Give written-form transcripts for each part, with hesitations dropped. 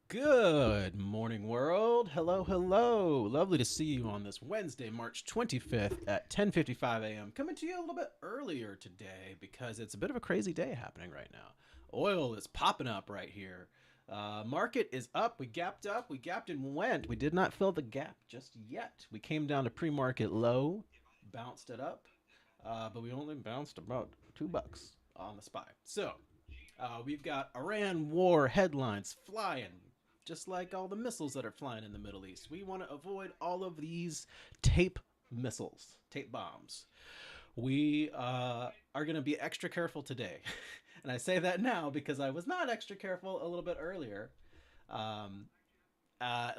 Good morning, world. Hello, hello. Lovely to see you on this Wednesday, March 25th at 10:55 a.m. Coming to you a little bit earlier today because it's a bit of a crazy day happening right now. Oil is popping up right here. Market is up. We gapped and went. We did not fill the gap just yet. We came down to pre-market low, bounced it up, but we only bounced about $2 on the SPY. So we've got Iran war headlines flying, just like all the missiles that are flying in the Middle East. We want to avoid all of these tape missiles, tape bombs. We are going to be extra careful today. And I say that now because I was not extra careful a little bit earlier.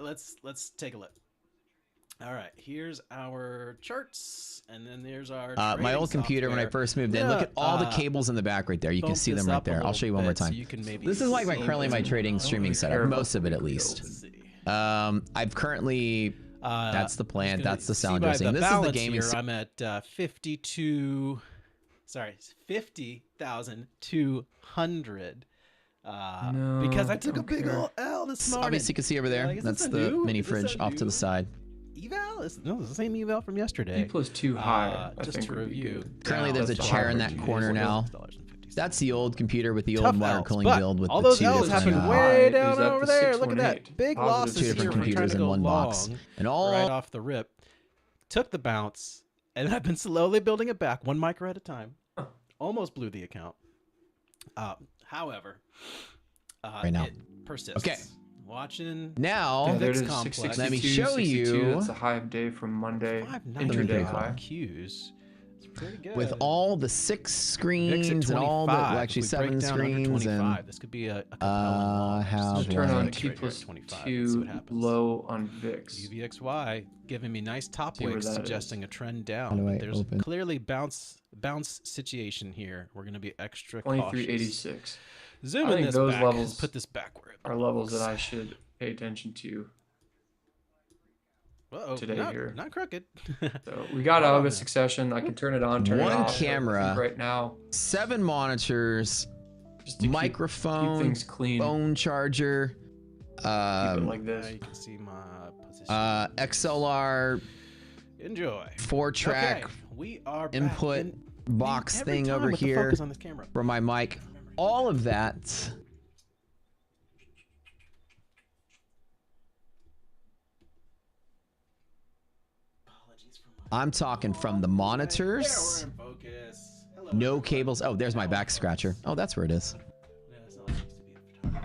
Let's take a look. All right, here's our charts, and then there's our my old computer software. when I first moved in. Look at all the cables in the back right there. You can see them right there. I'll show you one more time. So this is like currently my trading streaming setup, most of it at least. I've currently, that's the plant, that's the sound dressing. This is the gaming. I'm at 50,200. Because I took a big old L this morning. Obviously, you can see over there. That's the mini fridge off to the side. Eval? No, it's the same eval from yesterday. Plus too high. Just to review. Currently, there's a chair in that corner now. That's the old computer with the old water cooling build with all the those two L's different happened way down over there. Look at that. Big losses two different computers in one box. And all right off the rip. Took the bounce, and I've been slowly building it back, one micro at a time. Almost blew the account. However, right now. It persists. Okay. Watching now, VIX there's complex. Let me show you. That's a high of day from Monday. Intraday high. Qs. It's pretty good. With all the 6 screens and all the actually 7 screens and this could be a how turn on T+2 low on VIX. UVXY giving me nice top wicks suggesting a trend down. There's clearly bounce situation here. We're going to be extra cautious. 2386. Zoom in this those back. levels Put this back where it are levels that I should pay attention to. Today here. Not crooked. So we got August succession. I can turn it on, turn it off. One camera right now. 7 monitors, just to microphone, keep things clean. phone charger. Keep it like this. You can see my position. XLR. Enjoy. 4-track we are input box thing over here on this camera. for my mic. All of that. I'm talking from the monitors. No cables. Oh, there's my back scratcher. Oh, that's where it is.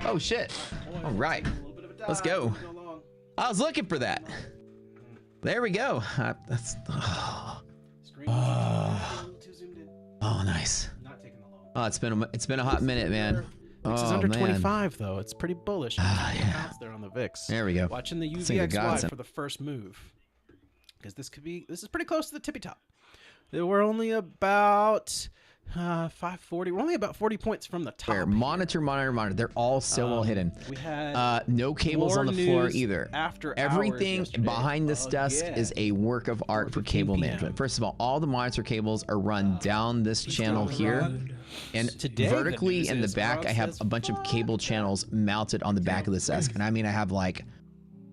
Oh, shit. All right. Let's go. I was looking for that. There we go. That's. Oh, nice. Oh, it's been a hot minute, man. VIX is under 25 though. It's pretty bullish. Yeah. There on the VIX. There we go. Watching the UVXY for the first move, because this is pretty close to the tippy top. We're only about 540. We're only about 40 points from the top. Monitor. They're all so well hidden. We had no cables on the floor either. After everything behind this desk is a work of art for cable management. First of all the monitor cables are run down this channel here, and vertically in the back I have a bunch of cable channels mounted on the back of this desk, and I mean I have like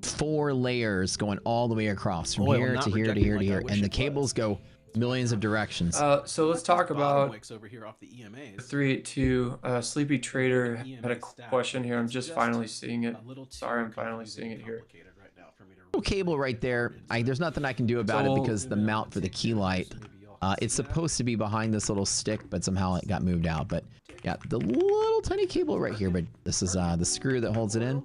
4 layers going all the way across from here to here to here to here, and the cables go millions of directions. So let's talk about over here off the EMAs. 382. Sleepy Trader had a question here. I'm just finally seeing it. Sorry, I'm finally seeing it here. Little cable right there. There's nothing I can do about it because the mount for the key light, it's supposed to be behind this little stick, but somehow it got moved out. But yeah, the little tiny cable right here. But this is the screw that holds it in.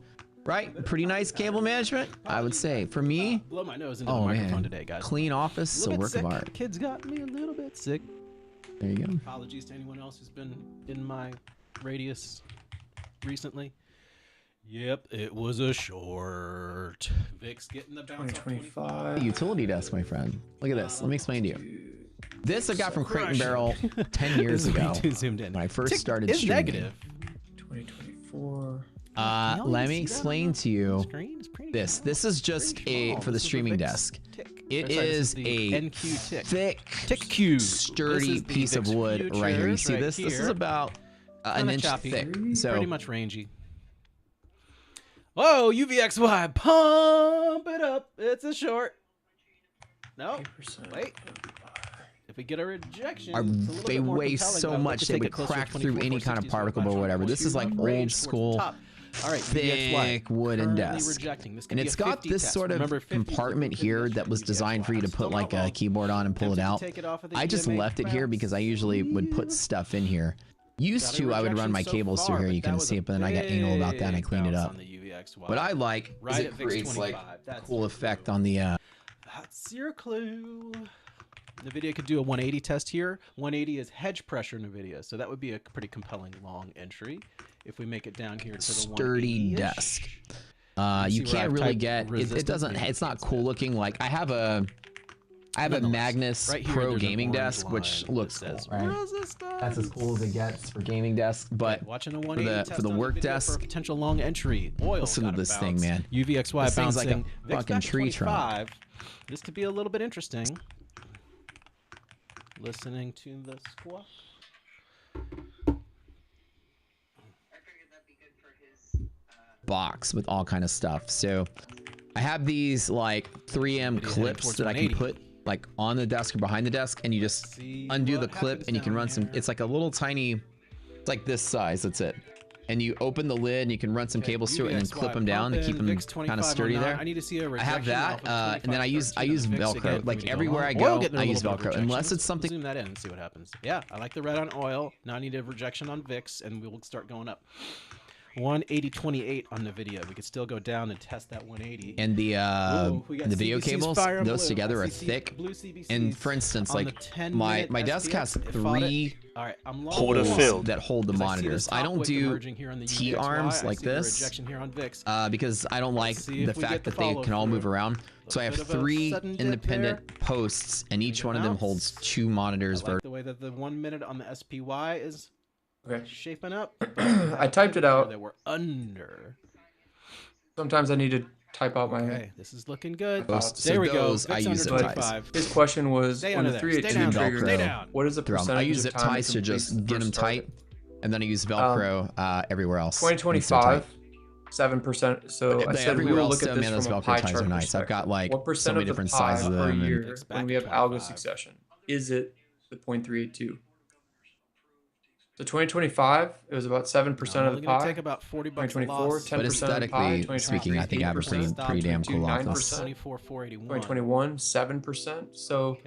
Right, pretty nice cable management, I would say. For me, blow my nose into the microphone today, guys. Clean office is a work of art. Kids got me a little bit sick. There you go. Apologies to anyone else who's been in my radius recently. Yep, it was a short. VIX getting the bounce. 2025. Utility desk, my friend. Look at this. Let me explain to you. This I got from Crate and Barrel 10 years ago. Zoomed in. When I first started streaming. Negative. 2024. Let me explain to you this. This is just for the streaming desk. It is a thick, sturdy piece of wood right here. You see this? This is about an inch thick. So pretty much rangy. Whoa, UVXY, pump it up. It's a short. No, wait. If we get a rejection, they weigh so much they would crack through any kind of particle or whatever. This is like old school, thick wooden desk. And it's got this sort of compartment here that was designed for you to put like a keyboard on and pull it out. I just left it here because I usually would put stuff in here. Used to, I would run my cables through here. You couldn't see it, but then I got anal about that and I cleaned it up. What I like is it creates like a cool effect on the... That's your clue. NVIDIA could do a 180 test here. 180 is hedge pressure NVIDIA, so that would be a pretty compelling long entry. If we make it down here to the sturdy desk. You can't really get... It doesn't... It's not cool looking. Like, I have a Magnus Pro gaming desk, which looks cool, right? That's as cool as it gets for gaming desk, but for the work desk, potential long entry. Oil. Listen to this thing, man. UVXY bouncing like a fucking tree trunk. This could be a little bit interesting. Listening to the squawk. Box with all kind of stuff. So I have these like 3M clips that I can put like on the desk or behind the desk, and you just undo the clip and you can run some, it's like a little tiny, it's like this size, that's it. And you open the lid and you can run some cables through it and then clip them down to keep them kind of sturdy there. I have that, and then I use Velcro. Like everywhere I go, I use Velcro, unless it's something. Zoom that in and see what happens. Yeah, I like the red on oil. Now I need a rejection on VIX, and we will start going up. 180/28 on NVIDIA. We could still go down and test that 180. And the video cables, those together are thick. And for instance, like my desk has 3 holes that hold the monitors. I don't do T-arms like this because I don't like the fact that they can all move around. So I have 3 independent posts, and each one of them holds 2 monitors. I like the way that the 1 minute on the SPY is shaping up. I typed it out. That we're under. Sometimes I need to type out my. Okay, this is looking good. There we go. I use zip ties. His question was when the 382 triggers, what is the percentage? I use zip ties to just get them tight, and then I use Velcro everywhere else. 2025, 7%. So I said we will look at this from a pie chart nice. I've got like what percent of the different pie sizes of per them. year when we have algo succession? Is it the 0.382? So 2025, it was about 7% of the pie. Take about $40 2024, 10% but aesthetically speaking, I think I have pretty damn cool off this. 2021, 7%. So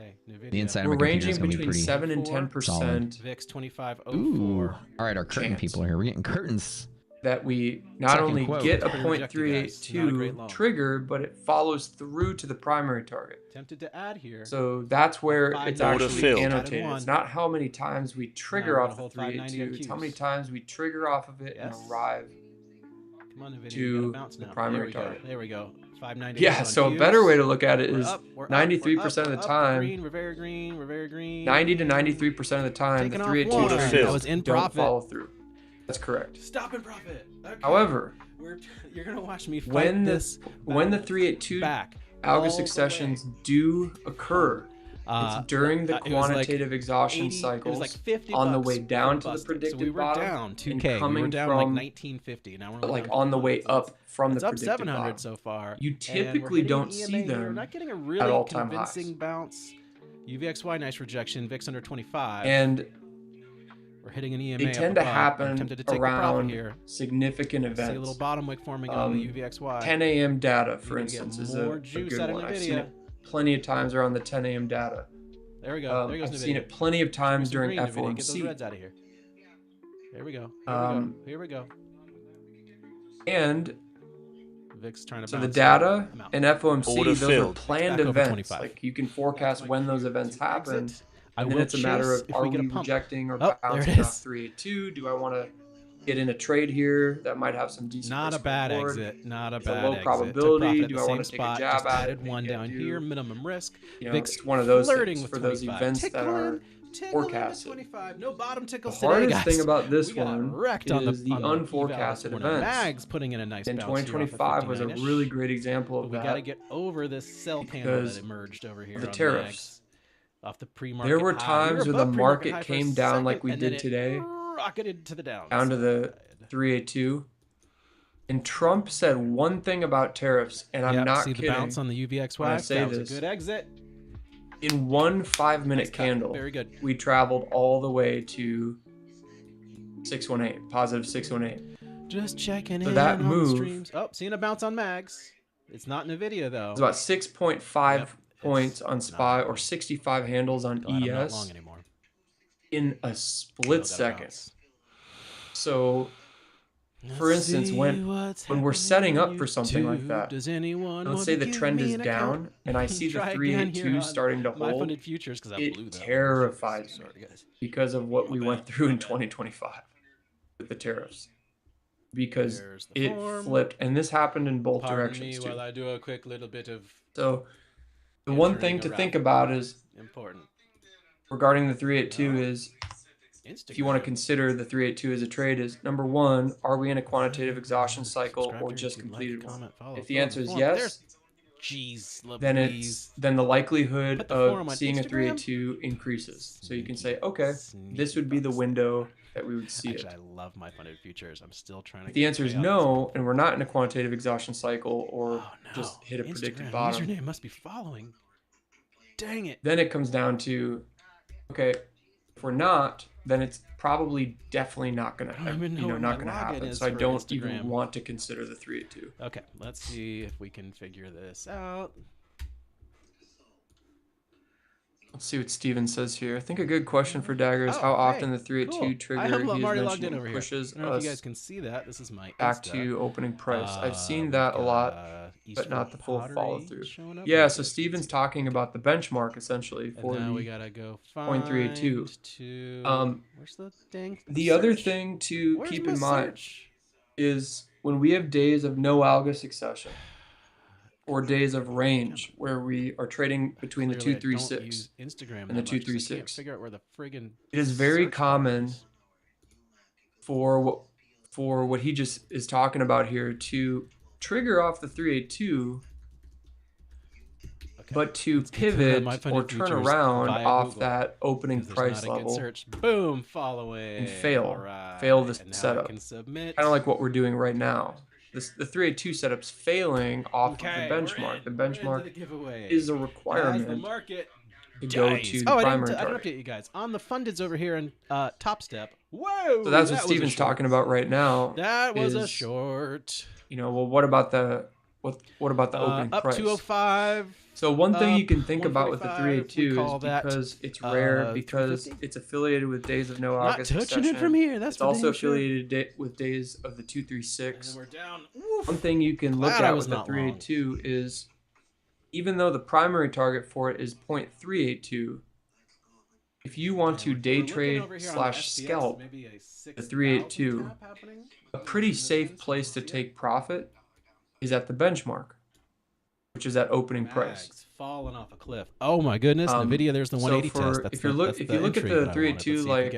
the inside we're of my ranging between 7 and 10%. VIX 2504. Ooh. All right, our curtain people are here. We're getting curtains. That we not only get a 0.382 trigger, but it follows through to the primary target. Tempted to add here. So that's where it's actually annotated. It's not how many times we trigger off the 382. It's how many times we trigger off of it and arrive to the primary target. There we go. 590. Yeah, so a better way to look at it is 93% of the time. We're very green. We're very green. 90 to 93% of the time, the 382 don't follow through. That's correct. Stop and profit. Okay. However, you're gonna watch me fight when this the 382 algo successions do occur, it's during the quantitative exhaustion cycles on the way down to the predicted so we were bottom down 2K. and coming we were down from like 1950. Now we're like on the way up from the predicted 700 bottom. so far. You typically don't see them we're not getting a really at all-time convincing highs. Bounce. UVXY nice rejection. VIX under 25. And we're hitting an EMA. they tend to happen around significant events. See a little bottom wick forming on the UVXY. 10 a.m. data, for instance, is a good one. I've seen it plenty of times around the 10 a.m. data. There we go. There goes I've seen it plenty of times during FOMC. Get those reds out of here. There we go. Here we go. And VIX trying to so the data and FOMC, those are planned events. Like you can forecast when those events happen. And then it's a matter of, are we rejecting or bouncing off 382? Do I want to get in a trade here that might have some decent Not a bad exit. Not a bad low exit. probability. Do I want to take a jab at it? One down here, minimum risk. You know, it's one of those things for those events that are forecasted. No bottom tickles today, guys. The hardest thing about this one is the unforecasted events. Mags putting in a nice and 2025 was a really great example of that. We got to get over this sell candle that emerged over here. The tariffs. Off the pre-market there were times where the market came down like we did today, rocketed to the down to the 382, And Trump said one thing about tariffs, and I'm not see kidding. The bounce on the UVXY. When I say that was this. A good exit. In one 5-minute candle, very good. We traveled all the way to 618, positive 618. Just checking in that on move, the streams. Oh, seeing a bounce on mags. It's not NVIDIA though. It's about 6.5 points on SPY or 65 handles on ES. I'm not long anymore. In a split second. So, for instance, when we're setting up for something like that, let's say the trend is down and I see the 382 starting to hold, it terrifies me because of what we went through in 2025 with the tariffs. Because it flipped, and this happened in both directions too. While I do a quick little bit of so the one thing to think about is important regarding the 382 is if you want to consider the 382 as a trade is number one, are we in a quantitative exhaustion cycle or just completed one? If the answer is yes, then the likelihood of seeing a 382 increases. So you can say, okay, this would be the window that we would see it. I love MyFundedFutures. I'm still trying to. If the answer is no, and we're not in a quantitative exhaustion cycle or just hit a predicted bottom. Username must be following. Dang it. Then it comes down to, okay, if we're not, then it's probably definitely not gonna happen. So I don't even want to consider the 382. Okay, let's see if we can figure this out. Let's see what Steven says here. I think a good question for Dagger is how often the 382 trigger he's mentioned pushes I don't know if you guys can see that. This is my back to opening price. I've seen that a lot, but not the full follow through. Yeah, so Steven's talking about the benchmark essentially for the we gotta go 0.382. Where's the dang the other thing to keep in mind is when we have days of no algo succession or days of range where we are trading between the 236 and the 236. It is very common for what he just is talking about here to trigger off the 382, but to pivot or turn around off that opening price level boom, following and fail the setup. Kind of like what we're doing right now. The 382 setup's failing off of the benchmark. The benchmark is a requirement to go to the primary target. I didn't update you guys. On the fundeds over here in TopStep. Whoa! So that's what Steven's talking about right now. That was a short. Well, what about the opening up price? 205. So one thing you can think about with the 382 is because it's rare, because it's affiliated with days of no algo succession. Not touching it from here. That's it's also affiliated with days of the 236. And we're down. One thing you can look at with the 382 is even though the primary target for it is 0.382, if you want to day trade / scalp the 382, a pretty safe place to take profit is at the benchmark, which is at opening price. Falling off a cliff. Oh my goodness! NVIDIA, there's the 180 test. If you look at the 382, like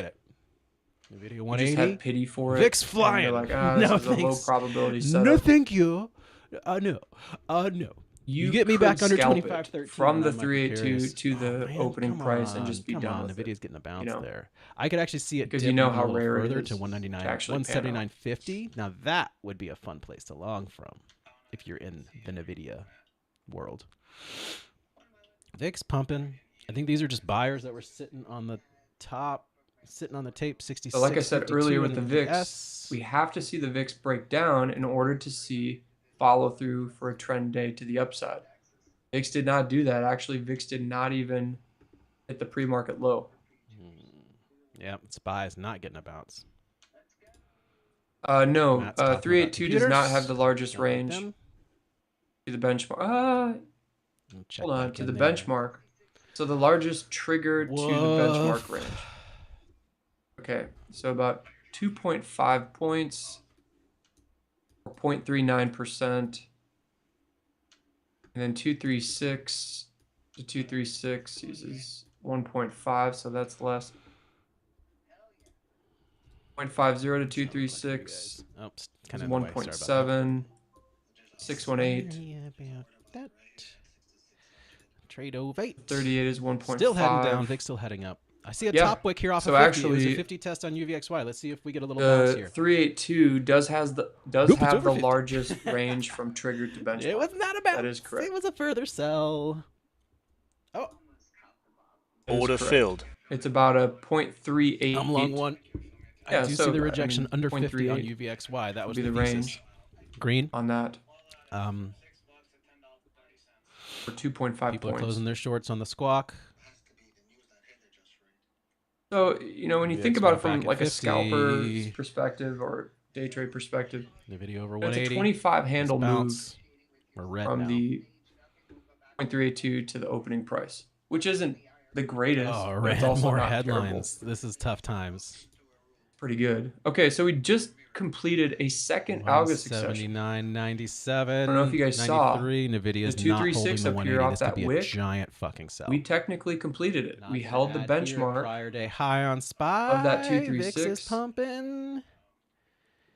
NVIDIA 180, you just have pity for it. VIX flying. You're like, this is a low probability setup. No, thank you. No. You get me back under 25.13 from the 382 to the opening price and just be done with NVIDIA's getting a bounce there. I could actually see it because you know how rare it further is to 199, 179.50. Now that would be a fun place to long from if you're in the NVIDIA world. VIX pumping. I think these are just buyers that were sitting on the top, sitting on the tape 66. So like I said earlier with the VIX, we have to see the VIX break down in order to see follow through for a trend day to the upside. VIX did not do that. Actually, VIX did not even hit the pre-market low. Yeah, SPY is not getting a bounce. No, 382 does not have the largest range to the benchmark. Hold on, to the benchmark. So the largest trigger to the benchmark range. Okay, so about 2.5 points. 0.39%, and then 236 to 236 uses 1.5, so that's less. 0.50 to 236 is 1.7. 618. Trade of 8. 38 is 1.5. Still heading down. VIX still heading up. I see a top wick here off of 50. Actually, it was a 50 test on UVXY. Let's see if we get a little bounce here. 382 does have the largest range from trigger to benchmark. It was not a bounce. That is correct. It was a further sell. Oh. Order filled. It's about a 0.38. I'm long one. Yeah, I do see the rejection under 50 on UVXY. That was the range. Green on that. For 2.5 points. People are closing their shorts on the squawk. So, when you think about it from like a scalper's perspective or day trade perspective, the video over 180. It's a 25 handle move from now. The 0.382 to the opening price, which isn't the greatest. Oh, red, also more not headlines. Terrible. This is tough times. Pretty good. Okay, so we just completed a second algo succession. 79.97. I don't know if you guys saw. Nvidia's the 236 not up here off that wick. A giant fucking sell. We technically completed it. We held the benchmark prior day high on SPY of that 236. VIX is pumping.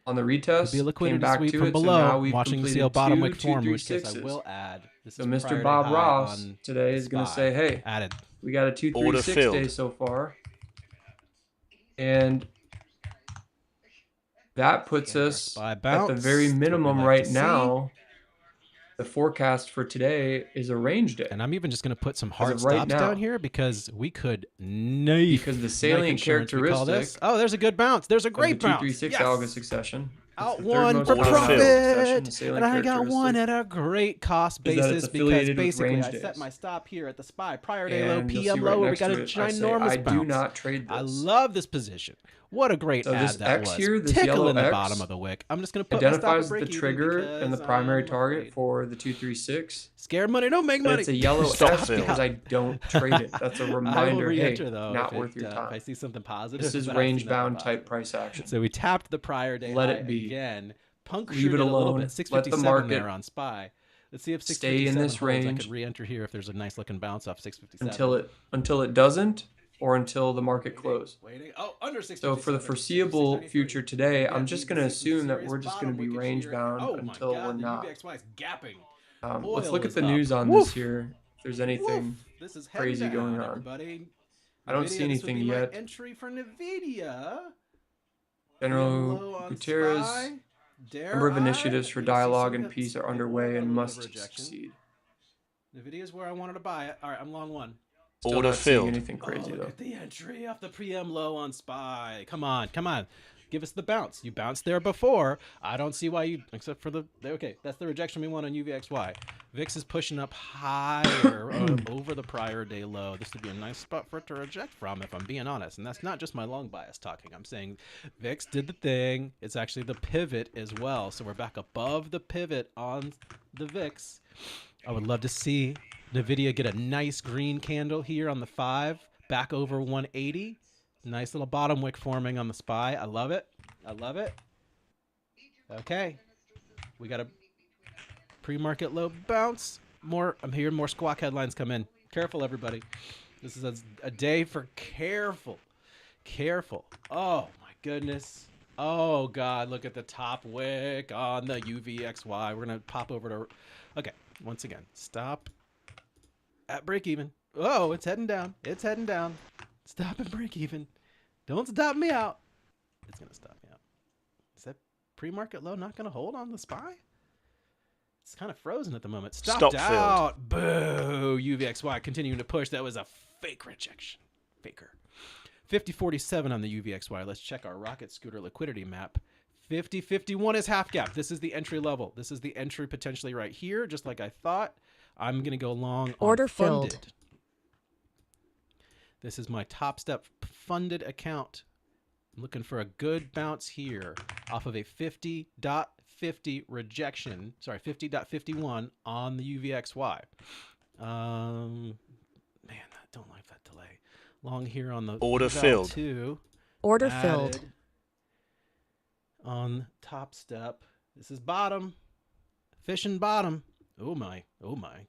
On the retest, be a liquidity came back sweep to from it. below. So now we've Watching completed CL bottom wick form, 2 which case I 236s. will add. This So is Mr. Bob Ross today is going to say, "Hey, added. We got a 236 day so far," and that puts us at the very minimum right now. The forecast for today is a range day. And I'm even just going to put some hard stops down here because we could because the salient characteristic. Oh, there's a good bounce. There's a great bounce. 236 algo succession. Out one for profit, and I got one at a great cost basis because basically I set my stop here at the SPY prior day low, PM low, where we got a ginormous bounce. I do not trade this. I love this position. What a great ad that was. Here, this Tickle in the X bottom of the wick. I'm just going to put identifies the trigger and the primary target for the 236. Scare money, don't make money. It's a yellow X because I don't trade it. That's a reminder. Hey, not worth your time. If I see something positive, this is range bound type price action. So we tapped the prior day. Let it be. Again, punctured it a little bit. 657 there on SPY. Let's see if 657 stay in this range. I could re-enter here if there's a nice looking bounce off 657 until it doesn't, or until the market close. Waiting. Oh, under 657. So for the foreseeable future today, I'm just going to assume that we're just going to be range bound until we're not. Let's look at the news on this here. If there's anything crazy going on. I don't see anything yet. Entry for Nvidia. General Gutierrez. Number of initiatives for dialogue and peace are underway and must succeed. Nvidia is where I wanted to buy it. All right, I'm long one. Still Order not seeing filled. anything crazy though. Look at the entry off the pre-M low on SPY. Come on, come on. Give us the bounce. You bounced there before. I don't see why you, except for the, okay, that's the rejection we want on UVXY. VIX is pushing up higher over the prior day low. This would be a nice spot for it to reject from, if I'm being honest. And that's not just my long bias talking. I'm saying VIX did the thing. It's actually the pivot as well. So we're back above the pivot on the VIX. I would love to see NVIDIA get a nice green candle here on the 5, back over 180. Nice little bottom wick forming on the SPY. I love it. I love it. Okay. We got a pre-market low bounce. I'm hearing more squawk headlines come in. Careful, everybody. This is a day for careful. Careful. Oh, my goodness. Oh, God. Look at the top wick on the UVXY. We're going to pop over to... Okay. Once again, stop at break even. Oh, it's heading down. It's heading down. Stop and break even. Don't stop me out. It's going to stop me out. Is that pre-market low not going to hold on the SPY? It's kind of frozen at the moment. Stopped out. Boo. UVXY continuing to push. That was a fake rejection. Faker. 50.47 on the UVXY. Let's check our rocket scooter liquidity map. 50.51 is half gap. This is the entry level. This is the entry potentially right here, just like I thought. I'm going to go long on order funded. Filled. This is my TopStep funded account. I'm looking for a good bounce here off of a 50.50 rejection. Sorry, 50.51 on the UVXY. Man, I don't like that delay. Long here on the order filled. Order filled. On TopStep. This is bottom. Fishing bottom. Oh my. Oh my.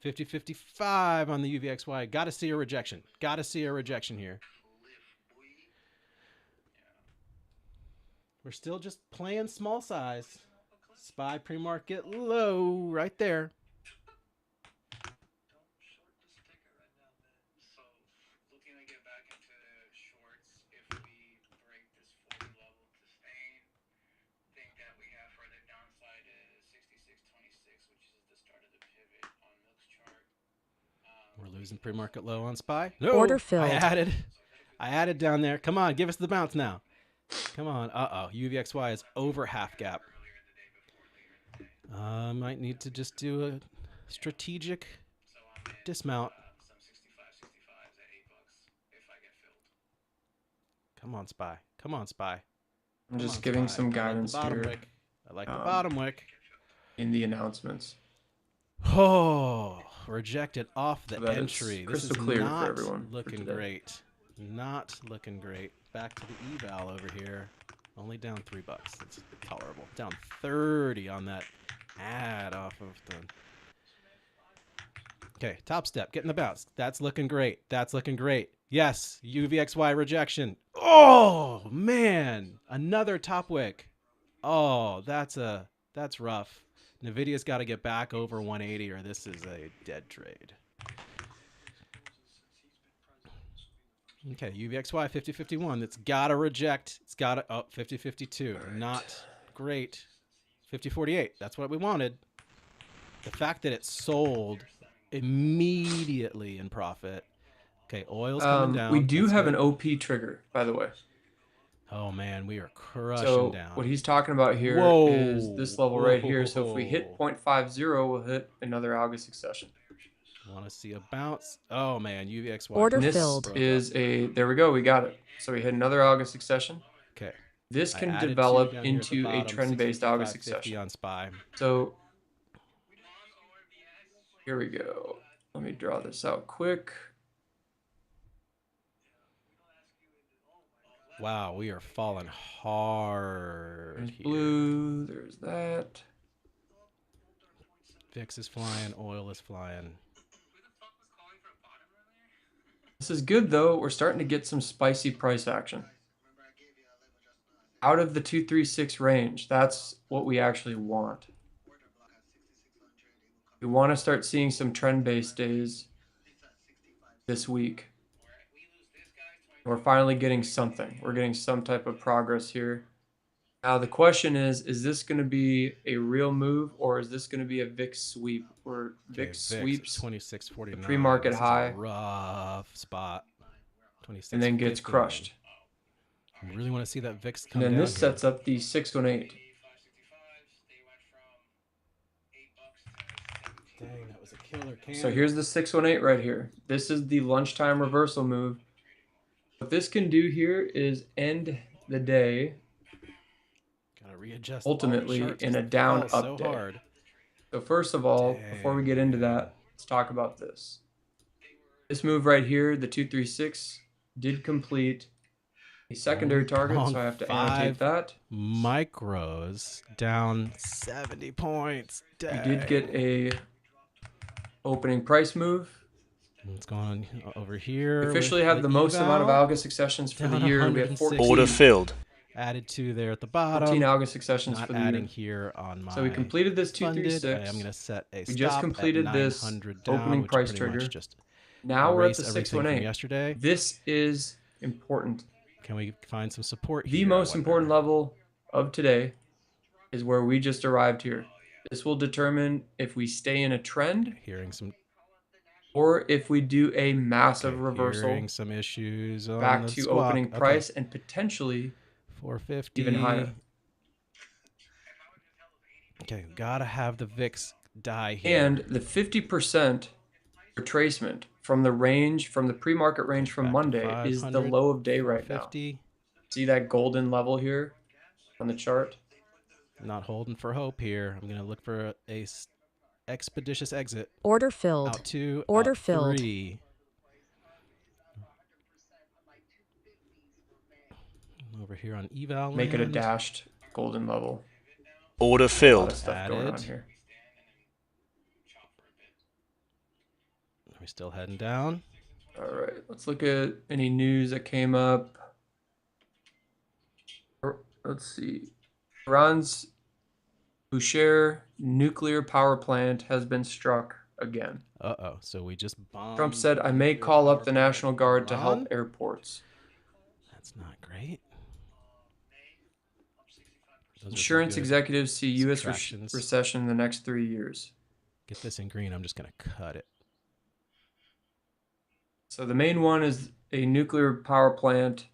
50.55 on the UVXY. Got to see a rejection. Got to see a rejection here. We're still just playing small size. SPY pre-market low right there. We're losing pre-market low on SPY. No, Order filled. I added down there. Come on, give us the bounce now. Come on. UVXY is over half gap. Might need to just do a strategic dismount. Come on, SPY. Come on, SPY. I'm just giving some guidance here. I like the bottom wick. In the announcements. Oh, rejected off the so entry. This is clear not for everyone looking great. Not looking great. Back to the eval over here. Only down $3. That's tolerable. Down 30 on that ad off of the... Okay, TopStep, getting the bounce. That's looking great. That's looking great. Yes, UVXY rejection. Oh, man. Another top wick. Oh, that's rough. NVIDIA's got to get back over 180 or this is a dead trade. Okay, UVXY 5051. It's got to reject. It's got to... Oh, 5052. Right. Not great. 5048. That's what we wanted. The fact that it sold immediately in profit. Okay, oil's coming down. We do have an OP trigger, by the way. Oh, man, we are crushing down. So what he's talking about here is this level right here. So if we hit 0.50, we'll hit another algo succession. Want to see a bounce? Oh, man, UVXY. Order this filled. Is a... There we go. We got it. So we hit another algo succession. Okay. This can develop into a trend-based algo succession. On SPY. So here we go. Let me draw this out quick. Wow, we are falling hard. There's blue. There's that. VIX is flying. Oil is flying. This is good, though. We're starting to get some spicy price action. Out of the 236 range, that's what we actually want. We want to start seeing some trend-based days this week. We're finally getting something. We're getting some type of progress here. Now the question is this going to be a real move or is this going to be a VIX sweep? Or VIX sweeps 26.49. The pre-market high. Rough spot. 26. And then gets crushed. I really want to see that VIX come down. And then this here. sets up the 618. Dang, that was a killer candle. So here's the 618 right here. This is the lunchtime reversal move. What this can do here is end the day Gotta readjust ultimately in a down up day. Hard. So first of all, before we get into that, let's talk about this. This move right here, the 236, did complete a secondary target, so I have to annotate that. Micros down 70 points. Dang. We did get a opening price move. What's going on over here? We officially have the most amount of algo successions for the year. We have 14. Order filled. Added 2 there at the bottom. 14 algo successions Not for the adding year. Here on my so we completed this 236. I'm going to set a We just completed this opening price trigger. Now we're at the 618. Yesterday. This is important. Can we find some support here? The most important level of today is where we just arrived here. This will determine if we stay in a trend. Hearing some. Or if we do a massive reversal. Hearing some issues on back the to squawk. Opening price and potentially 450 even higher. Okay, gotta have the VIX die here. And the 50% retracement from the range, from the pre-market range from Monday is the low of day right now. See that golden level here on the chart? Not holding for hope here. I'm gonna look for a expeditious exit. Order filled. Out 2. Order out filled. 3. Over here on eval. Make it a dashed golden level. Order filled. A lot of stuff going on here. Are we still heading down? All right, let's look at any news that came up. Let's see. Iran's Bushehr nuclear power plant has been struck again. Uh-oh, so we just bombed. Trump said, I may call up the National Guard to help airports. That's not great. Insurance executives see U.S. recession in the next 3 years. Get this in green. I'm just going to cut it. So the main one is a nuclear power plant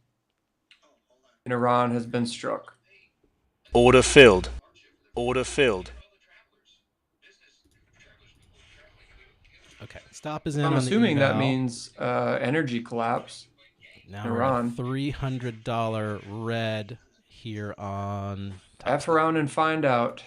in Iran has been struck. Order filled. Order filled. Okay, stop is in. I'm on assuming the that means energy collapse. Now in we're Iran. at $300 red here on F around and find out.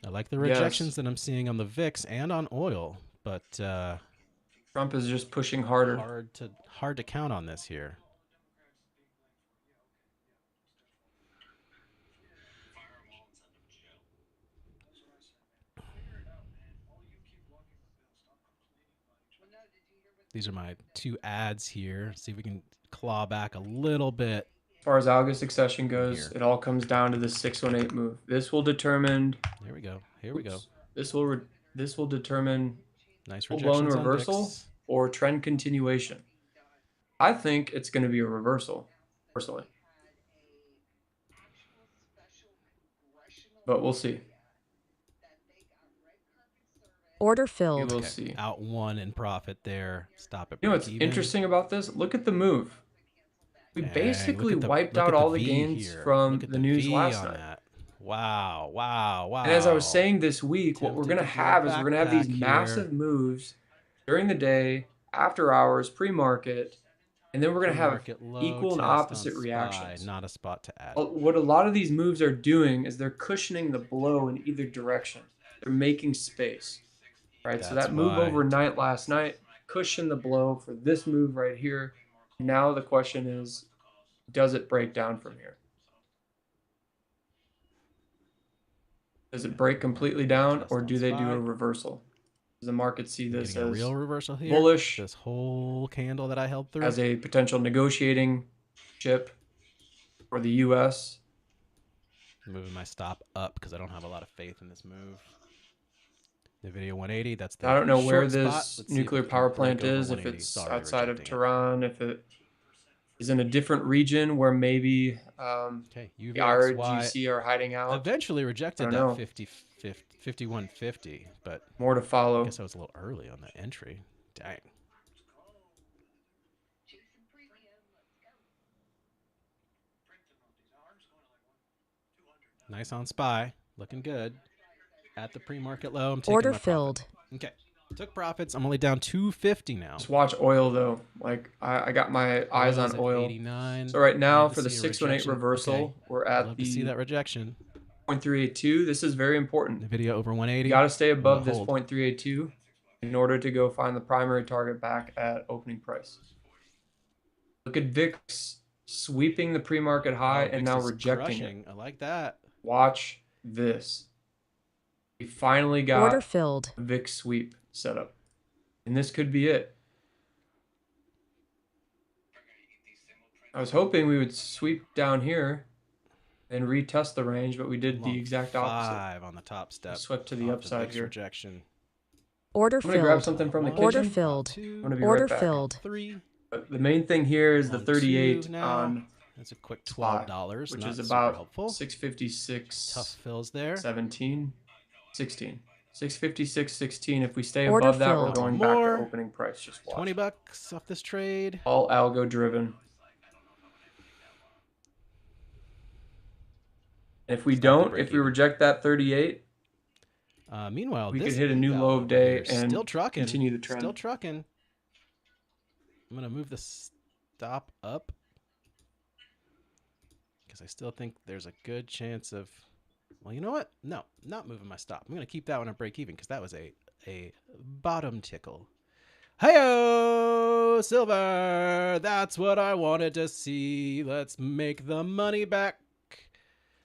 I like the rejections that I'm seeing on the VIX and on oil, but Trump is just pushing harder. Hard to count on this here. These are my two ads here. See if we can claw back a little bit. As far as algo succession goes, it all comes down to the 618 move. This will determine. Here we go. Here we go. This will determine nice full-blown reversal or trend continuation. I think it's going to be a reversal, personally. But we'll see. Order filled. We'll see. Out one in profit there. Stop it. You know what's interesting about this? Look at the move. We basically wiped out all the gains from the news last night. Wow, wow, wow. And as I was saying this week, what we're going to have is we're going to have these massive moves during the day, after hours, pre-market, and then we're going to have equal and opposite reactions. Not a spot to add. What a lot of these moves are doing is they're cushioning the blow in either direction. They're making space, right? So that move overnight last night cushioned the blow for this move right here. Now the question is, does it break down from here? Does it break completely down, or do they do a reversal? Does the market see this as a real reversal here? Bullish? This whole candle that I held through as a potential negotiating chip for the U.S. Moving my stop up because I don't have a lot of faith in this move. NVIDIA 180. That's the I don't know where this nuclear power plant is. If it's outside of Tehran, if it is in a different region where maybe the IRGC are hiding out. Eventually rejected that 5150, but more to follow. I guess I was a little early on the entry. Dang. Nice on SPY. Looking good. At the pre-market low, I'm taking order my filled. Okay. Took profits. I'm only down 250 now. Just watch oil though. Like I got my eyes on oil. 89. So right now for the 618 reversal, we're at the see that rejection. 0.382. This is very important. NVIDIA over 180. You got to stay above this 0.382 in order to go find the primary target back at opening price. Look at VIX sweeping the pre-market high and now rejecting it. I like that. Watch this. We finally got order filled. a VIX sweep set up. And this could be it. I was hoping we would sweep down here and retest the range, but we did the exact opposite. 5 on the top step. We swept to the upside here. Rejection. Order I'm filled. going to grab something from the kitchen. Order filled. I'm going to be order right back. filled. 3. But the main thing here is the 38 on that's a quick $12, which not is about helpful. 656. Tough fills there. 17, 16. 656.16. If we stay order above that, filled. we're going back to opening price. Just watch. $20 off this trade. All algo driven. If we don't, if we reject that 38, meanwhile, we could hit a new low of day and still trucking. Continue the trend. Still trucking. I'm gonna move the stop up because I still think there's a good chance of. Well, you know what? No, not moving my stop. I'm gonna keep that one at break even because that was a bottom tickle. Hey-o, silver. That's what I wanted to see. Let's make the money back.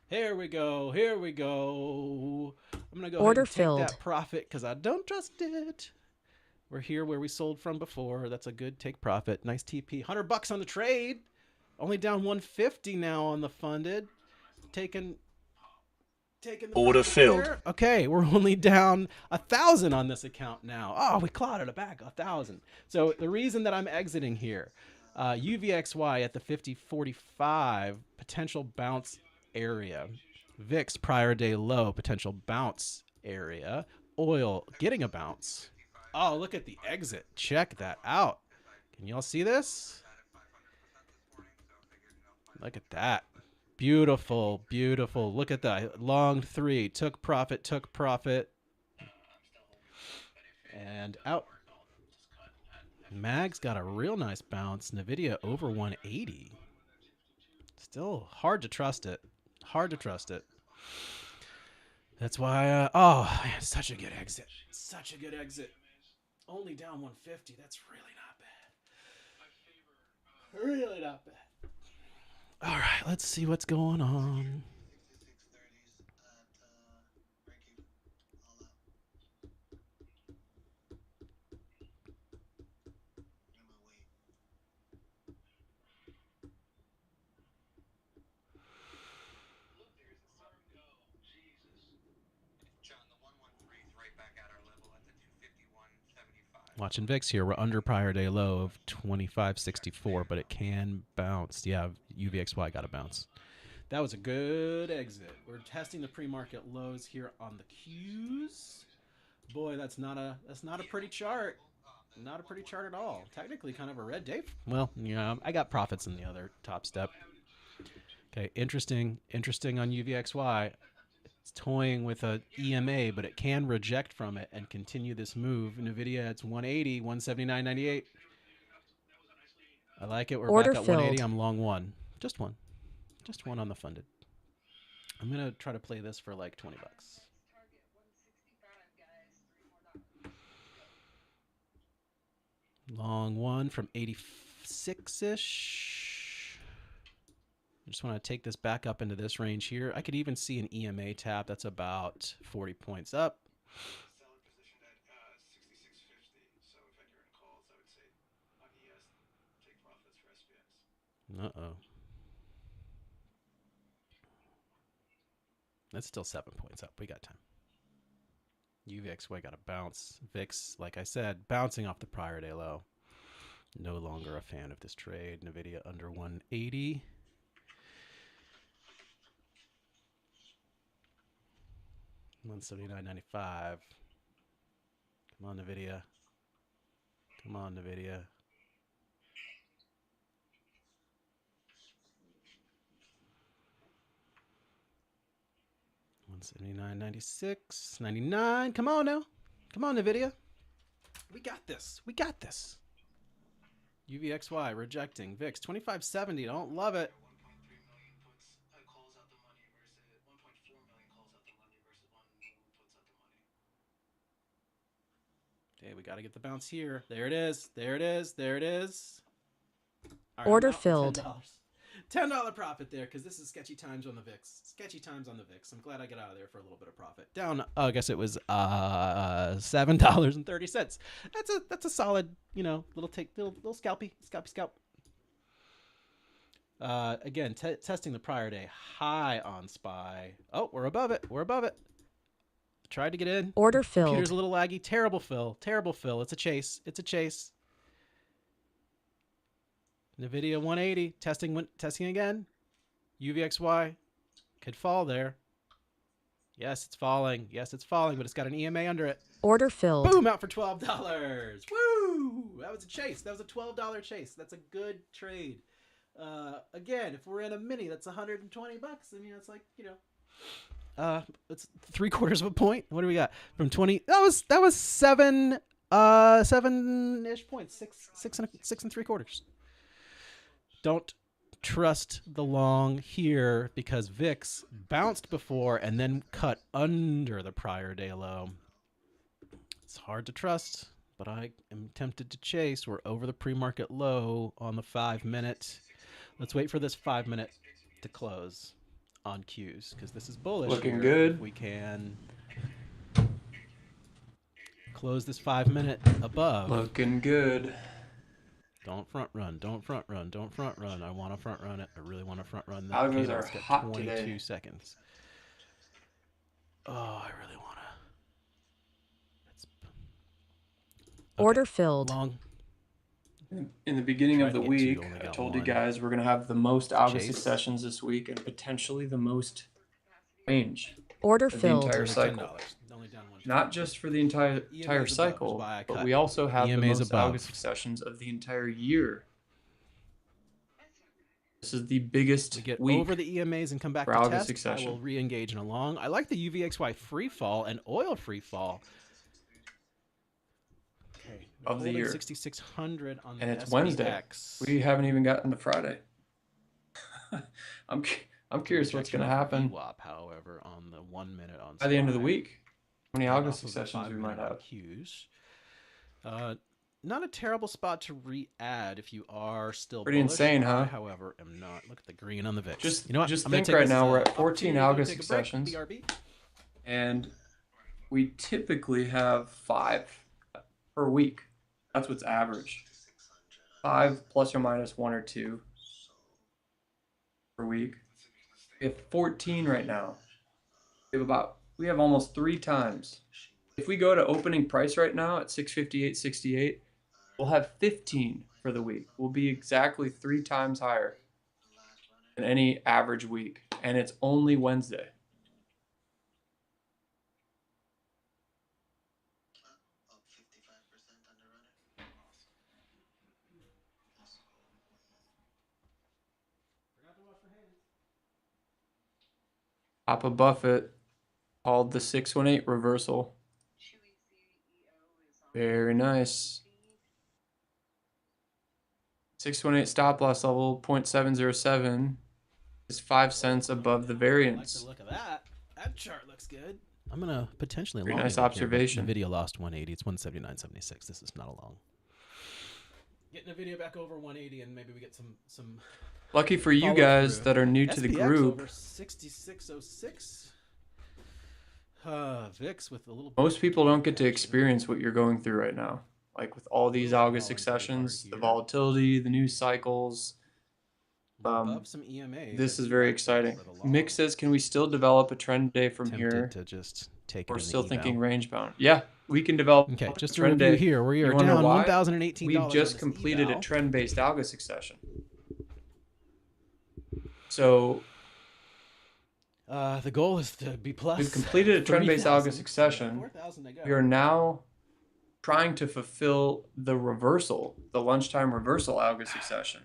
Here we go. Here we go. I'm going to go ahead and take that profit because I don't trust it. We're here where we sold from before. That's a good take profit. Nice TP. $100 on the trade. Only down 150 now on the funded. Taking the order filled. There. Okay, we're only down 1,000 on this account now. Oh, we clawed it back 1,000. So the reason that I'm exiting here, UVXY at the 50.45 potential bounce area. VIX prior day low potential bounce area. Oil getting a bounce. Oh, look at the exit. Check that out. Can y'all see this? Look at that. Beautiful, beautiful. Look at that. Long 3. Took profit, and out. Mag's got a real nice bounce. NVIDIA over 180. Still hard to trust it. Hard to trust it. That's why, oh, man, such a good exit. Such a good exit. Only down 150. That's really not bad. Really not bad. All right, let's see what's going on. Watching VIX here. We're under prior day low of 25.64, but it can bounce. Yeah, UVXY got a bounce. That was a good exit. We're testing the pre-market lows here on the Qs. Boy, that's not a pretty chart. Not a pretty chart at all. Technically kind of a red day. Well, yeah, I got profits in the other TopStep. Okay, interesting on UVXY. It's toying with a EMA, but it can reject from it and continue this move. NVIDIA, it's 180, 179.98. I like it. We're Order back at filled. 180. I'm long 1. Just one. Just one on the funded. I'm going to try to play this for like 20 bucks. Long 1 from 86-ish. I just want to take this back up into this range here. I could even see an EMA tap. That's about 40 points up. Seller positioned at 66.50. So if you're in calls, I would say on ES, take profits for SPX. Uh-oh. That's still 7 points up. We got time. UVXY got a bounce. VIX, like I said, bouncing off the prior day low. No longer a fan of this trade. NVIDIA under 180. $179.95. Come on, NVIDIA. Come on, NVIDIA. $179.96. 99. Come on now. Come on, NVIDIA. We got this. We got this. UVXY rejecting. VIX 25.70. Don't love it. 1.3 million puts calls out the money versus 1.4 million calls out the money versus 1 million puts out the money. Okay, we got to get the bounce here. There it is. There it is. There it is. All right, Order filled. $10 profit there because this is sketchy times on the VIX. Sketchy times on the VIX. I'm glad I got out of there for a little bit of profit. Down, I guess it was $7.30. That's a solid, little scalpy. Again, testing the prior day high on SPY. Oh, we're above it. We're above it. Tried to get in. Order filled. Computer's a little laggy. Terrible fill. Terrible fill. It's a chase. It's a chase. NVIDIA 180. Testing again. UVXY could fall there. Yes, it's falling. Yes, it's falling, but it's got an EMA under it. Order filled. Boom, out for $12. Woo! That was a chase. That was a $12 chase. That's a good trade. Again, if we're in a mini, that's $120. I mean, it's like, it's 3/4 of a point. What do we got from 20? That was 7-ish points. 6 and 3/4. Don't trust the long here because VIX bounced before and then cut under the prior day low. It's hard to trust, but I am tempted to chase. We're over the pre-market low on the 5-minute. Let's wait for this 5-minute to close on Qs because this is bullish. Looking here. good. If we can close this 5-minute above. Looking good. Don't front run. Don't front run. Don't front run. I want to front run it. I really want to front run that. Algos are It's got hot 22 today. seconds. Oh, I really want to. Order filled. Long. In the beginning of the Trying to get week, two, only I got told you one. guys we're going to have the most algo Chase. sessions this week and potentially the most range Order of the filled. entire Only cycle. $10. Only not just for the entire cycle, but we also have the most algo successions of the entire year. This is the biggest get week over the EMAs and come back for to algo test. succession. I will re-engage in a long. I like the UVXY free fall and oil free fall. Okay, of the year. 6,600 on the and it's SPX. Wednesday. We haven't even gotten to Friday. I'm curious what's going to happen. VWAP, however, on the 1 minute on by the end of the SPY. week. How many And algo also the successions we 5 might minute on have. Qs. Not a terrible spot to re-add if you are still Pretty bullish. insane, huh? I, however, am not. Look at the green on the VIX. Just, you know what? just I'm think take right this, now we're at 14 algo successions, BRB. and we typically have 5 per week. That's what's average. 5 plus or minus 1 or 2 per week. We have 14 right now. We have almost 3 times. If we go to opening price right now at 658.68, we'll have 15 for the week. We'll be exactly 3 times higher than any average week, and it's only Wednesday. Papa Buffett called the 618 reversal. Very nice. 618 stop loss level 0.707 is 5 cents above the variance. I like the look of that. That chart looks good. I'm gonna potentially Very long nice it here, but observation. The video lost 180. It's 179.76. This is not a long. Getting the video back over 180, and maybe we get some. Lucky for you guys that are new to the group. Over 66.06. VIX with a little. Most people don't get to experience what you're going through right now. Like with all these algo successions, the volatility, the news cycles. Above some EMAs. This is very exciting. Mick says, can we still develop a trend day from here? To just take it. We're still thinking range bound. Yeah, we can develop okay, just a trend to review day. here. We are down $1,018. We've just completed a trend-based algo succession. So the goal is to be plus. We've completed a trend-based algo succession. We are now trying to fulfill the reversal, the lunchtime reversal algo succession.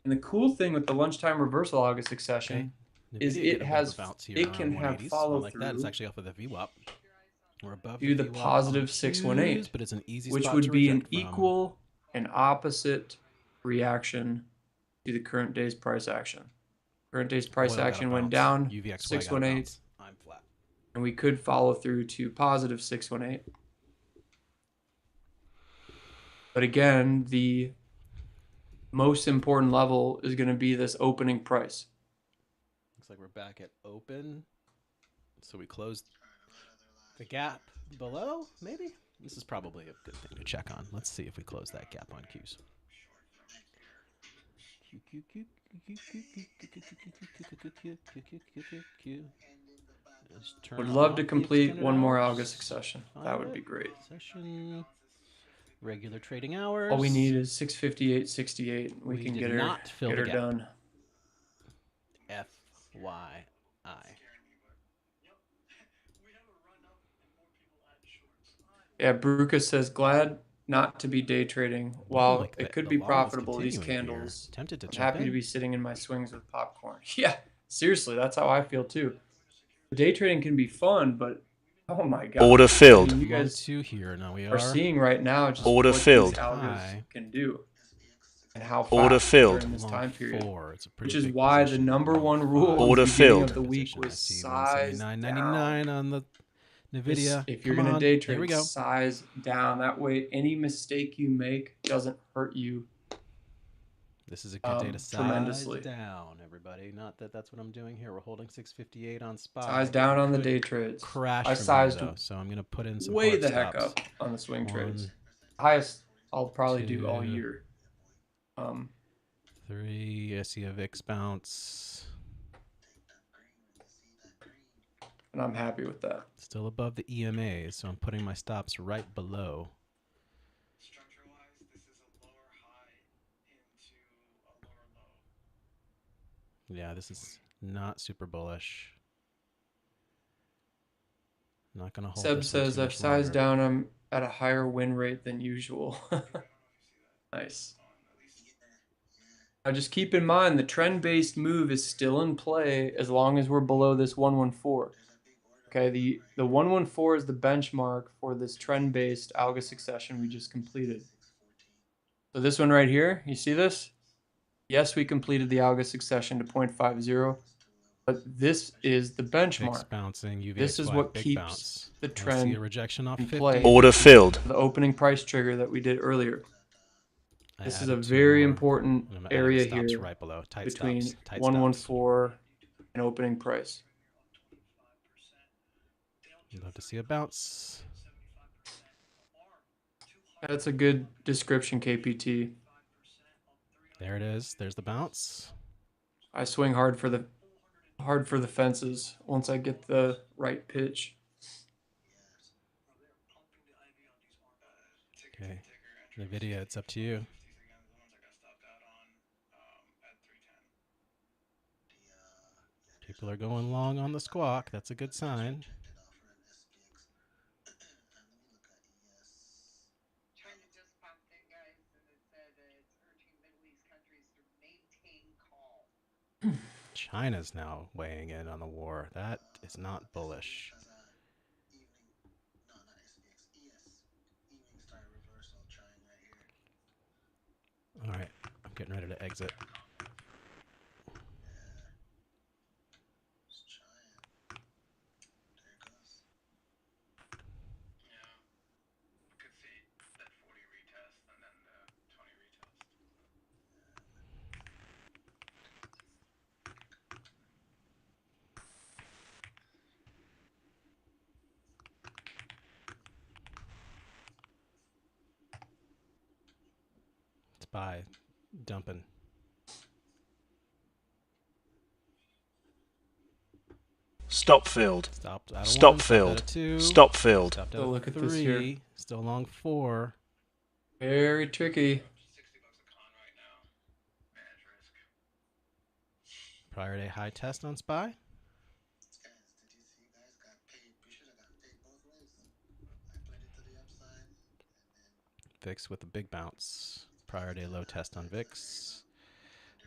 And the cool thing with the lunchtime reversal algo succession is it can have follow through. That is actually off of the VWAP. We're above to the positive 618, but it's an easy which spot would to be an reject from. equal and opposite reaction to the current day's price action. Current day's price action went down 618, I'm flat. and we could follow through to positive 618. But again, the most important level is going to be this opening price. Looks like we're back at open. So we closed the gap below, maybe? This is probably a good thing to check on. Let's see if we close that gap on Qs. Would love to complete one more algo succession. That would be great. Session. Regular trading hours. All we need is 658.68. We can get her done. FYI. Yeah, Bruca says glad not to be day trading. While like it could the be long is profitable, these continuing candles. here. Tempted to I'm jump happy in. to be sitting in my swings with popcorn. Yeah, seriously, that's how I feel too. Day trading can be fun, but oh my god. Order filled. I mean, you guys here. Now we are seeing right now just Order what filled. these algos can do and how fast Order filled. during this time period. It's a Which pretty is big why position. the number one rule Order at the beginning filled. of the week was size down. $9.99 on the NVIDIA. If you're Come going to on. day Here we trade, go. size down. That way, any mistake you make doesn't hurt you. This is a good day to size tremendously. down, everybody. Not that that's what I'm doing here. We're holding 658 on spot. Size down on the day trades. Crash I from sized here, though, so I'm going to put in some way hard the heck stops. up on the swing trades. 1, Highest I'll probably do all 2, year. 3. I see a VIX bounce. And I'm happy with that. Still above the EMA, so I'm putting my stops right below. Structure-wise, this is a lower high into a lower low. Yeah, this is not super bullish. Not gonna hold. Seb says I've sized down. I'm at a higher win rate than usual. Nice. Now just keep in mind the trend-based move is still in play as long as we're below this 114. Okay, the 114 is the benchmark for this trend-based algo succession we just completed. So this one right here, you see this? Yes, we completed the algo succession to 0.50, but this is the benchmark. Bouncing, this is what keeps the trend in play. Order filled. The opening price trigger that we did earlier. This is a very important area here right below. between 114 and opening price. Love to see a bounce. That's a good description, KPT. There it is. There's the bounce. I swing hard for the fences once I get the right pitch. Okay. NVIDIA, it's up to you. People are going long on the squawk. That's a good sign. China's now weighing in on the war. That is not bullish. All right, I'm getting ready to exit. By dumping. Stop filled. Stop filled. Stop filled. So look at this here. Still long 4. Very tricky. Prior day high test on SPY. VIX with a big bounce. Prior day low test on VIX.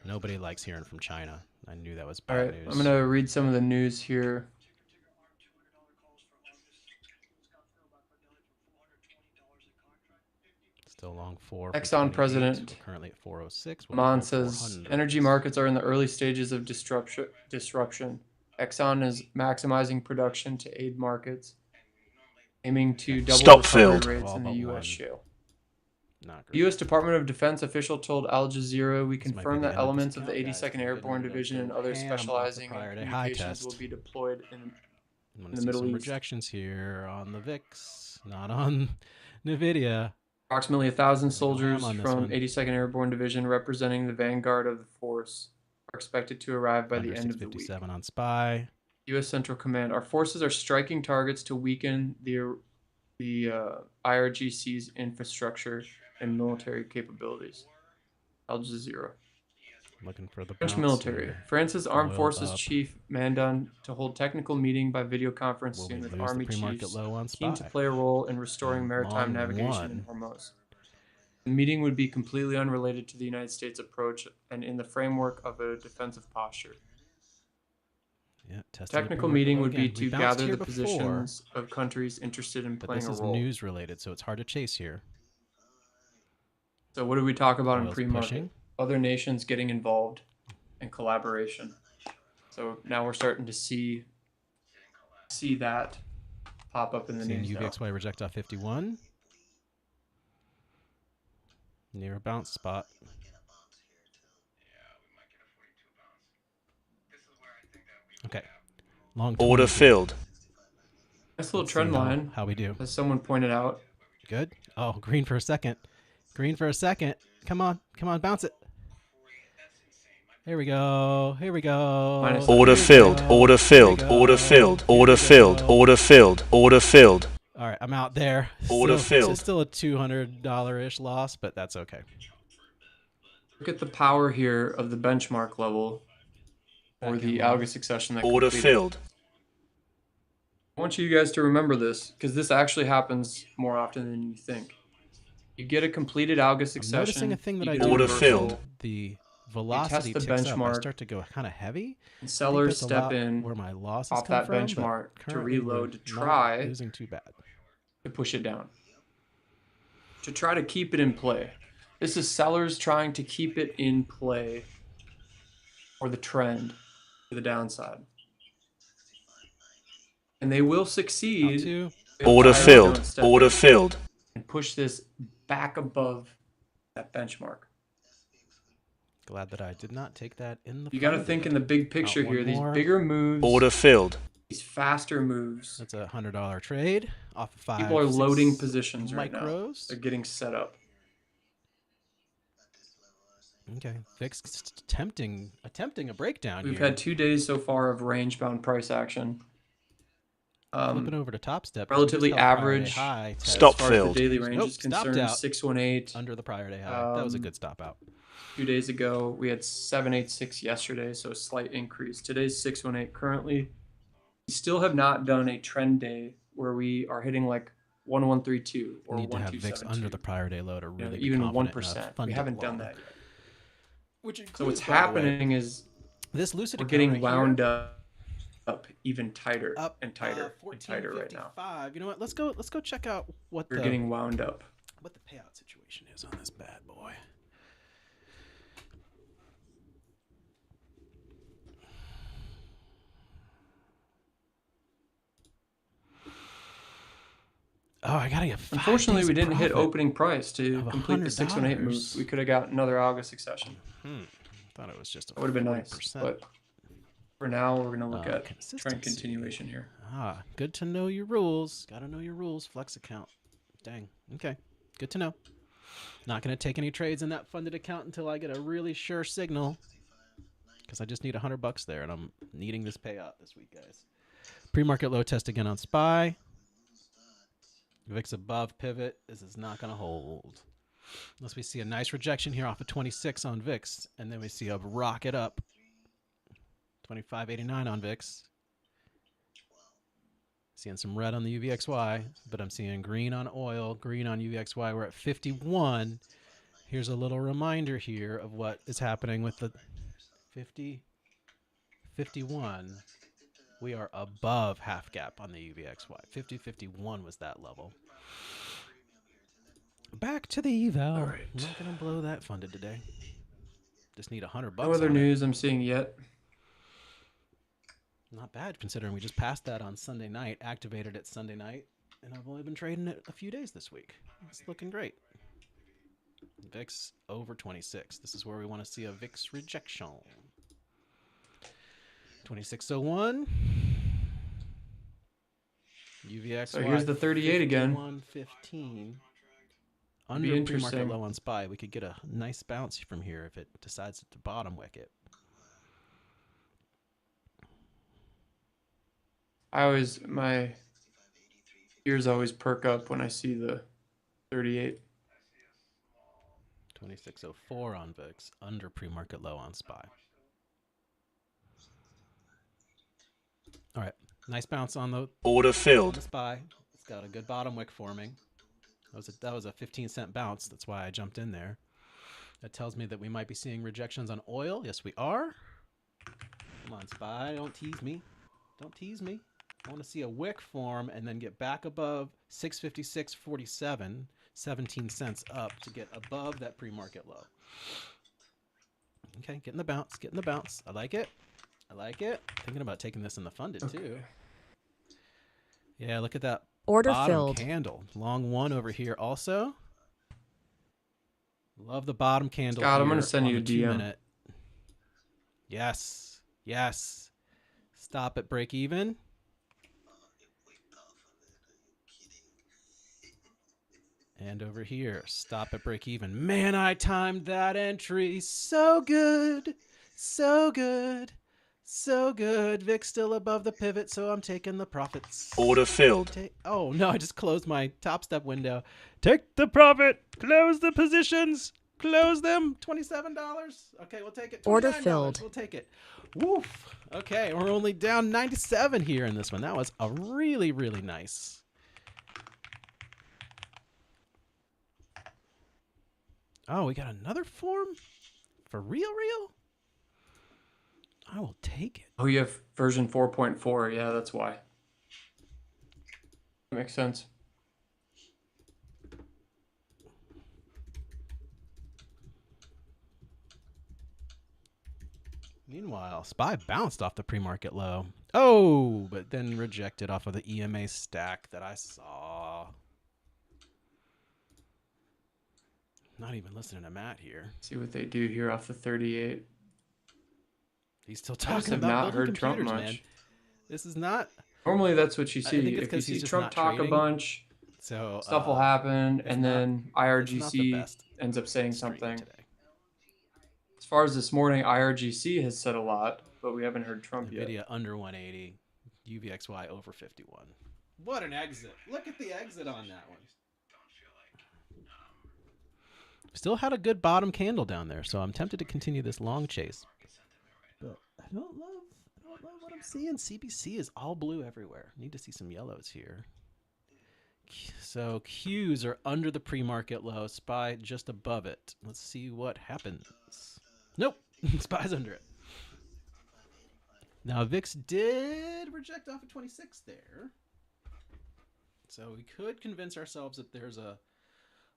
Nobody likes hearing from China. I knew that was bad news. I'm going to read some of the news here. Still long 4. Exxon president currently at 406. Mon says energy markets are in the early stages of disruption. Exxon is maximizing production to aid markets, aiming to double recovery rates in the U.S. shale. The U.S. Department of Defense official told Al Jazeera, "We confirm that elements of the 82nd Airborne Division and other specializing in communications will be deployed in the Middle East." Rejections here on the VIX, not on NVIDIA. Approximately 1,000 soldiers from 82nd Airborne Division, representing the vanguard of the force, are expected to arrive by the end of the week. On SPY. U.S. Central Command. Our forces are striking targets to weaken the IRGC's infrastructure and military capabilities. Al Jazeera. Looking for the French military. Here. France's Armed Forces Chief Mandan to hold technical meeting by video conference soon with Army chiefs keen to play a role in restoring maritime navigation in Hormuz. The meeting would be completely unrelated to the United States approach and in the framework of a defensive posture. Yeah, technical meeting would be to gather the positions of countries interested in playing a role. This is news related, so it's hard to chase here. So what did we talk about in pre-market? Other nations getting involved and collaboration. So now we're starting to see that pop up in the news now. UVXY reject off 51. Near a bounce spot. Okay. Long order filled. Nice little trend line. How we do? As someone pointed out. Good. Oh, green for a second. Green for a second. Come on. Come on. Bounce it. Here we go. Here we go. Order filled. Order filled. Order filled. Order filled. Order filled. Order filled. All right. I'm out there. Order filled. It's still a $200-ish loss, but that's okay. Look at the power here of the benchmark level or the algo succession that order completed. filled. I want you guys to remember this because this actually happens more often than you think. You get a completed algo succession. I'm noticing a thing that I do. Order filled. The velocity test the ticks up. I benchmark, start to go kind of heavy. and sellers step in where my losses off come that from, benchmark but to currently reload to we're not try losing too bad. to push it down. To try to keep it in play. This is sellers trying to keep it in play or the trend to the downside. And they will succeed. Order filled. Order filled. And push this back above that benchmark. Glad that I did not take that in the. You got to think in the big picture here. These bigger moves. Order filled. These faster moves. That's a $100 trade off of 5. People are loading positions right now. Micros. They're getting set up. Okay, VIX attempting a breakdown. We've had 2 days so far of range-bound price action. Flipping over to TopStep. Relatively average. High Stop as far filled. as the daily range is stopped concerned. out 618 under the prior day high. That was a good stop out. 2 days ago, we had 786 yesterday, so a slight increase. Today's 618 currently. We still have not done a trend day where we are hitting like 1132 or Need to have VIX 1272. under the prior day low to really be even confident 1%. We haven't done that yet. So what's by the way, happening is this Lucid we're account getting right wound here, up even tighter up and tighter and tighter right now. 14.55. You know what? Let's go check out what We're getting wound up. what the payout situation is on this bad boy. Oh, I gotta get 5 Unfortunately, days we of didn't hit profit opening price to of complete the 618 move. $100. We could have got another August succession. Thought it was just a That would have been nice. 40%. But for now, we're going to look at consistency. trend continuation here. Ah, good to know your rules. Gotta know your rules. Flex account. Dang. Okay. Good to know. Not gonna take any trades in that funded account until I get a really sure signal. Because I just need $100 there, and I'm needing this payout this week, guys. Pre-market low test again on SPY. VIX above pivot. This is not gonna hold. Unless we see a nice rejection here off of 26 on VIX, and then we see a rocket up. 25.89 on VIX. Seeing some red on the UVXY, but I'm seeing green on oil, green on UVXY. We're at 51. Here's a little reminder here of what is happening with the 51. We are above half gap on the UVXY. 50.51 was that level. Back to the eval. All right. I'm not gonna blow that funded today. Just need $100. No other on it. news I'm seeing yet. Not bad considering we just passed that on Sunday night, activated it Sunday night, and I've only been trading it a few days this week. It's looking great. VIX over 26. This is where we want to see a VIX rejection. 2601. UVX. So here's the 38 again. 115. Under pre-market low on SPY. We could get a nice bounce from here if it decides to bottom wick it. My ears always perk up when I see the 38. 2604 on VIX, under pre-market low on SPY. All right, nice bounce on the Order filled. SPY. It's got a good bottom wick forming. That was a 15-cent bounce. That's why I jumped in there. That tells me that we might be seeing rejections on oil. Yes, we are. Come on, SPY. Don't tease me. Don't tease me. I want to see a wick form and then get back above 656.47, 17 cents up to get above that pre-market low. Okay, getting the bounce, getting the bounce. I like it. I like it. Thinking about taking this in the funded too. Yeah, look at that Order bottom filled. candle. Long one over here also. Love the bottom candle. Scott, I'm going to send you a DM. Yes. Yes. Stop at break even. And over here, stop at break even. Man, I timed that entry so good. So good. So good. VIX still above the pivot, so I'm taking the profits. Order filled. Oh, no, I just closed my TopStep window. Take the profit. Close the positions. Close them. $27. Okay, we'll take it. Order $29. filled. We'll take it. Woof. Okay, we're only down 97 here in this one. That was a really, really nice. Oh, we got another form? For real? I will take it. Oh, you have version 4.4. Yeah, that's why. That makes sense. Meanwhile, SPY bounced off the pre-market low. Oh, but then rejected off of the EMA stack that I saw. Not even listening to Matt here. See what they do here off the 38. He's still talking about building computers, man. This is not... Normally, that's what you see. If you see Trump talk a bunch, so stuff will happen, and then IRGC ends up saying something. Today. As far as this morning, IRGC has said a lot, but we haven't heard Trump yet. Nvidia under 180, UVXY over 51. What an exit! Look at the exit on that one. Still had a good bottom candle down there, so I'm tempted to continue this long chase. But I don't love what I'm seeing. CBC is all blue everywhere. Need to see some yellows here. So Qs are under the pre-market low. SPY just above it. Let's see what happens. Nope. SPY's under it. Now VIX did reject off of 26 there. So we could convince ourselves that there's a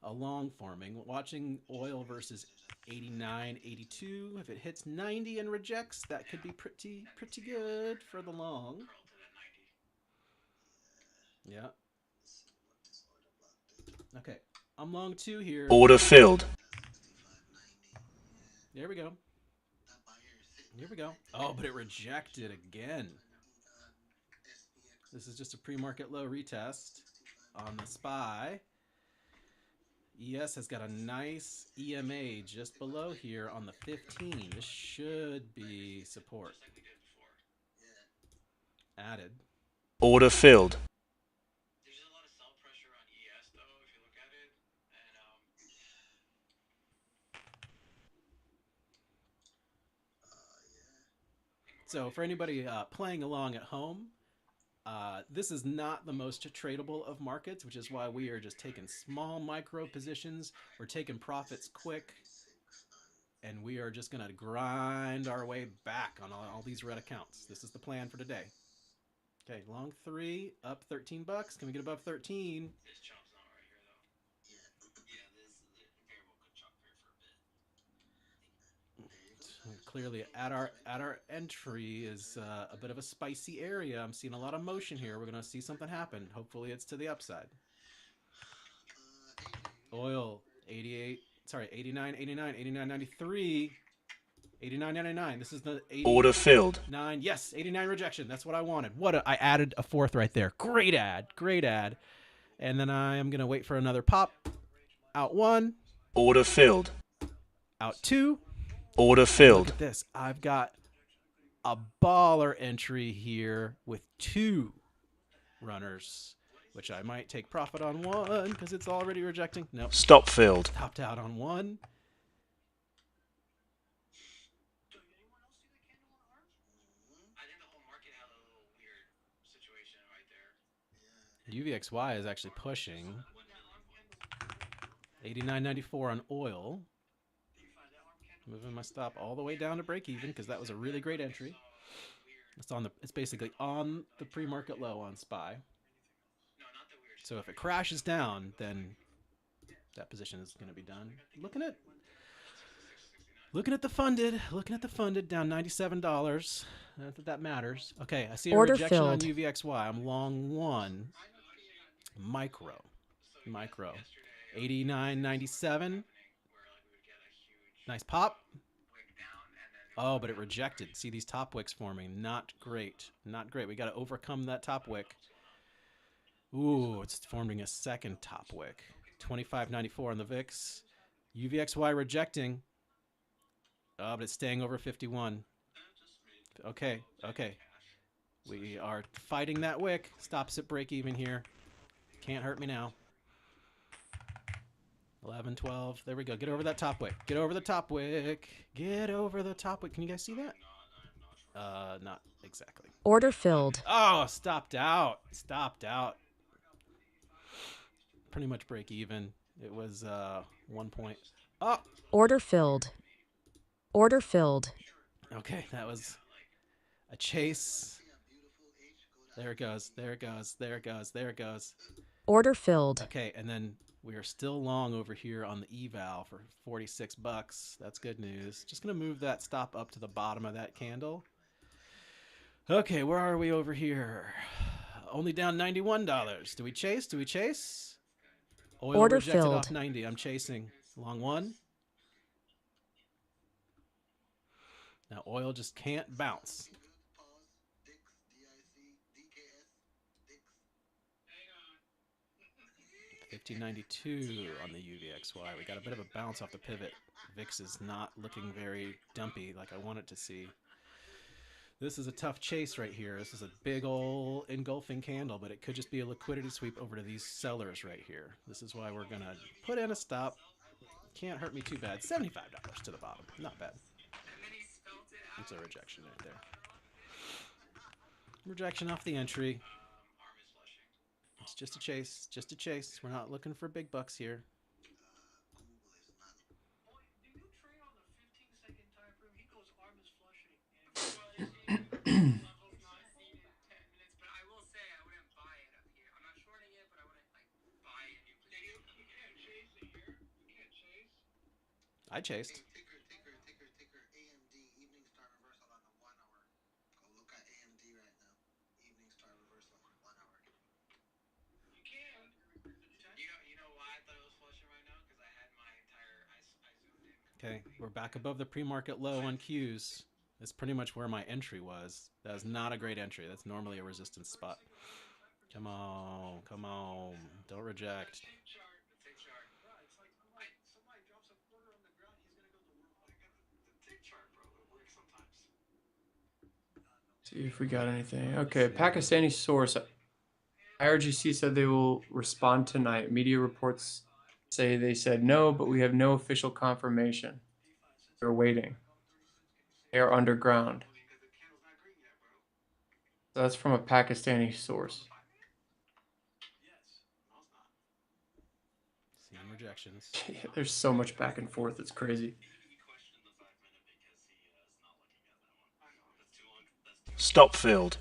long forming. Watching oil versus 89, 82. If it hits 90 and rejects, that could be pretty good for the long. Yeah. Okay. I'm long 2 here. Order filled. There we go. Here we go. Oh, but it rejected again. This is just a pre-market low retest on the SPY. ES has got a nice EMA just below here on the 15. This should be support. Added. Order filled. There's a lot of sell pressure on ES though, if you look at it. And so for anybody playing along at home, this is not the most tradable of markets, which is why we are just taking small micro positions. We're taking profits quick, and we are just going to grind our way back on all these red accounts. This is the plan for today. Okay, long 3, up 13 bucks. Can we get above 13? this chomp's not right here though. Yeah, this variable could chop here for a bit. Clearly, at our entry is a bit of a spicy area. I'm seeing a lot of motion here. We're gonna see something happen. Hopefully, it's to the upside. Oil 88. Sorry, 89, 89, 89, 93, 89, 99. This is the 89. Order filled. Yes, 89 rejection. That's what I wanted. I added a 4th right there. Great ad. And then I am gonna wait for another pop. Out 1. Order filled. Out 2. Order filled. Look at this. I've got a baller entry here with 2 runners, which I might take profit on 1 because it's already rejecting. Nope. Stop filled. Topped out on 1. I think the whole market had a little weird situation right there. UVXY is actually pushing 89.94 on oil. Moving my stop all the way down to break even because that was a really great entry. It's basically on the pre-market low on SPY. So if it crashes down, then that position is going to be done. Looking at the funded down $97. Not that that matters. Okay, I see a Order rejection filled. on UVXY. I'm long 1. Micro. 89.97. Nice pop. Oh, but it rejected. See these top wicks forming. Not great. We got to overcome that top wick. Ooh, it's forming a second top wick. 25.94 on the VIX. UVXY rejecting. Oh, but it's staying over 51. Okay. We are fighting that wick. Stops at break even here. Can't hurt me now. 11, 12. There we go. Get over that top wick. Can you guys see that? Not exactly. Order filled. Oh, stopped out. Stopped out. Pretty much break even. It was 1 point. Oh. Order filled. Order filled. Okay, that was a chase. There it goes. There it goes. There it goes. There it goes. Order filled. Okay, and then we are still long over here on the eval for 46 bucks. That's good news. Just going to move that stop up to the bottom of that candle. Okay, where are we over here? Only down $91. Do we chase? Do we chase? Oil Order rejected filled. off 90. I'm chasing. Long one. Now oil just can't bounce. 1592 on the UVXY. We got a bit of a bounce off the pivot. VIX is not looking very dumpy like I want it to see. This is a tough chase right here. This is a big old engulfing candle, but it could just be a liquidity sweep over to these sellers right here. This is why we're going to put in a stop. Can't hurt me too bad. $75 to the bottom. Not bad. It's a rejection right there. Rejection off the entry. It's just a chase. Just a chase. We're not looking for big bucks here. I chased. Ticker, AMD, evening star reversal on the 1 hour. Go look at AMD right now. Evening star reversal on the 1 hour. You can. You know why I thought it was flushing right now? Because I had my entire, I zoomed in. Okay, we're back above the pre-market low on Qs. That's pretty much where my entry was. That is not a great entry. That's normally a resistance spot. Come on, come on. Don't reject. See if we got anything. Okay, Pakistani source. IRGC said they will respond tonight. Media reports say they said no, but we have no official confirmation. We're waiting. They are underground. So that's from a Pakistani source. Seeing rejections. Yeah, there's so much back and forth. It's crazy. Stop filled.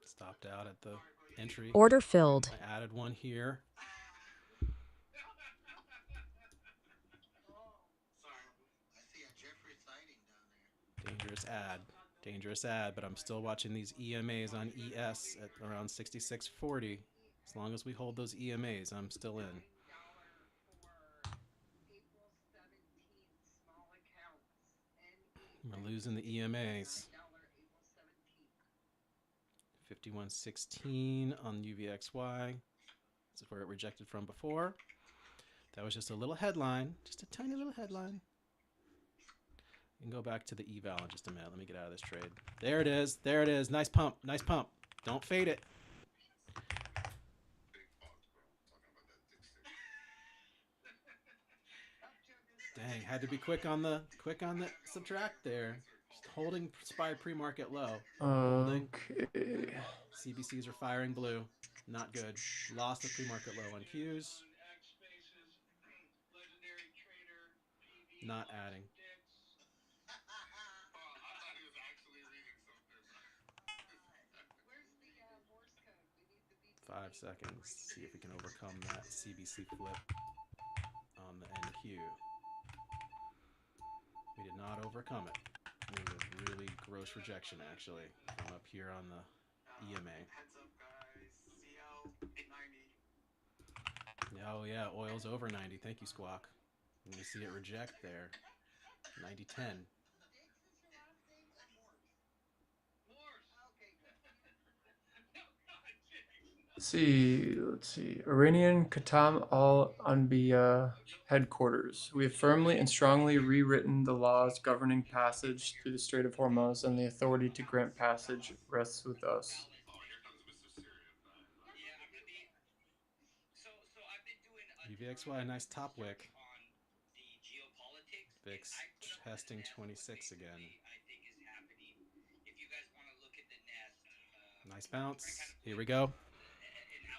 Stopped out at the entry. Order filled. I added one here. Dangerous ad. Dangerous ad, but I'm still watching these EMAs on ES at around 66.40. As long as we hold those EMAs, I'm still in. We're losing the EMAs. 51.16 on UVXY. This is where it rejected from before. That was just a little headline, just a tiny little headline. You can go back to the eval in just a minute. Let me get out of this trade. There it is. There it is. Nice pump. Nice pump. Don't fade it. Dang, had to be quick on the subtract there. Just holding SPY pre-market low. Holding. Okay. CBCs are firing blue. Not good. Lost the pre-market low on Qs. Not adding. 5 seconds. See if we can overcome that CBC flip on the NQ. We did not overcome it. It was a really gross rejection, actually, from up here on the EMA. Heads up, guys. CL 890. Oh, yeah, oil's over 90. Thank you, Squawk. You see it reject there. 90.10. Let's see. Iranian Khatam al Anbiya headquarters. We have firmly and strongly rewritten the laws governing passage through the Strait of Hormuz, and the authority to grant passage rests with us. UVXY, nice top wick. VIX testing 26 again. Nice bounce. Here we go.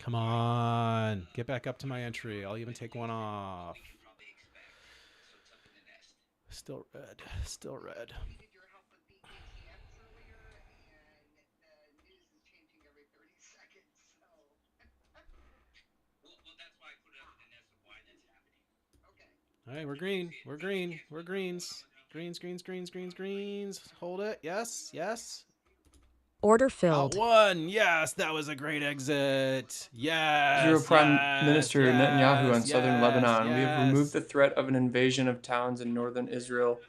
Come on. Get back up to my entry. I'll even take one off. Still red. Still red. All right, we're green. We're green. We're greens. Greens, greens, greens, greens, greens. Hold it. Yes, yes. Order Out filled. one. Yes, that was a great exit. Yes. Israel Prime yes, Minister yes, Netanyahu on southern yes, Lebanon. We have yes. removed the threat of an invasion of towns in northern Israel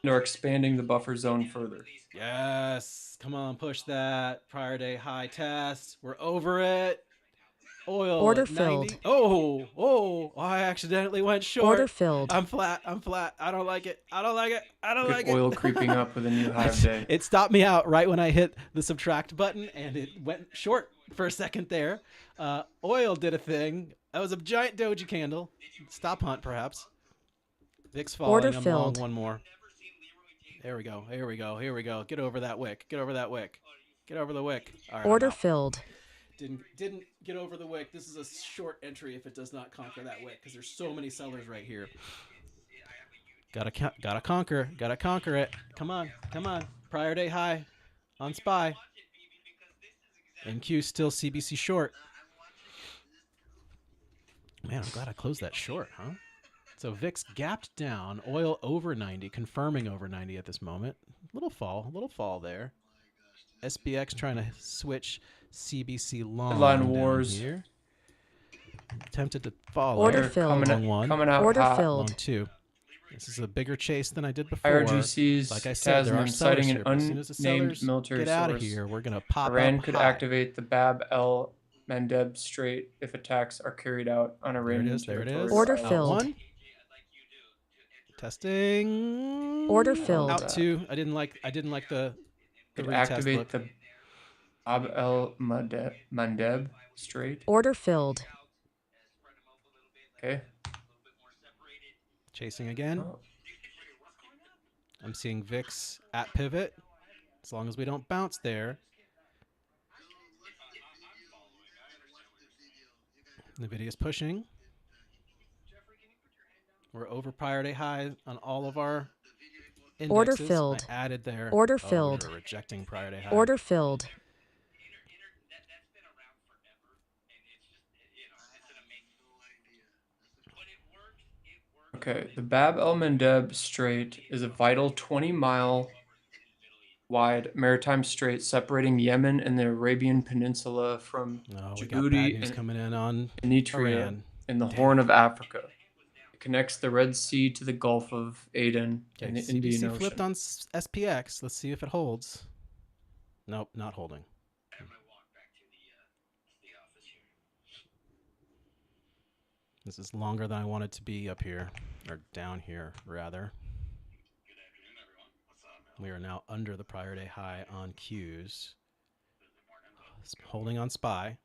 and are expanding the buffer zone further. Yes. Come on, push that. Prior day high test. We're over it. Oil Order at 90. filled. Oh, I accidentally went short. Order filled. I'm flat. I don't like it. I don't like it. I don't Look like at oil it. creeping up with a new high of day. It stopped me out right when I hit the subtract button, and it went short for a second there. Oil did a thing. That was a giant doji candle. Stop hunt, perhaps. VIX falling. Order I'm long filled. one more. There we go. Here we go. Here we go. Get over that wick. Get over that wick. Get over the wick. All right, Order filled. Didn't get over the wick. This is a short entry if it does not conquer that wick, because there's so many sellers right here. Gotta conquer it. Come on. Prior day high on SPY. NQ still CBC short. Man, I'm glad I closed that short, huh? So VIX gapped down. Oil over 90, confirming over 90 at this moment. Little fall there. SPX trying to switch CBC long Headline down wars. here. Tempted to follow. Order filled. Coming out Order hot. Long filled. 2. This is a bigger chase than I did before. IRGC's Like I said, there are Tasman sellers citing here, an but as soon as the unnamed sellers military get out of source. here, we're gonna pop Iran up could high. activate the Bab el Mandeb Strait if attacks are carried out on Iranian There it is. territory. Order Out filled. 1. Testing. Order filled. Out 2. I didn't like the Could retest activate look. the Bab el Mandeb Strait. Order filled. Okay. Chasing again. Oh, I'm seeing VIX at pivot. As long as we don't bounce there. NVIDIA's pushing. We're over prior day high on all of our indexes. Order filled. I added there. Order Oh, filled. we're rejecting prior day high. Order filled. okay. The Bab el Mandeb Strait is a vital 20-mile wide maritime strait separating Yemen and the Arabian Peninsula from No, we got bad Djibouti news and coming in on Eritrea Iran. in the Horn of Africa. It connects the Red Sea to the Gulf of Aden and the CBC Indian Ocean. flipped on SPX. Let's see if it holds. Nope, not holding. This is longer than I want it to be up here, or down here, rather. We are now under the prior day high on Qs. Holding on SPY.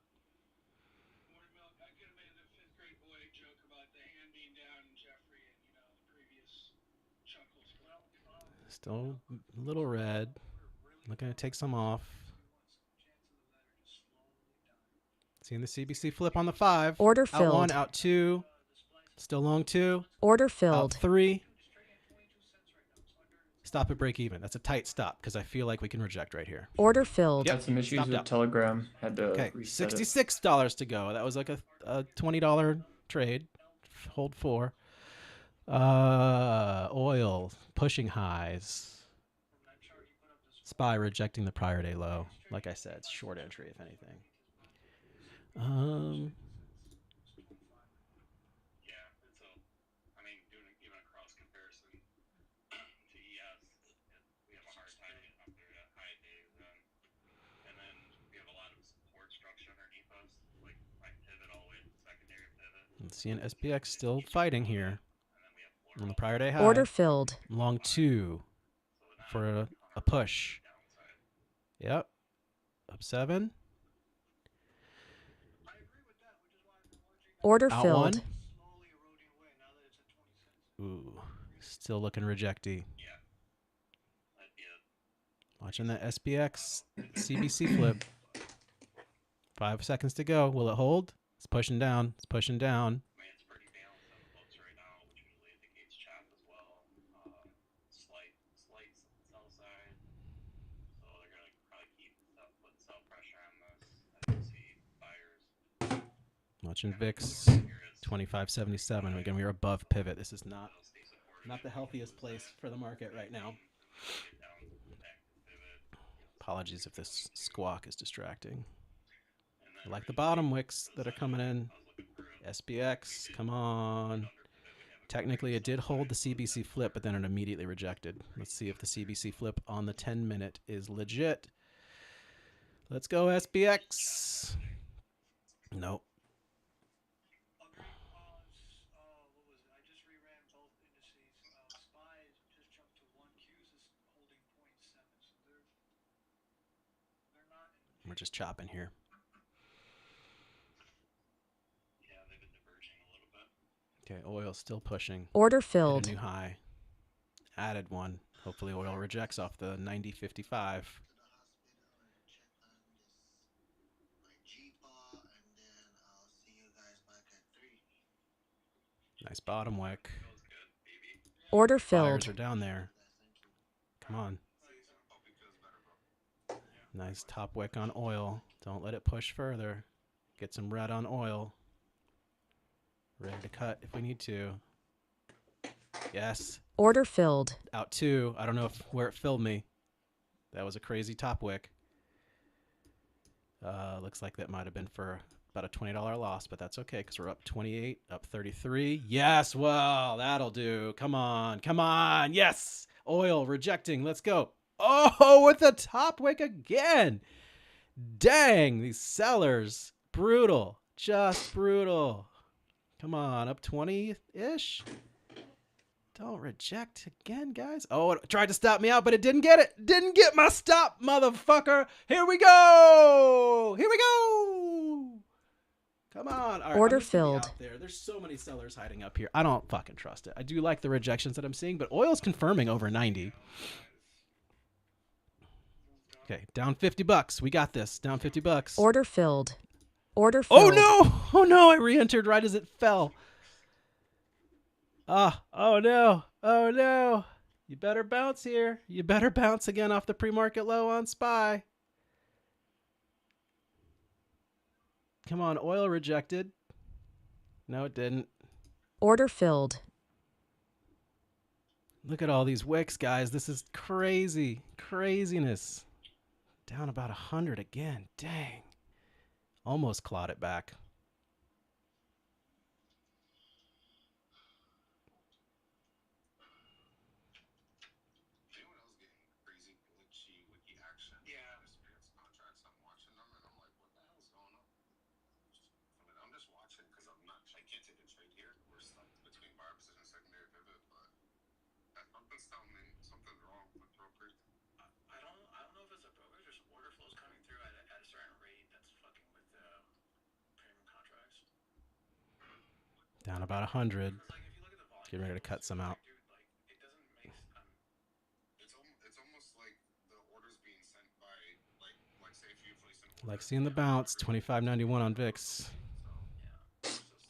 Still a little red. Looking to take some off. Seeing the CBC flip on the 5. Order Out filled. 1, out 2. Still long 2. Order Out filled. 3. Stop at break even. That's a tight stop because I feel like we can reject right here. Order filled. Yep. Had some issues Stopped with out. Telegram. Had to Okay, reset it. $66 to go. That was like a $20 trade. Hold 4. Oil pushing highs. SPY rejecting the prior day low. Like I said, it's short entry if anything. Let's see an SPX still fighting here on the prior day high. Order filled. Long 2 for a push. Yep. Up 7. Order Out filled. 1. Ooh, still looking rejecty. Watching that SPX CBC flip. 5 seconds to go. Will it hold? It's pushing down. It's pushing down. It's pretty balanced on the books right now, which usually indicates chop as well. Slight sell side. So they're going to probably keep putting sell pressure on this. I don't see buyers. Watching VIX 25.77. Again, we are above pivot. This is not the healthiest place for the market right now. Apologies if this squawk is distracting. I like the bottom wicks that are coming in. SPX, come on. Technically, it did hold the CBC flip, but then it immediately rejected. Let's see if the CBC flip on the 10-minute is legit. Let's go, SPX. Nope. We're just chopping here. Yeah, they've been diverging a little bit. Okay, oil still pushing. Order Hit filled. a new high. Added one. Hopefully oil rejects off the 90.55. Nice bottom wick. Order Buyers filled. are down there. Come on. Nice top wick on oil. Don't let it push further. Get some red on oil. Ready to cut if we need to. Yes. Order filled. Out 2. I don't know where it filled me. That was a crazy top wick. Looks like that might have been for about a $20 loss, but that's okay because we're up 28, up 33. Yes, well, that'll do. Come on, come on. Yes, oil rejecting. Let's go. Oh, with the top wick again. Dang, these sellers. Brutal, just brutal. Come on, up 20-ish. Don't reject again, guys. Oh, it tried to stop me out, but it didn't get it. Didn't get my stop, motherfucker. Here we go. Here we go. Come on. All right, Order I'm just gonna be filled. out there. There's so many sellers hiding up here. I don't fucking trust it. I do like the rejections that I'm seeing, but oil's confirming over 90. Okay, down $50. We got this. Down $50. Order filled. Order Oh filled. no! Oh no! I re-entered right as it fell. Oh no! Oh no! You better bounce here. You better bounce again off the pre-market low on SPY. Come on, oil rejected. No, it didn't. Order filled. Look at all these wicks, guys. This is crazy. Craziness. Down about 100 again. Dang. Almost clawed it back. Anyone else getting crazy glitchy wiki action? Yeah. SPX contracts, I'm watching them and I'm like, what the hell's going on? I'm just watching because I can't take a trade here. We're stuck between buyer position and secondary pivot, but something's telling me something's wrong with brokerage. I don't know if it's a brokerage or some order flows coming through at a certain rate that's fucking with the premium contracts. Down about 100. Like if you look at the volume, Getting ready to cut some out. dude, like it doesn't make it's almost like the orders being sent by like say if you place an order. Like seeing the bounce. 25.91 on VIX.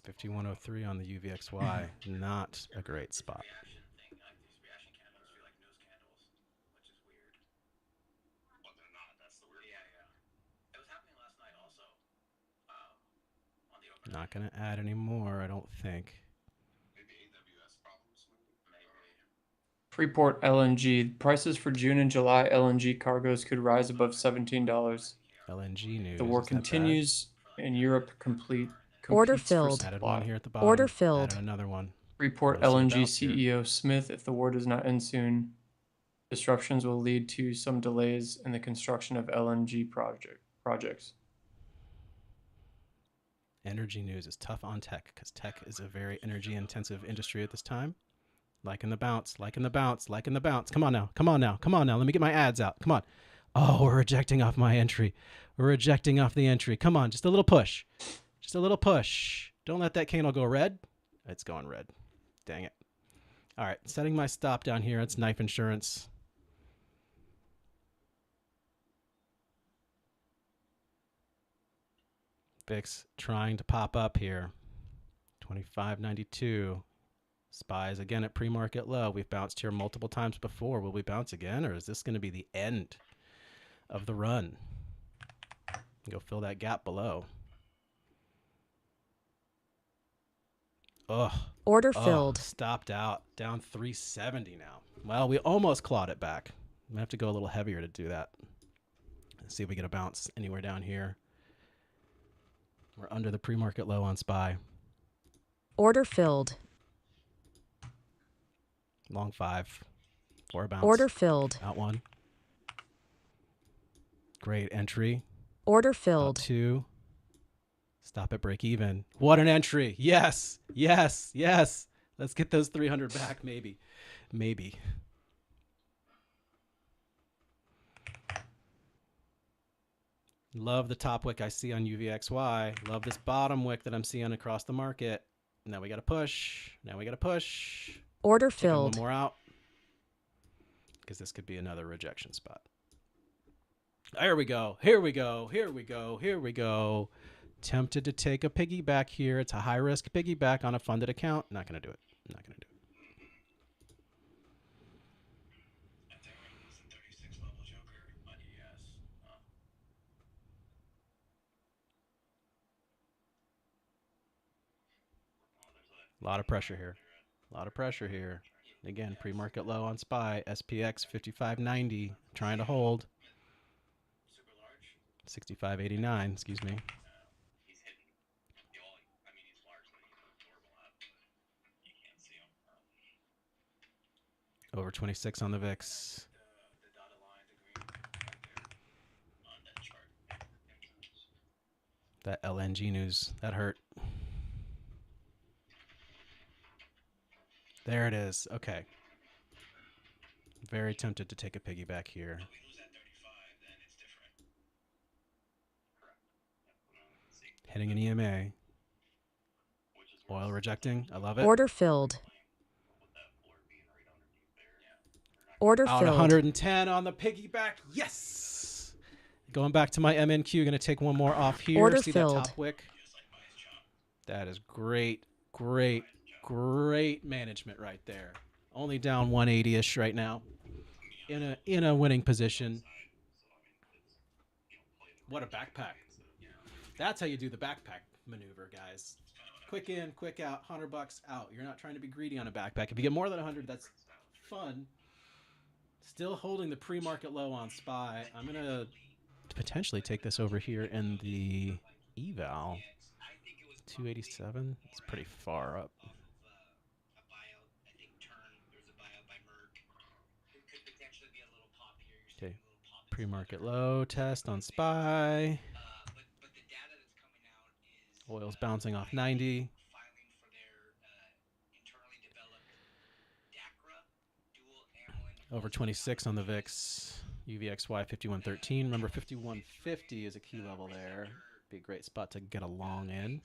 51.03 on the UVXY. Not a great spot. Reaction thing, like these reaction candles feel like news candles, which is weird. But they're not. That's the weird. Yeah. It was happening last night also. On the open. Not going to add any more, I don't think. Maybe AWS problems. Maybe. Freeport LNG. Prices for June and July LNG cargoes could rise above $17. LNG news. The war Is that bad? continues and Europe competes Order for filled. Added supply. one here at the bottom. Order filled. Added another one. Freeport Let's see LNG bounce here. CEO Smith, if the war does not end soon, disruptions will lead to some delays in the construction of LNG projects. Energy news is tough on tech because tech is a very energy intensive industry at this time. Liking the bounce, liking the bounce, liking the bounce. Come on now, come on now, come on now. Let me get my ads out. Come on. Oh, we're rejecting off my entry. We're rejecting off the entry. Come on, just a little push. Just a little push. Don't let that candle go red. It's going red. Dang it. All right, setting my stop down here. It's knife insurance. VIX trying to pop up here. 25.92. SPY's again at pre-market low. We've bounced here multiple times before. Will we bounce again, or is this going to be the end of the run? Go fill that gap below. Order filled. Stopped out. Down 370 now. Well, we almost clawed it back. I'm going to have to go a little heavier to do that. Let's see if we get a bounce anywhere down here. We're under the pre-market low on SPY. Order filled. Long 5. For a bounce. Order filled. Out 1. Great entry. Order Out filled. 2. Stop at break even. What an entry. Yes. Yes. Yes. Let's get those 300 back. Maybe. Maybe. Love the top wick I see on UVXY. Love this bottom wick that I'm seeing across the market. Now we got to push. Now we got to push. Order Taking filled. one more out. Because this could be another rejection spot. Here we go. Here we go. Here we go. Here we go. Tempted to take a piggyback here. It's a high risk piggyback on a funded account. Not going to do it. Not going to do it. A lot of pressure here. A lot of pressure here. Again, pre-market low on SPY. SPX 55.90. Trying to hold. 65.89. Excuse me. Over 26 on the VIX. That LNG news, that hurt. There it is. Okay. Very tempted to take a piggyback here. Hitting an EMA. Oil rejecting. I love it. Order filled. Order Out filled. 110 on the piggyback. Yes. Going back to my MNQ. Going to take one more off here. Order See filled. that top wick? That is great, great, great management right there. Only down 180-ish right now. In a winning position. What a backpack. That's how you do the backpack maneuver, guys. Quick in, quick out, $100 out. You're not trying to be greedy on a backpack. If you get more than 100, that's fun. Still holding the pre-market low on SPY. I'm going to potentially take this over here in the eval. 287. It's pretty far up. Okay. Pre-market low test on SPY. Oil's bouncing off 90. Over 26 on the VIX. UVXY 5113. Remember, 5150 is a key level there. Be a great spot to get a long in.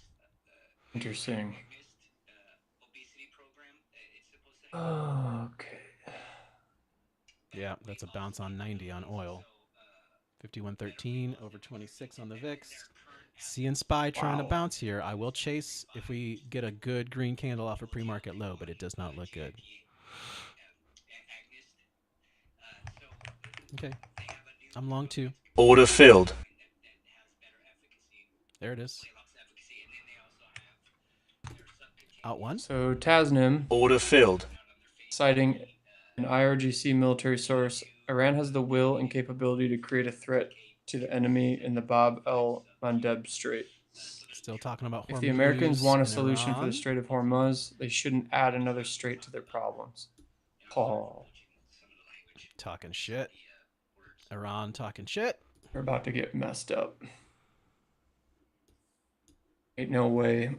Interesting. Okay. Yeah, that's a bounce on 90 on oil. 5113 over 26 on the VIX. Seeing SPY trying to bounce here. I will chase if we get a good green candle off a pre-market low, but it does not look good. Okay. I'm long 2. Order filled. There it is. Out 1. So Tasnim. Order filled. Citing an IRGC military source, Iran has the will and capability to create a threat to the enemy in the Bab el-Mandeb Strait. Still talking about Hormuz. If the Americans want a solution for Iran. the Strait of Hormuz, they shouldn't add another strait to their problems. Oh, Talking shit. Iran talking shit. we're about to get messed up. Ain't no way.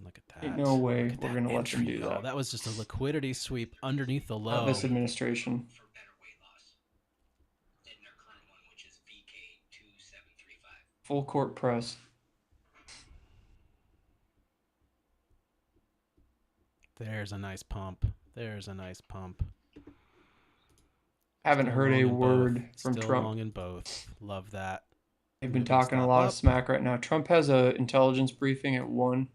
Look at that. Ain't no way Look at we're that going to let them entry, do though. that. That was just a liquidity sweep underneath the low. Not this administration. Full court press. There's a nice pump. There's a nice pump. Haven't Still heard long a in word both. from Still Trump. long in both. Love that. They've been talking a lot of smack right now. Trump has a intelligence briefing at 1.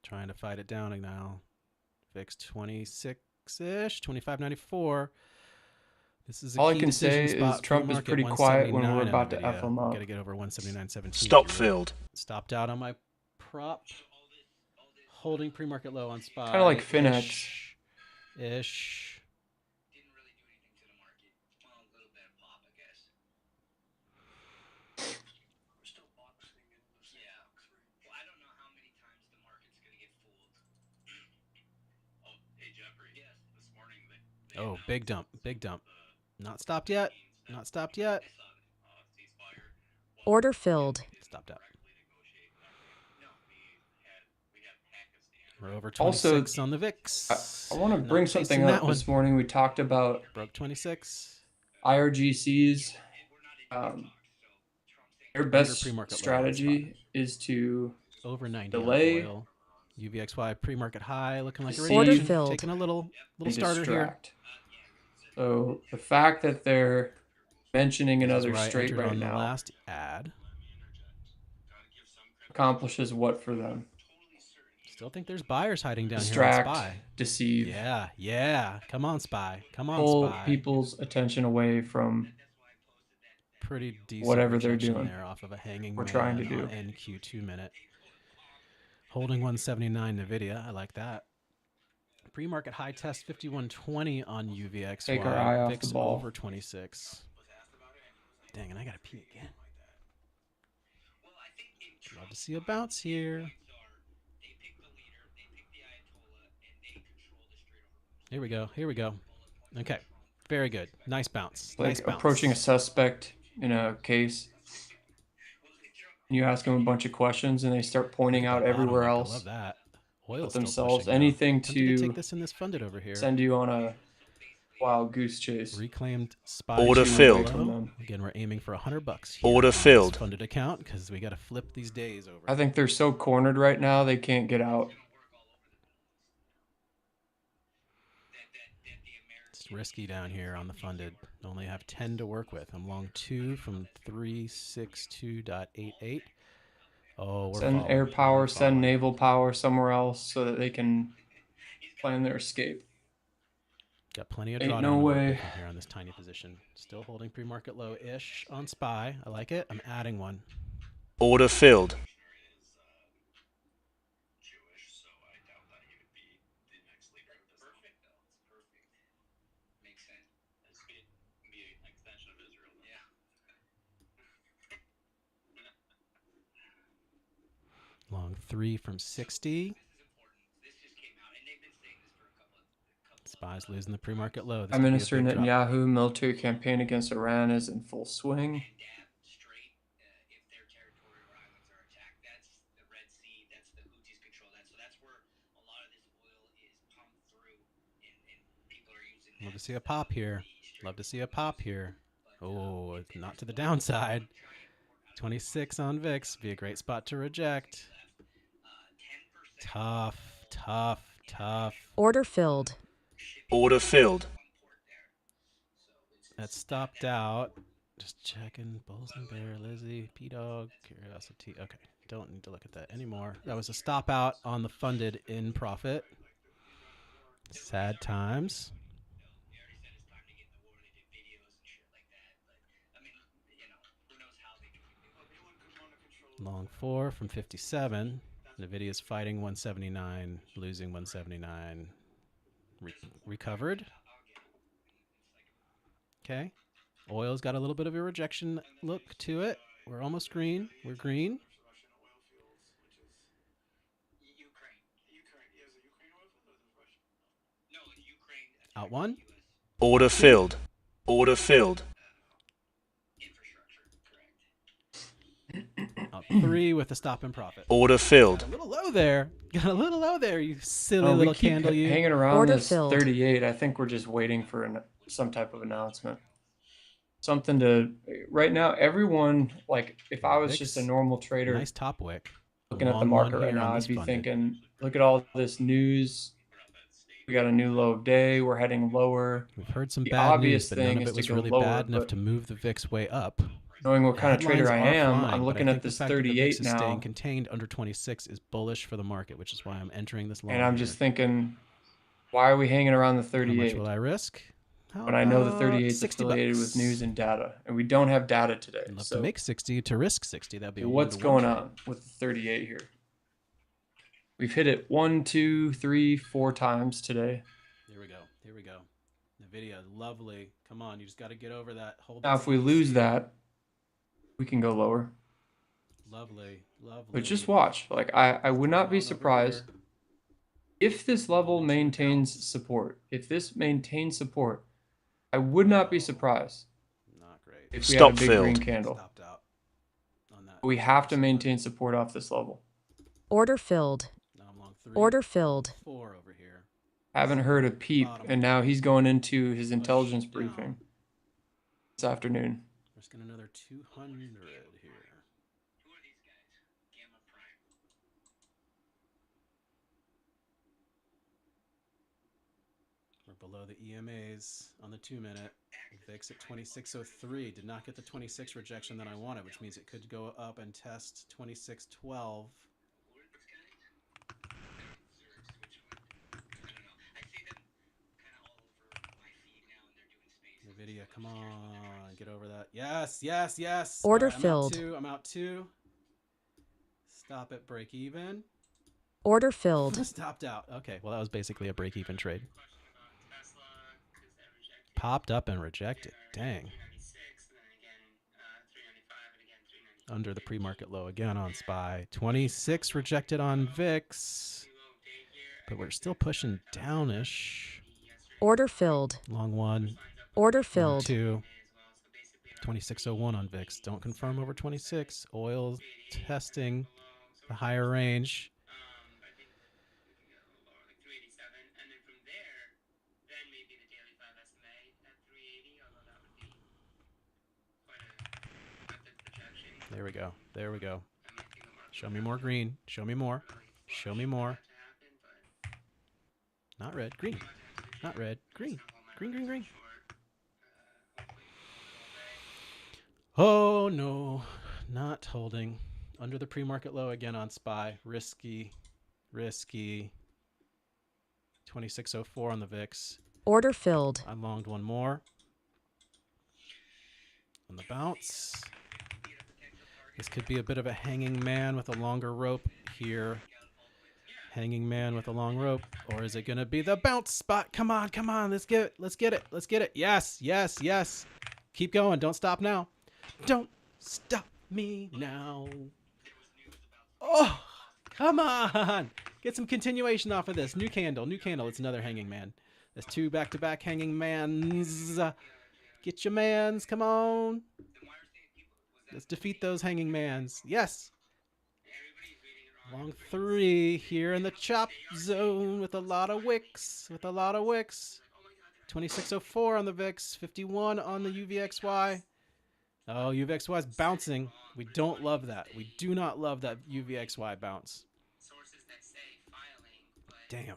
Trying to fight it down now. VIX 26-ish, 25.94. This is a all key I can say spot is Trump is pretty quiet when we're about to F him up. Got to get over 179.17. Stop filled. Stopped out on my prop. Holding pre-market low on SPY. Kind of like Finex. Ish. Oh, big dump, big dump. Not stopped yet. Not stopped yet. Order filled. Stopped out. We're over 26 also, on the VIX. I want to bring something up this morning. We talked about broke 26. IRGCs. Their best strategy is to over 90 delay. Oil. UVXY pre-market high, looking like a order filled. Taking a little starter here. So the fact that they're mentioning another straight right now, the last ad, accomplishes what for them? Still think there's buyers hiding down Distract, here on SPY. deceive. Yeah. Come on, SPY. Come on, Pull SPY. people's attention away from pretty decent whatever they're doing. There off of a hanging we're trying to do. NQ 2-minute. Holding 179 NVIDIA. I like that. Pre-market high test 5120 on UVXY. Take our eye off VIX the ball. over 26. Dang, and I gotta pee again. Love to see a bounce here. Here we go. Okay, very good. Nice bounce. Like nice bounce. Approaching a suspect in a case. You ask them a bunch of questions and they start pointing out everywhere else. I love that. Oil themselves anything to take this in this funded over here. Send you on a wild goose chase. Reclaimed SPY. Order filled. Again, we're aiming for $100 here. Order filled. Funded account because we got to flip these days over. I think they're so cornered right now they can't get out. It's risky down here on the funded. Only have 10 to work with. I'm long 2 from 362.88. Oh, we're send air power, send naval power somewhere else so that they can plan their escape. Got plenty of Ain't drawdown no way here on this tiny position. Still holding pre-market low-ish on SPY. I like it. I'm adding one. Order filled. Long 3 from 60. SPY's losing the pre-market low. Prime Minister Netanyahu military campaign against Iran is in full swing. Love to see a pop here. Love to see a pop here. Oh, not to the downside. 26 on VIX. Be a great spot to reject. Tough. Order filled. Order filled. That stopped out. Just checking. Bulls and Bear, Lizzie, P-Dog, Curiosity. Okay, don't need to look at that anymore. That was a stop out on the funded in profit. Sad times. Long 4 from 57. NVIDIA's fighting 179, losing 179. Recovered. Okay. Oil's got a little bit of a rejection look to it. We're almost green. We're green. Out one. Order filled. Order filled. Up 3 with a stop in profit. Order filled. Got a little low there. You silly little candle. You hanging around Order this filled. 38. I think we're just waiting for some type of announcement. Something to right now. Everyone, like if I was just a normal trader, nice top wick. looking at the market right now, I'd be thinking, look at all this news We got a new low of day. We're heading lower. We've heard some bad news, but none of it was really bad enough to move the VIX way up. Knowing what kind of trader I am, I'm looking at this 38 now. Staying contained under 26 is bullish for the market, which is why I'm entering this long. And I'm just thinking, why are we hanging around the 38? How much will I risk? When I know the 38 is affiliated with news and data, and we don't have data today. I'd love to make 60 to risk 60. That'd be what's going on with the 38 here? We've hit it 1, 2, 3, 4 times today. Here we go. Here we go. NVIDIA, lovely. Come on, you just got to get over that. Now, if we lose that, we can go lower. Lovely, lovely. But just watch. Like I would not be surprised if this level maintains support. If this maintains support, I would not be surprised. Not great. If we had a big green candle. We have to maintain support off this level. Order filled. Order filled. 4 over here. Haven't heard a peep, and now he's going into his intelligence briefing this afternoon. Risking another 200 here. Who are these guys? Gamma Prime. We're below the EMAs on the 2-minute. VIX at 26.03. Did not get the 26 rejection that I wanted, which means it could go up and test 26.12. NVIDIA, come on, get over that. Yes, yes, yes. Order right, filled. I'm out 2. Stop at break even. Order filled. Stopped out. Okay, well that was basically a break even trade. Popped up and rejected. Dang. Under the pre-market low again on SPY. 26 rejected on VIX. But we're still pushing downish. Order filled. Long 1. Order filled. 2. 26.01 on VIX. Don't confirm over 26. Oil testing the higher range. There we go. There we go. Show me more green. Show me more. Show me more. Not red. Green. Not red. Green. Green, green, green. Oh, no. Not holding. Under the pre-market low again on SPY. Risky. Risky. 26.04 on the VIX. Order filled. I longed 1 more. On the bounce. This could be a bit of a hanging man with a longer rope here. Hanging man with a long rope. Or is it going to be the bounce spot? Come on, come on. Let's get it. Let's get it. Let's get it. Yes, yes, yes. Keep going. Don't stop now. Don't stop me now. Oh, come on. Get some continuation off of this. New candle. New candle. It's another hanging man. There's 2 back-to-back hanging mans. Get your mans. Come on. Let's defeat those hanging mans. Yes. Long 3 here in the chop zone with a lot of wicks. With a lot of wicks. 26.04 on the VIX. 51 on the UVXY. Oh, UVXY is bouncing. We don't love that. We do not love that UVXY bounce. Damn.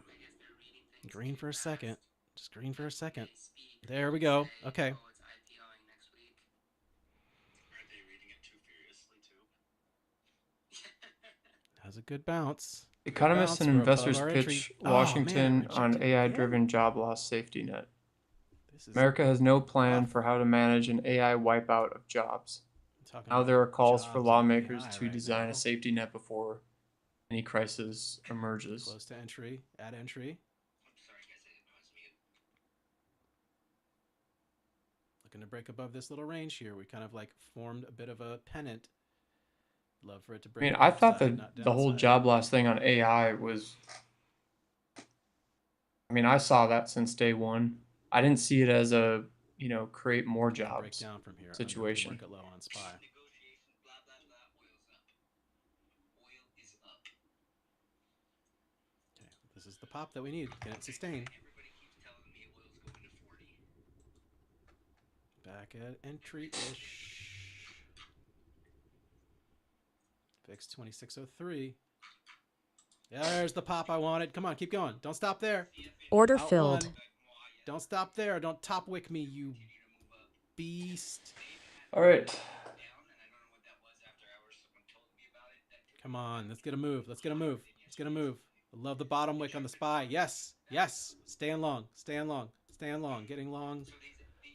Green for a second. Just green for a second. There we go. Okay. Has a good bounce. Economists and investors pitch Washington on AI-driven job loss safety net. America has no plan for how to manage an AI wipeout of jobs. Now there are calls for lawmakers to design a safety net before any crisis emerges. Close to entry. Add entry. Looking to break above this little range here. We kind of like formed a bit of a pennant. Love for it to break. I mean, I thought that the whole job loss thing on AI was... I mean, I saw that since day one. I didn't see it as a, create more jobs situation. Okay, this is the pop that we need. Can it sustain? Back at entry-ish. VIX 26.03. There's the pop I wanted. Come on, keep going. Don't stop there. Order Out filled. one. Don't stop there. Don't top wick me, you beast. All right. Come on, let's get a move. Let's get a move. Let's get a move. I love the bottom wick on the SPY. Yes, yes. Staying long, staying long, staying long, getting long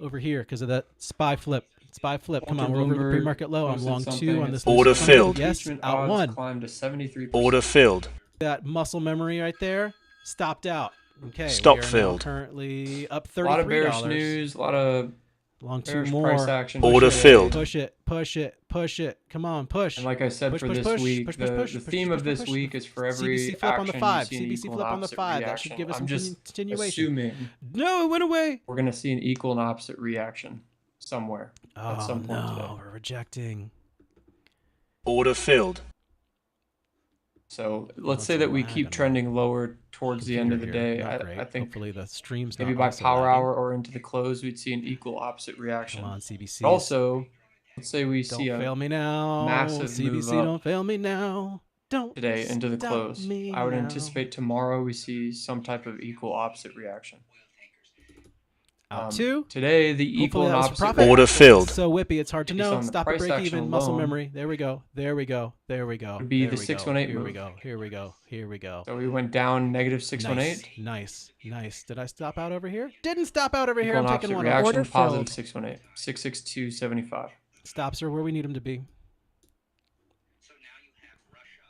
over here because of that SPY flip. SPY flip. Come on, we're over the pre-market low. I'm long 2 on this. Order filled. Yes, out 1. Climbed to 73%. Order filled. That muscle memory right there stopped out. Okay. Stop we are filled. Currently up $33. A lot of bearish news. A lot of long 2 bearish more. price action. Order filled. Push it. Push it. Push it. Come on, push. And like I said, for this week, the theme of this week is for every CBC flip on the 5. action, you CBC see an flip on the opposite 5. That reaction. should give us I'm some just continuation. assuming No, it went away. we're going to see an equal and opposite reaction somewhere at some point today. We're rejecting. Order filled. So let's say that we keep trending lower towards the end of the day. I think hopefully the stream's maybe not by also power lagging. hour or into the close, we'd see an equal opposite reaction. Come on, CBC. But also, let's say we Don't see a fail me now. massive CBC, move up don't fail me now. Don't today into the stop close. me I would now. anticipate tomorrow we see some type of equal opposite reaction. Out 2. Today, the equal Hopefully and that was opposite profit. Order filled. So whippy, it's hard to Based know. on the Stop at price break action even. Muscle alone, memory. There we go. There we go. There we go. would be there the we go. 618 Here we move. go. Here we go. Here we go. So we went down negative 618. Nice. Nice. Did I stop out over here? Didn't stop out over here. Equal I'm and taking opposite one. reaction, Order positive filled. 618. 662.75. Stops are where we need them to be. So now you have Russia,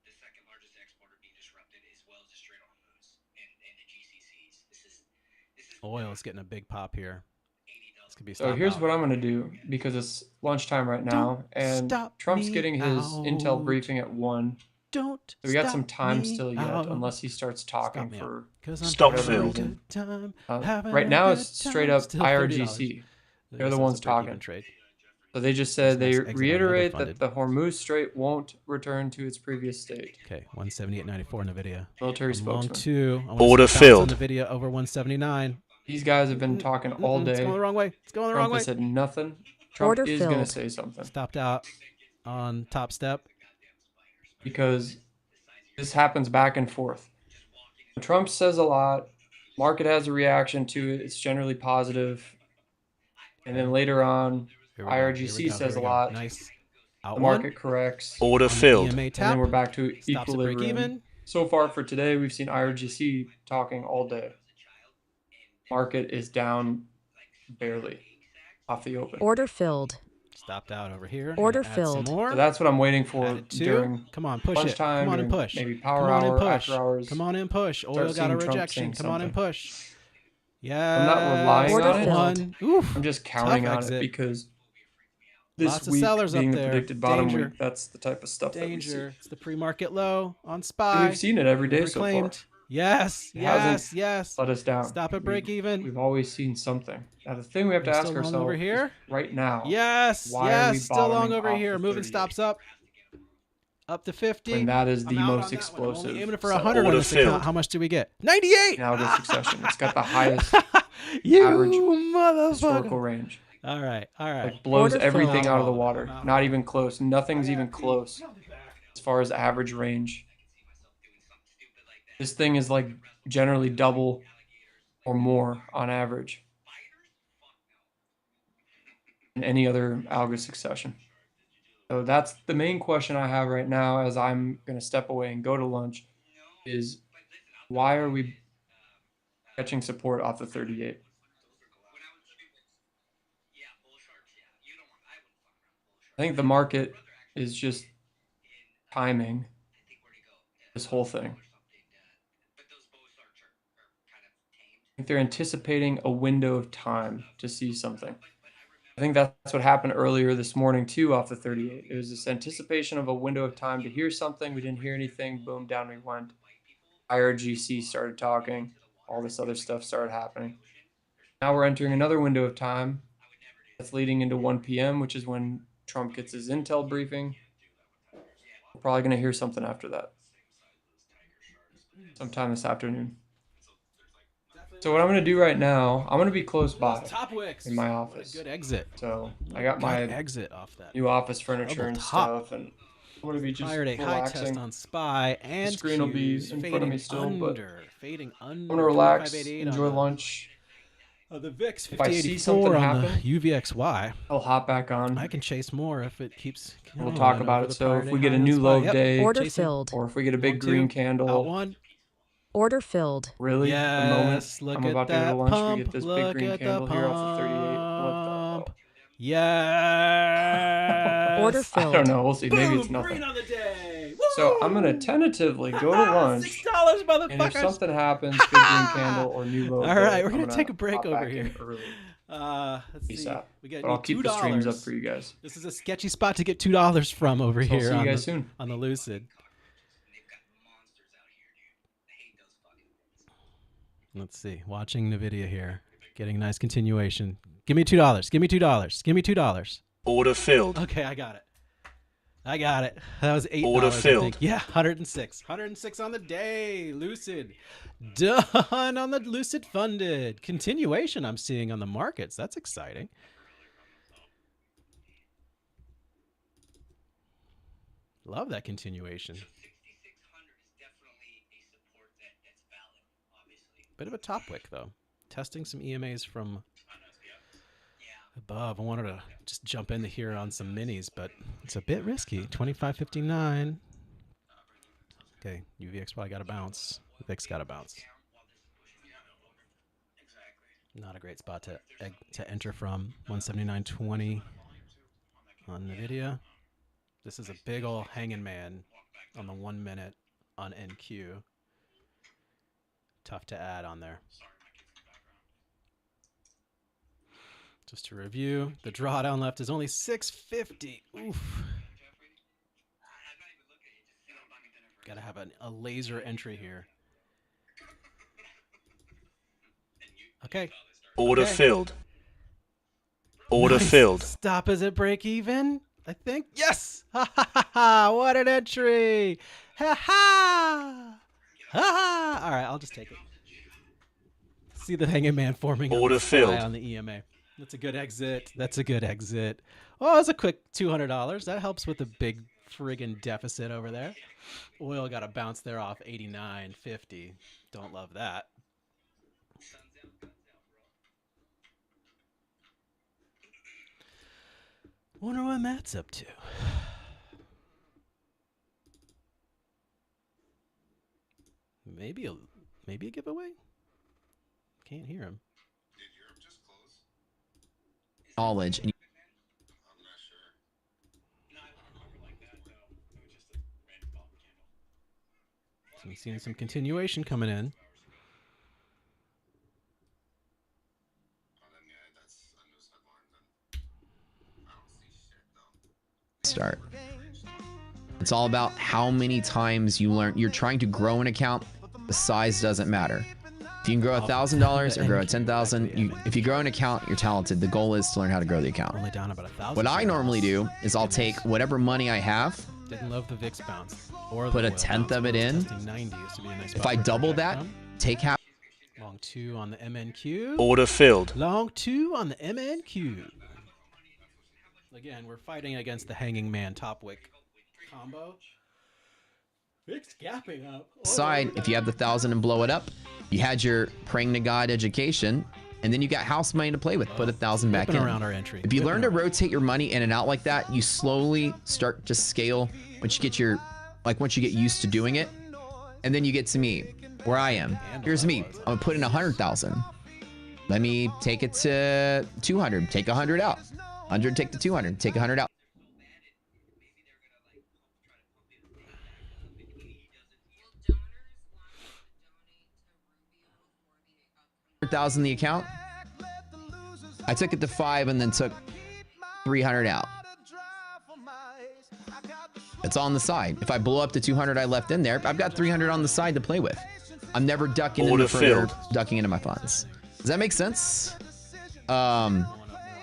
the second largest exporter, being disrupted, as well as the Strait of Hormuz and the GCCs. This is Oil is getting a big pop here. This could be So stop here's out. what I'm going to do because it's lunchtime right now and stop Trump's me getting his out. intel briefing at 1. Don't. So we got some stop time me still yet out. unless he starts talking Stop me for 'Cause I'm Stop having a filled. good time, having right a now good it's straight time. up Still $30. IRGC. I They're guess the that's ones a break-even talking. trade. So they just said Nice they exit on reiterate underfunded. that the Hormuz Strait won't return to its previous state. Okay, 178.94 in Nvidia. Military I'm long spokesman. 2. I wanna Order see it bounce filled. on Nvidia over 179. These guys have been talking all It's day. going the wrong way. It's going the wrong Trump way. has said nothing. Trump Order is going to filled. say something Stopped out on TopStep. because this happens back and forth. Trump says a lot. Market has a reaction to it. It's generally positive. And then later on, Here we go, IRGC here we says go. a lot. Nice. Out The one. market corrects. Order On the filled. EMA And tap. then we're back to Stops at break equilibrium. even. So far for today, we've seen IRGC talking all day. Market is down barely off the open. Order filled. Stopped out over here. Order Add some filled. more. So that's what I'm waiting for Added 2. during Come on, push it. lunchtime, Come on and during push. maybe power Come on and hour, push. after hours. Come on and push. Oil Start got a seeing Trump rejection. saying Come on and something. push. Yeah. not relying Order on it. filled. Oof. I'm just counting Tough on exit. it because this Lots of week sellers up being the there. predicted bottom Danger. week, that's the type of stuff that we see. Danger. It's the pre-market low on And SPY. we've seen it every day so far. Reclaimed. Yes. It hasn't Yes. Yes. Let us down. Stop at break even. We've always seen something. Now the thing we have to We're ask still long ourselves over here? is right now, Yes. Why are we Yes. Still long bottoming over off here. the Moving 38? stops up. Up to 50. when that is the I'm out on most that one. explosive. Only aiming for setup 100 on Order this account. filled. How much do we get? 98. in out of succession. It's got the highest You average motherfucker. historical range. All right. All right. Like blows Order everything filled. out of the water. Not even close. Nothing's even close as far as average range. This thing is like generally double or more on average in any other algo succession. So that's the main question I have right now as I'm going to step away and go to lunch is why are we catching support off the 38? I think the market is just timing this whole thing. I think they're anticipating a window of time to see something. I think that's what happened earlier this morning too off the 38. It was this anticipation of a window of time to hear something. We didn't hear anything. Boom, down we went. IRGC started talking. All this other stuff started happening. Now we're entering another window of time that's leading into 1 p.m., which is when Trump gets his intel briefing. We're probably going to hear something after that. Sometime this afternoon. So what I'm going to do right now, I'm going to be close by Top wicks. in my What office. a good exit. So I got Good my exit off that. new office furniture Double and top. stuff, and I'm gonna be just fired a high test on SPY, and the screen will be in front of me still, but fading under. I'm gonna relax, enjoy lunch. The VIX if I see something 5084 on happen, the UVXY. I'll hop back on. I can chase more if it keeps. We'll talk about it. So if we get a new low day, order filled, or if we get a big green candle, out one. Order filled. Really? Yes, the moment look I'm at about to that go to lunch, pump. we get this Look big green at candle the here off of 38. What Yes. Order filled. I don't know. We'll see. Maybe it's Boom, nothing. green on the day. So I'm gonna tentatively go to lunch. $6, motherfuckers. And if something happens, big green candle or new low. All right, we're gonna take a break over here. Early. Let's see. We got I'll keep the streams up $2. for you guys. This is a sketchy spot to get $2 from over here. I'll see you guys soon on the Lucid. Let's see. Watching the video here. Getting a nice continuation. Give me $2. Give me $2. Give me $2. Order filled. Okay, I got it. I got it. That was $8. Order filled. I think. Yeah, 106. 106 on the day. Lucid. Done on the Lucid funded. Continuation I'm seeing on the markets. That's exciting. Love that continuation. Bit of a top wick, though. Testing some EMAs from above. I wanted to just jump into here on some minis, but it's a bit risky. 25.59. Okay, UVXY got to bounce. VIX got to bounce. Not a great spot to enter from. 179.20 on NVIDIA. This is a big old hanging man on the 1 minute on NQ. Tough to add on there. Just to review, the drawdown left is only 650. Oof. Gotta have a laser entry here. Okay. Order filled. Order filled. Stop as it break even, I think. Yes! Ha ha ha ha! What an entry! Ha ha! Ha ha! All right, I'll just take it. See the hanging man forming Order filled on the EMA. That's a good exit. That's a good exit. Oh, that's a quick $200. That helps with the big friggin' deficit over there. Oil got a bounce there off 89.50. Don't love that. Wonder what Matt's up to. Maybe a giveaway. Can't hear him. Knowledge. And so we've seen some continuation coming in. start. It's all about how many times you learn. You're trying to grow an account. The size doesn't matter. If you can grow $1,000 or grow 10,000, if you grow an account, you're talented. The goal is to learn how to grow the account. Only down about 1,000. What I normally do is I'll take whatever money I have, Didn't love the VIX bounce. Or put the a oil tenth bounce. of it in. Testing 90 used to be a nice If spot I for double project that, from. take half. Long 2 on the MNQ. Order filled. Long 2 on the MNQ. Again, we're fighting against the hanging man top wick combo. VIX gapping up. Side, if you have the 1,000 and blow it up, you had your praying to God education, and then you got house money to play with. Put 1,000 back in. Around our entry. If you learn to rotate your money in and out like that, you slowly start to scale once you get once you get used to doing it. And then you get to me, where I am. Here's me. I'm gonna put in 100,000. Let me take it to 200. Take 100 out. 100, take the 200. Take 100 out. 100,000 the account. I took it to 5 and then took 300 out. It's on the side. If I blow up the 200 I left in there, I've got 300 on the side to play with. I'm never ducking ducking into my funds. Does that make sense? And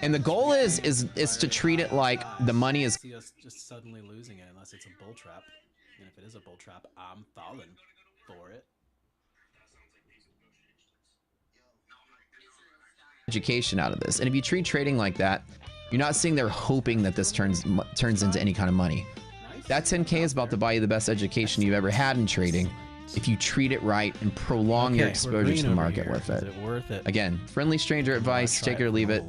the goal is to treat it like the money is. See us just suddenly losing it unless it's a bull trap. And if it is a bull trap, I'm falling for it. Education out of this, and if you treat trading like that, you're not sitting there hoping that this turns into any kind of money. That 10K is about to buy you the best education you've ever had in trading if you treat it right and prolong your exposure to the market with it. Is it worth it? Again, friendly stranger advice, take it or leave it.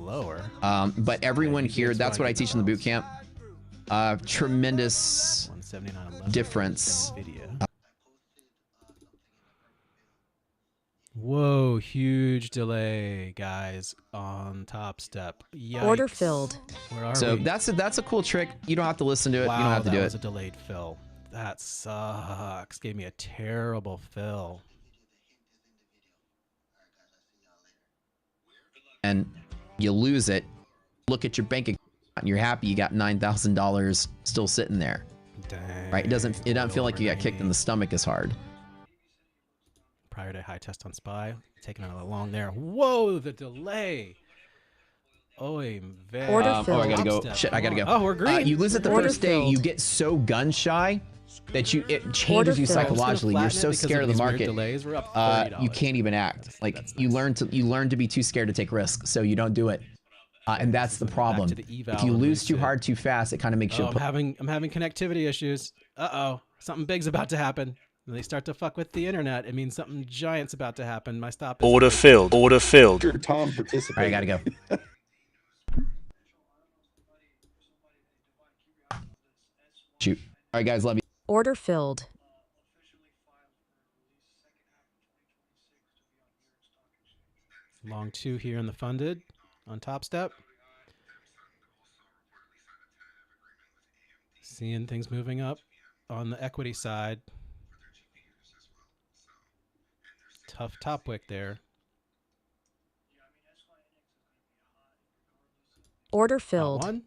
But everyone here, that's what I teach in the boot camp. Tremendous difference. Whoa, huge delay, guys, on TopStep. Yikes. Order filled. Where are So we? that's a cool trick. You don't have to listen to it. Wow, you don't have to do that it. was a delayed fill. That sucks. Gave me a terrible fill. And you lose it. Look at your bank account and you're happy you got $9,000 still sitting there. Dang. Right? It doesn't feel like you got kicked in the stomach as hard. Prior to high test on SPY. Taking it a little long there. Whoa, the delay. Order I filled. gotta go. Shit, I gotta go. Oh, we're green. You lose it the Order first day. filled. You get so gun shy that it changes Order you filled. psychologically. You're so scared of the market. Delays. We're up $30. You can't even act. Like you learn to be too scared to take risks, so you don't do it. And that's the problem. If you lose too hard too fast, it kind of makes you. I'm having connectivity issues. Uh-oh, something big's about to happen. When they start to fuck with the internet, it means something giant's about to happen. My stop. Order filled. Order filled. Tom participated. All right, I gotta go. Shoot. All right, guys, love you. Order filled. Long 2 here in the funded on TopStep. Seeing things moving up on the equity side. Tough top wick there. Order Got filled. one.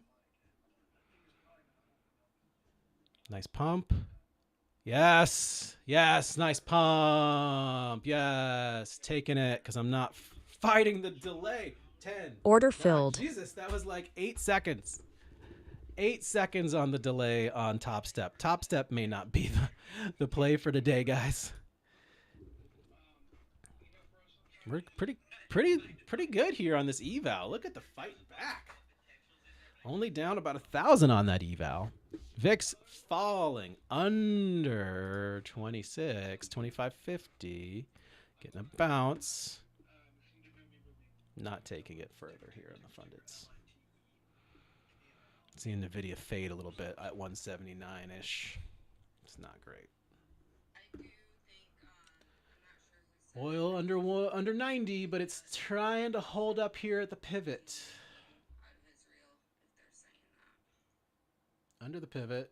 Nice pump. Yes. Yes. Nice pump. Yes. Taking it because I'm not fighting the delay. 10. Order 9. filled. Jesus, that was like 8 seconds. 8 seconds on the delay on TopStep. TopStep may not be the play for today, guys. We're pretty good here on this eval. Look at the fight back. Only down about 1,000 on that eval. VIX falling under 26, 25.50. Getting a bounce. Not taking it further here in the fundeds. Seeing NVIDIA fade a little bit at 179-ish. It's not great. Oil under 90, but it's trying to hold up here at the pivot. Under the pivot.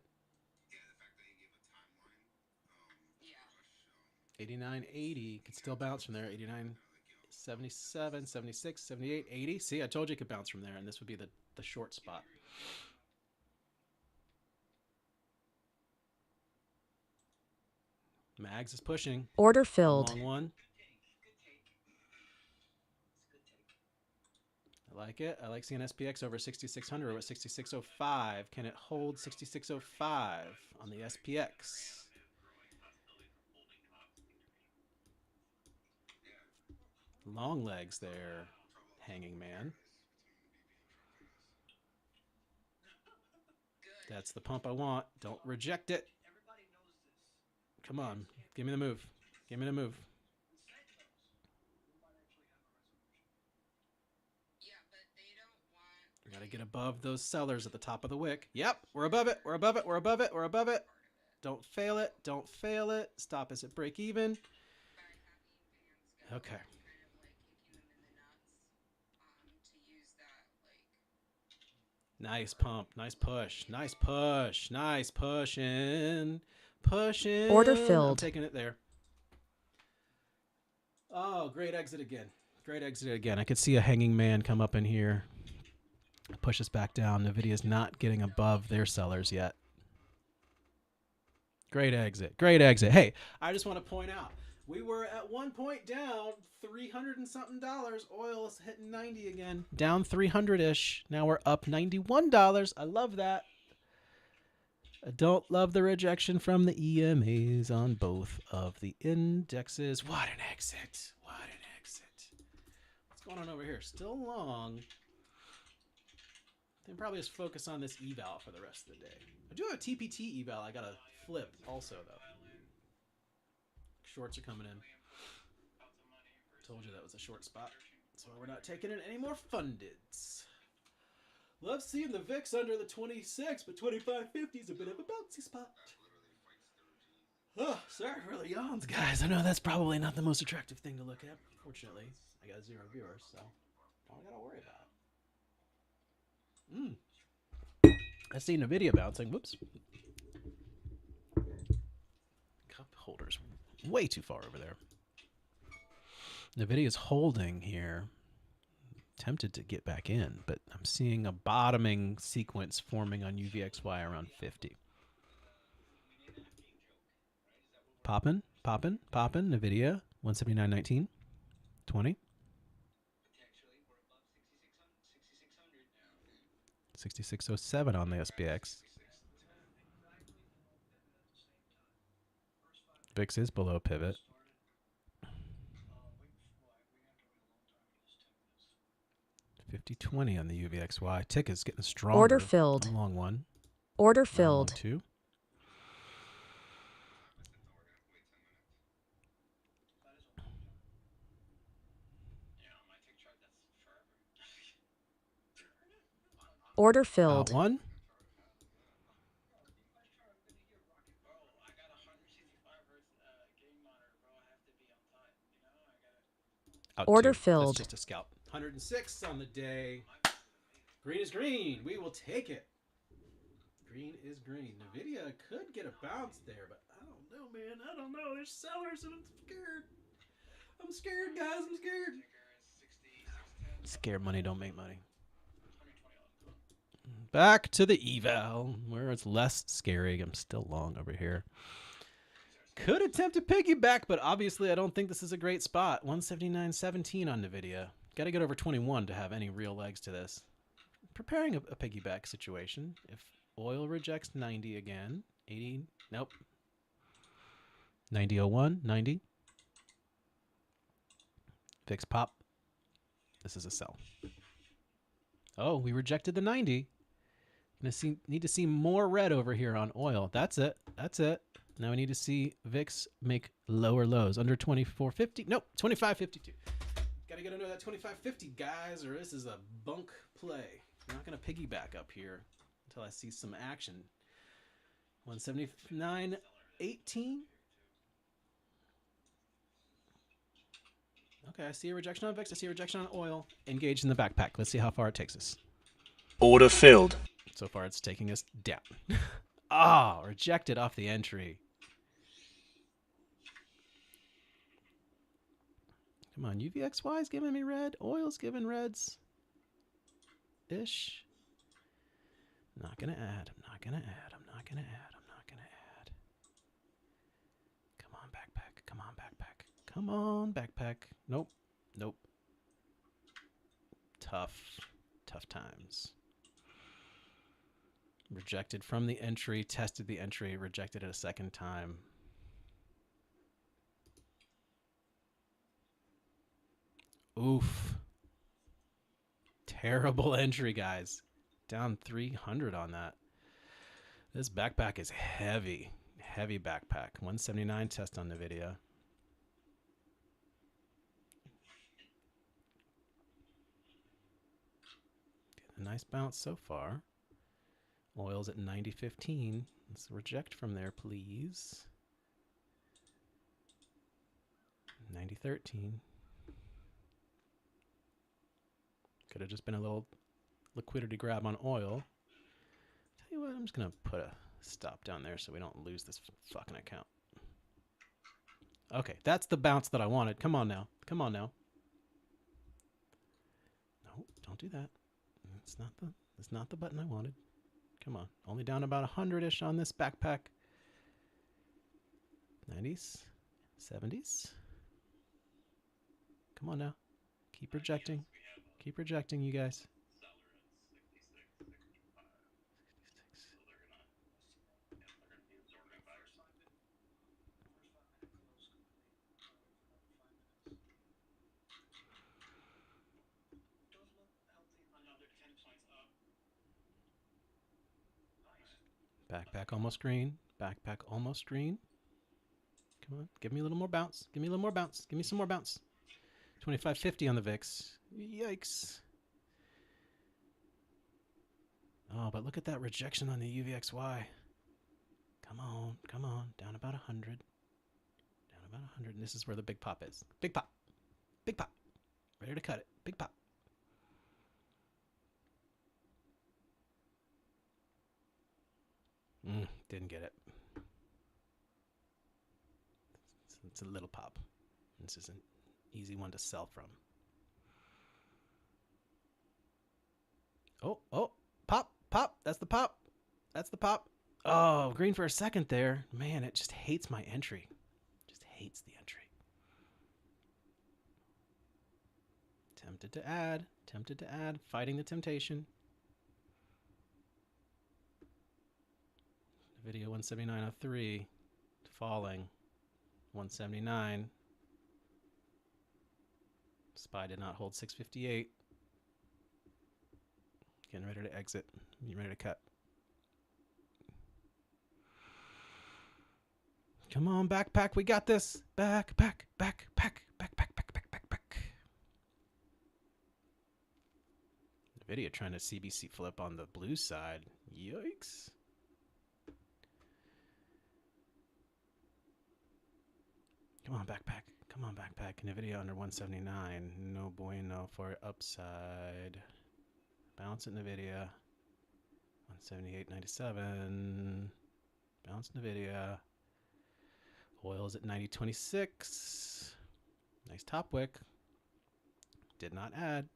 89.80 could still bounce from there. 89.77, 76, 78, 80. See, I told you it could bounce from there, and this would be the short spot. Mags is pushing. Order filled. Long one. I like it. I like seeing SPX over 6,600 or at 6,605. Can it hold 6,605 on the SPX? Long legs there, hanging man. That's the pump I want. Don't reject it. Come on. Give me the move. Give me the move. We got to get above those sellers at the top of the wick. Yep, we're above it. We're above it. We're above it. We're above it. Don't fail it. Don't fail it. Stop us at break even. Okay. Nice pump. Nice push. Nice push. Nice pushing. Pushing. Order I'm filled. taking it there. Oh, great exit again. Great exit again. I could see a hanging man come up in here. Push us back down. NVIDIA's not getting above their sellers yet. Great exit. Great exit. Hey, I just want to point out, we were at one point down $300 and something. Oil is hitting 90 again. Down 300-ish. Now we're up $91. I love that. I don't love the rejection from the EMAs on both of the indexes. What an exit. What an exit. What's going on over here? Still long. I And probably just focus on this eval for the rest of the day. I do have a TPT eval I gotta flip also though. Shorts are coming in. Told you that was a short spot. That's why we're not taking in any more fundeds. Love seeing the VIX under the 26, but 2550 is a bit of a bouncy spot. Oh, sorry for the yawns, guys. I know that's probably not the most attractive thing to look at. Fortunately, I got 0 viewers, so I don't gotta worry about it. I seen a video bouncing. Whoops. Cup holders way too far over there. Nvidia's holding here. Tempted to get back in, but I'm seeing a bottoming sequence forming on UVXY around 50. Poppin'. Nvidia 179.19, 20. 6607 on the SPX. VIX is below pivot. $50.20 on the UVXY. Tick is getting stronger. Order filled. Long one. Order filled. Two. Order filled. One. Order two. filled. That's just a scalp. 106 on the day. Green is green. We will take it. Green is green. Nvidia could get a bounce there, but I don't know, man. I don't know. There's sellers and I'm scared. I'm scared, guys. I'm scared. Scared money don't make money. Back to the eval, where it's less scary. I'm still long over here. Could attempt to piggyback, but obviously I don't think this is a great spot. 179.17 on Nvidia. Got to get over 21 to have any real legs to this. Preparing a piggyback situation. If oil rejects 90 again, 80, nope. 90.01, 90. Fix pop. This is a sell. Oh, we rejected the 90. Need to see more red over here on oil. That's it. That's it. Now we need to see VIX make lower lows under 24.50. Nope, 25.52. Got to get under that 25.50, guys, or this is a bunk play. I'm not going to piggyback up here until I see some action. 179.18. Okay, I see a rejection on VIX. I see a rejection on oil. Engaged in the backpack. Let's see how far it takes us. Order filled. So far, it's taking us down. Ah, rejected off the entry. Come on, UVXY is giving me red. Oil's giving reds. Ish. Not gonna add. I'm not gonna add. I'm not gonna add. I'm not gonna add. Come on, backpack. Come on, backpack. Come on, backpack. Nope. Nope. Tough times. Rejected from the entry, tested the entry, rejected it a second time. Oof. Terrible entry, guys. Down 300 on that. This backpack is heavy. Heavy backpack. 179 test on NVIDIA. A nice bounce so far. Oil's at 90.15. Let's reject from there, please. 90.13. Could have just been a little liquidity grab on oil. Tell you what, I'm just going to put a stop down there so we don't lose this fucking account. Okay, that's the bounce that I wanted. Come on now. Come on now. No, don't do that. It's not the button I wanted. Come on. Only down about 100-ish on this backpack. 90s. 70s. Come on now. Keep rejecting. Keep rejecting, you guys. Back almost green. Back almost green. Come on, give me a little more bounce. Give me a little more bounce. Give me some more bounce. 25.50 on the VIX. Yikes. Oh, but look at that rejection on the UVXY. Come on, come on. Down about 100. Down about 100. And this is where the big pop is. Big pop. Big pop. Ready to cut it. Big pop. Didn't get it. It's a little pop. This is an easy one to sell from. Oh, pop. That's the pop. That's the pop. Oh, green for a second there. Man, it just hates my entry. Just hates the entry. Tempted to add. Fighting the temptation. Video 179.03. Falling. 179. SPY did not hold 658. Getting ready to exit. Getting ready to cut. Come on, backpack. We got this. Backpack. NVIDIA trying to CBC flip on the blue side. Yikes. Come on, backpack. NVIDIA under 179. No bueno for upside. Bounce at NVIDIA. 178.97. Bounce NVIDIA. Oil is at 90.26. Nice top wick. Did not add.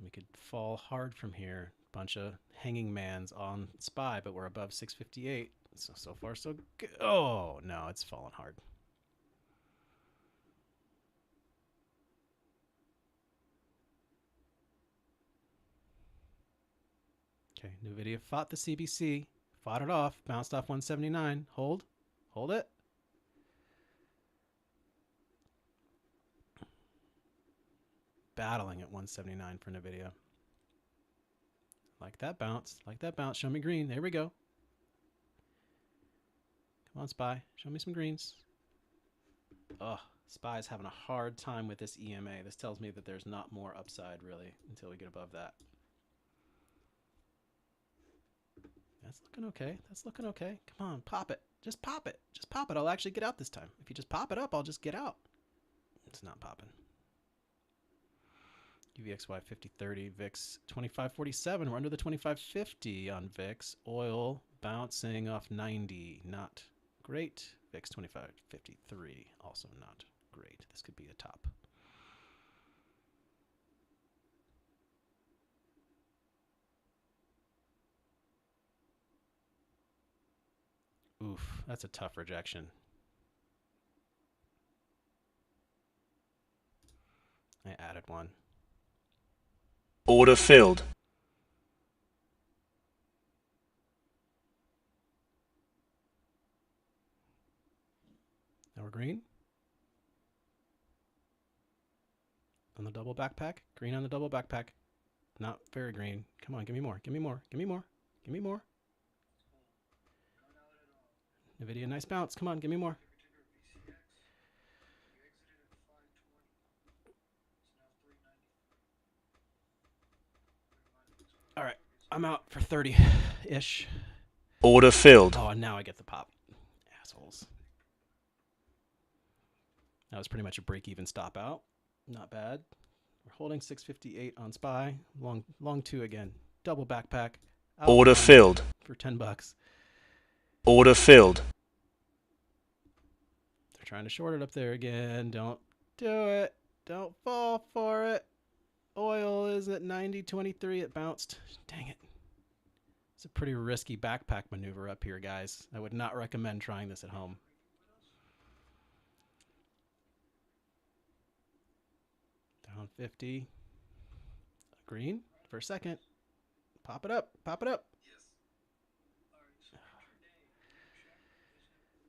We could fall hard from here. Bunch of hanging mans on SPY, but we're above 658. So far, so good. Oh, no, it's fallen hard. Okay, NVIDIA fought the CBC. Fought it off. Bounced off 179. Hold it. Battling at 179 for NVIDIA. Like that bounce. Show me green. There we go. Come on, SPY. Show me some greens. Ugh, SPY is having a hard time with this EMA. This tells me that there's not more upside, really, until we get above that. That's looking okay. Come on, pop it. Just pop it. I'll actually get out this time. If you just pop it up, I'll just get out. It's not popping. UVXY 50.30, VIX 25.47. We're under the 25.50 on VIX. Oil bouncing off 90. Not great. VIX 25.53. Also not great. This could be a top. Oof, that's a tough rejection. I added one. Order filled. Now we're green. On the double backpack. Green on the double backpack. Not very green. Come on, give me more. NVIDIA, nice bounce. Come on, give me more. All right, I'm out for 30-ish. Order filled. Oh, and now I get the pop. Assholes. That was pretty much a break-even stop out. Not bad. We're holding 658 on SPY. Long two again. Double backpack. Order filled. For $10. Order filled. They're trying to short it up there again. Don't do it. Don't fall for it. Oil is at 90.23. It bounced. Dang it. It's a pretty risky backpack maneuver up here, guys. I would not recommend trying this at home. Down 50. Green for a second. Pop it up.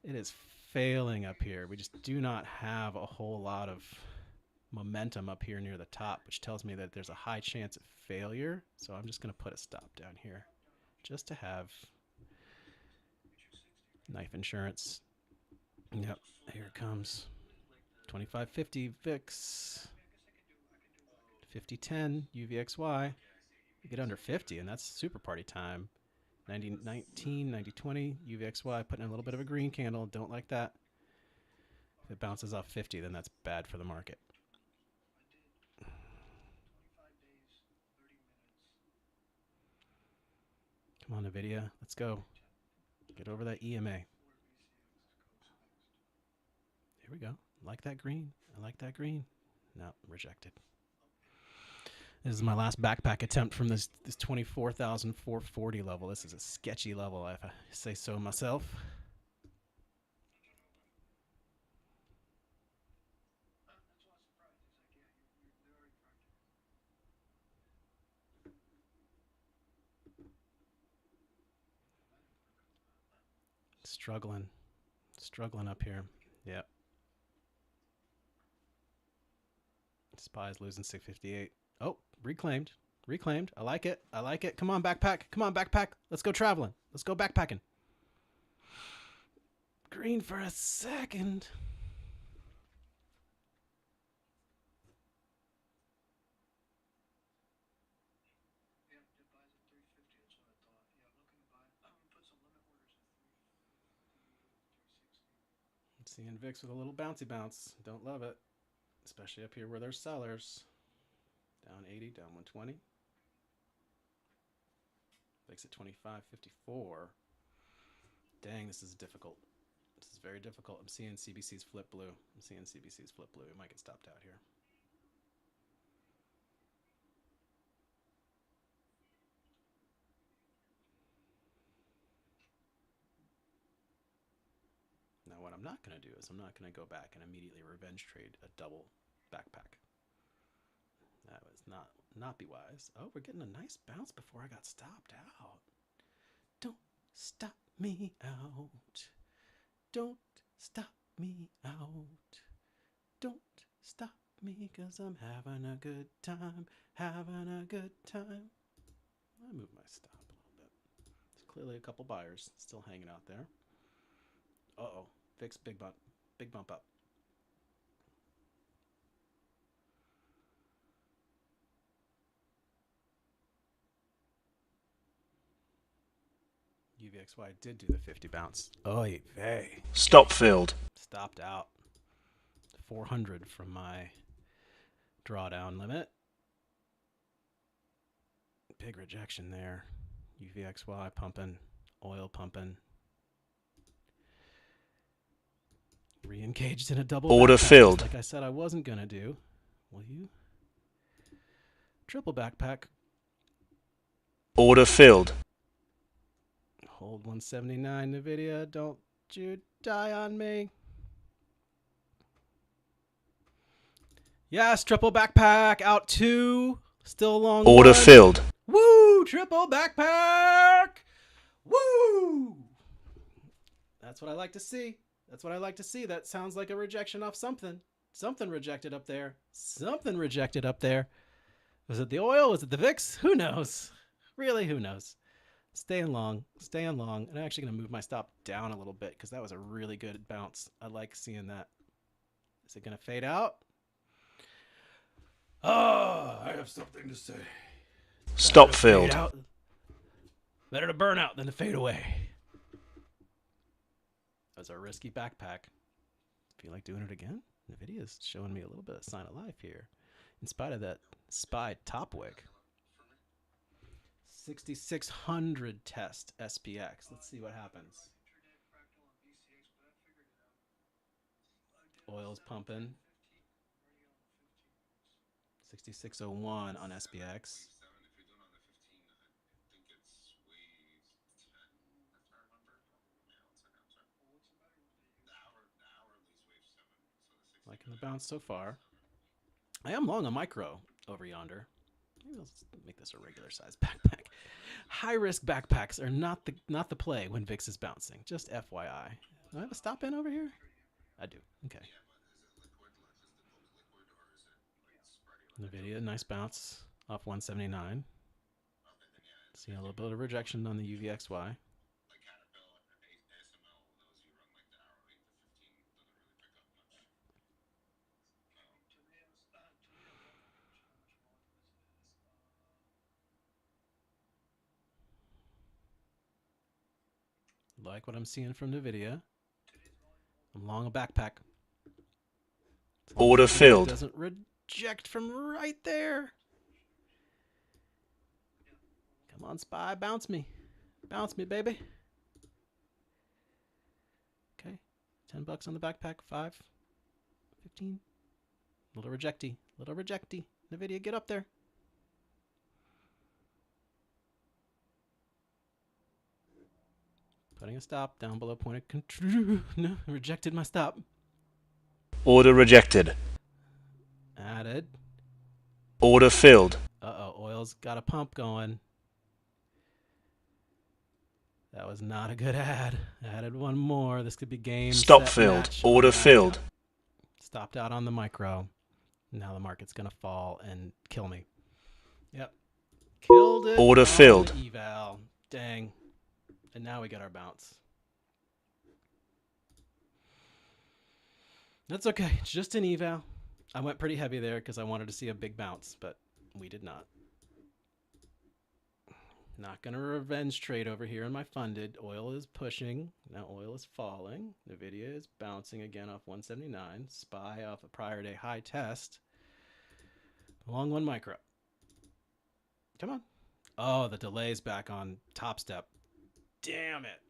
It is failing up here. We just do not have a whole lot of momentum up here near the top, which tells me that there's a high chance of failure. So I'm just going to put a stop down here just to have knife insurance. Yep, here it comes. 25.50 VIX. 50.10 UVXY. You get under 50, and that's super party time. 90.19, 90.20 UVXY, putting in a little bit of a green candle. Don't like that. If it bounces off 50, then that's bad for the market. Come on, NVIDIA. Let's go. Get over that EMA. Here we go. Like that green. I like that green. No, rejected. This is my last backpack attempt from this 24,440 level. This is a sketchy level, if I say so myself. Struggling up here. Yep. SPY's losing 658. Oh, reclaimed. I like it. Come on, backpack. Let's go traveling. Let's go backpacking. Green for a second. Seeing VIX with a little bouncy bounce. Don't love it. Especially up here where there's sellers. Down 80, down 120. VIX at 25.54. Dang, this is difficult. This is very difficult. I'm seeing CBC's flip blue. It might get stopped out here. Now what I'm not going to do is I'm not going to go back and immediately revenge trade a double backpack. That was not be wise. Oh, we're getting a nice bounce before I got stopped out. Don't stop me out. Don't stop me out. Don't stop me, 'cause I'm having a good time. I move my stop a little bit. There's clearly a couple buyers still hanging out there. Uh-oh. VIX big bump up. UVXY did do the 50 bounce. Oy vey. Stop filled. Stopped out. 400 from my drawdown limit. Big rejection there. UVXY pumping. Oil pumping. Re-engaged in a double order backpack, filled. like I said I wasn't going to do. Will you? Triple backpack. Order filled. Hold 179 NVIDIA. Don't you die on me. Yes, triple backpack. Out 2. Still long. Order 1. filled. Woo! Triple backpack. Woo! That's what I like to see. That sounds like a rejection off something. Something rejected up there. Was it the oil? Was it the VIX? Who knows? Really, who knows? Staying long. And I'm actually going to move my stop down a little bit because that was a really good bounce. I like seeing that. Is it going to fade out? Oh, I have something to say. Stop filled. Better to burn out than to fade away. That was a risky backpack. Feel like doing it again? NVIDIA's showing me a little bit of sign of life here. In spite of that SPY top wick. 6600 test SPX. Let's see what happens. Oil's pumping. 6601 on SPX. Liking the bounce so far. I am long a micro over yonder. Maybe let's make this a regular size backpack. High risk backpacks are not the play when VIX is bouncing. Just FYI. Do I have a stop in over here? I do. Okay. NVIDIA, nice bounce off 179. See a little bit of rejection on the UVXY. Like what I'm seeing from NVIDIA. I'm long a backpack. Order filled. Doesn't reject from right there. Come on, SPY, bounce me. Bounce me, baby. Okay, $10 on the backpack, 5, 15. Little rejecty, NVIDIA, get up there. Putting a stop down below point of control. No, rejected my stop. Order rejected. Added. Order filled. Uh-oh, oil's got a pump going. That was not a good ad. Added one more. This could be game. Stop set, filled. match. Order filled. Stopped out on the micro. Now the market's going to fall and kill me. Yep. Killed it. Order filled. Eval. Dang. And now we get our bounce. That's okay. It's just an eval. I went pretty heavy there because I wanted to see a big bounce, but we did not. Not going to revenge trade over here in my funded. Oil is pushing. Now oil is falling. NVIDIA is bouncing again off 179. SPY off a prior day high test. Long one micro. Come on. Oh, the delay's back on TopStep. Damn it.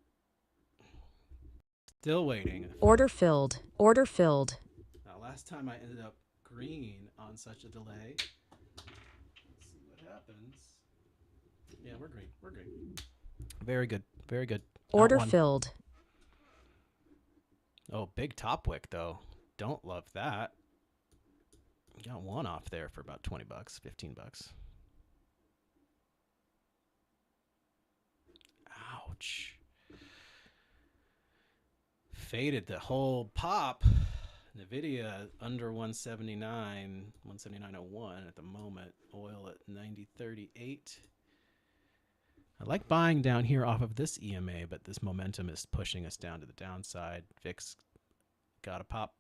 Still waiting. Order filled. Order filled. Now, last time I ended up green on such a delay. Let's see what happens. Yeah, we're green. We're green. Very good. Very good. Order filled. Oh, big top wick, though. Don't love that. Got one off there for about $20, $15. Ouch. Faded the whole pop. NVIDIA under 179, 179.01 at the moment. Oil at 90.38. I like buying down here off of this EMA, but this momentum is pushing us down to the downside. VIX got a pop.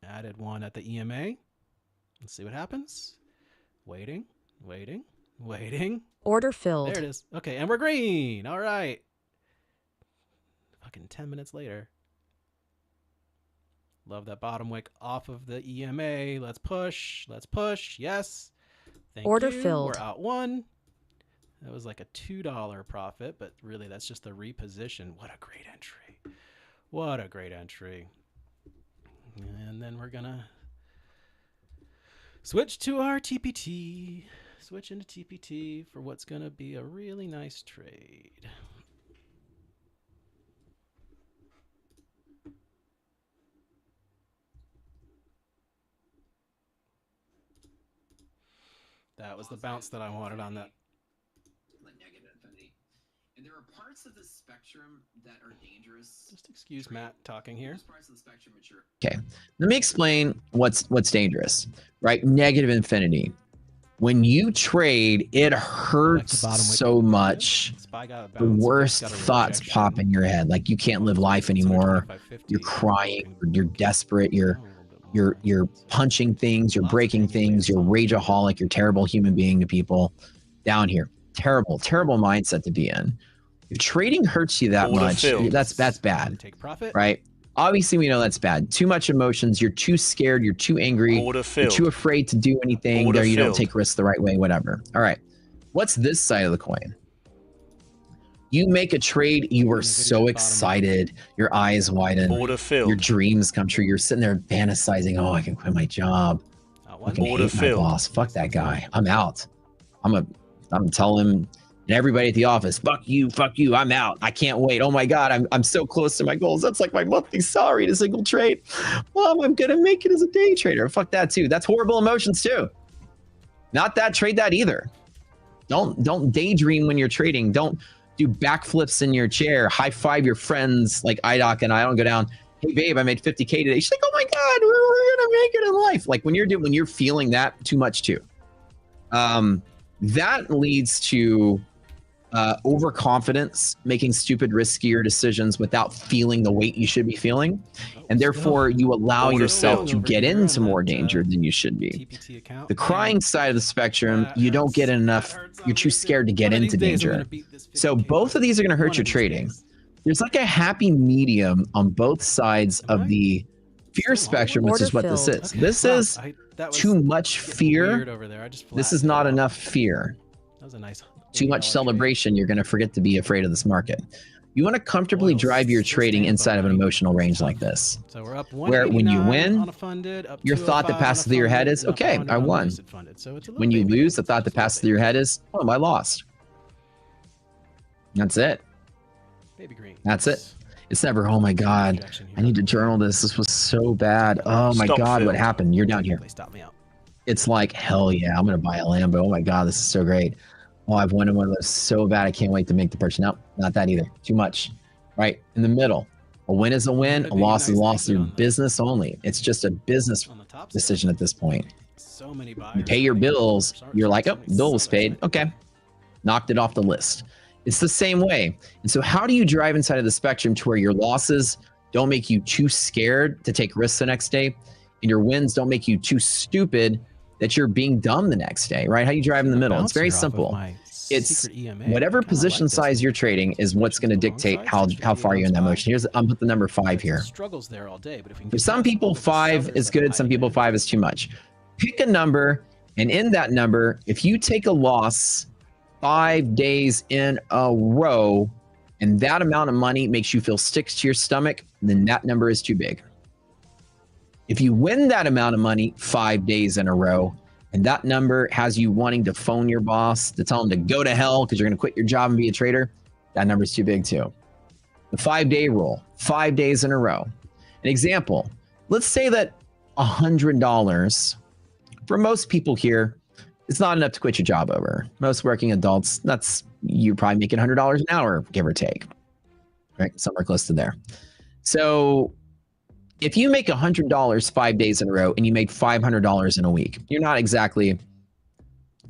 Added one at the EMA. Let's see what happens. Waiting, waiting, waiting. Order filled. There it is. Okay, and we're green. All right. Fucking 10 minutes later. Love that bottom wick off of the EMA. Let's push. Let's push. Yes. Thank Order you. filled. We're out one. That was like a $2 profit, but really that's just a reposition. What a great entry. What a great entry. And then we're going to switch to our TPT. Switch into TPT for what's going to be a really nice trade. That was the bounce that I wanted on that. And there are parts of the spectrum that are dangerous. Just excuse Matt talking here. Okay, let me explain what's dangerous, right? Negative infinity. When you trade, it hurts so much. The worst thoughts pop in your head, like you can't live life anymore. You're crying. You're desperate. You're punching things. You're breaking things. You're rageaholic. You're a terrible human being to people. Down here, terrible mindset to be in. If trading hurts you that much, that's bad. Take profit. Right? Obviously, we know that's bad. Too much emotions. You're too scared. You're too angry. You're too afraid to do anything. There, you don't take risks the right way. Whatever. All right. What's this side of the coin? You make a trade. You were so excited. Your eyes widen. Your dreams come true. You're sitting there fantasizing. Oh, I can quit my job. I can hate my boss. Fuck that guy. I'm out. I'm telling him and everybody at the office, fuck you, I'm out. I can't wait. Oh my God, I'm so close to my goals. That's like my monthly salary to single trade. Mom, I'm gonna make it as a day trader. Fuck that too. That's horrible emotions too. Not that, trade that either. Don't daydream when you're trading. Don't do backflips in your chair. High five your friends like IDOC and I don't go down. Hey babe, I made 50K today. She's like, oh my God, we're gonna make it in life. Like when you're feeling that too much too. That leads to overconfidence, making stupid, riskier decisions without feeling the weight you should be feeling. And therefore, you allow yourself to get into more danger than you should be. The crying side of the spectrum, you don't get enough, you're too scared to get into danger. So both of these are going to hurt your trading. There's like a happy medium on both sides of the fear spectrum, which is what this is. This is too much fear. This is not enough fear. That was a nice. Too much celebration, you're going to forget to be afraid of this market. You want to comfortably drive your trading inside of an emotional range like this, where when you win, your thought that passes through your head is, okay, I won. When you lose, the thought that passes through your head is, oh, I lost. That's it. That's it. It's never, oh my God, I need to journal this. This was so bad. Oh my God, what happened? You're down here. It's like, hell yeah, I'm going to buy a Lambo. Oh my God, this is so great. Oh, I've wanted one of those so bad. I can't wait to make the purchase. No, not that either. Too much. Right in the middle. A win is a win. A loss is a loss. Through business only. It's just a business decision at this point. You pay your bills. You're like, oh, bill was paid. Okay. Knocked it off the list. It's the same way. And so how do you drive inside of the spectrum to where your losses don't make you too scared to take risks the next day, and your wins don't make you too stupid that you're being dumb the next day, right? How you drive in the middle. It's very simple. It's whatever position size you're trading is what's going to dictate how far you're in that motion. Here's, I'll put the number 5 here. For some people, 5 is good. Some people, 5 is too much. Pick a number, and in that number, if you take a loss 5 days in a row, and that amount of money makes you feel sick to your stomach, then that number is too big. If you win that amount of money 5 days in a row, and that number has you wanting to phone your boss to tell him to go to hell because you're going to quit your job and be a trader, that number is too big too. The 5-day rule, 5 days in a row. An example, let's say that $100 for most people here, it's not enough to quit your job over. Most working adults, you're probably making $100 an hour, give or take, right? Somewhere close to there. So if you make $100 5 days in a row and you make $500 in a week, you're not exactly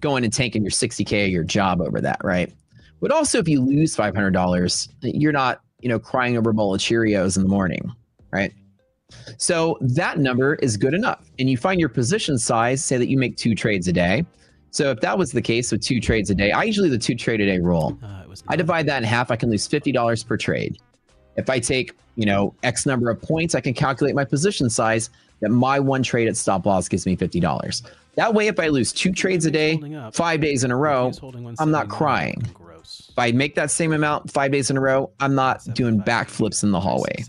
going and tanking your $60K of your job over that, right? But also if you lose $500, you're not, crying over a bowl of Cheerios in the morning, right? So that number is good enough. And you find your position size, say that you make 2 trades a day. So if that was the case with 2 trades a day, I usually do the 2 trade a day rule. I divide that in half. I can lose $50 per trade. If I take, X number of points, I can calculate my position size that my 1 trade at stop loss gives me $50. That way, if I lose 2 trades a day, 5 days in a row, I'm not crying. If I make that same amount 5 days in a row, I'm not doing backflips in the hallway,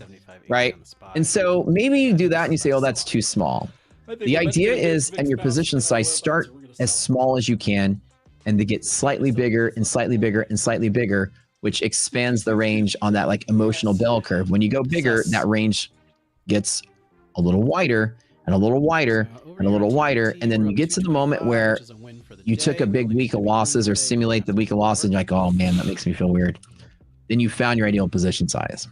right? And so maybe you do that and you say, oh, that's too small. The idea is, and your position size, start as small as you can and to get slightly bigger and slightly bigger and slightly bigger, which expands the range on that like emotional bell curve. When you go bigger, that range gets a little wider and a little wider and a little wider. And then you get to the moment where you took a big week of losses or simulate the week of losses and you're like, oh man, that makes me feel weird. Then you found your ideal position size.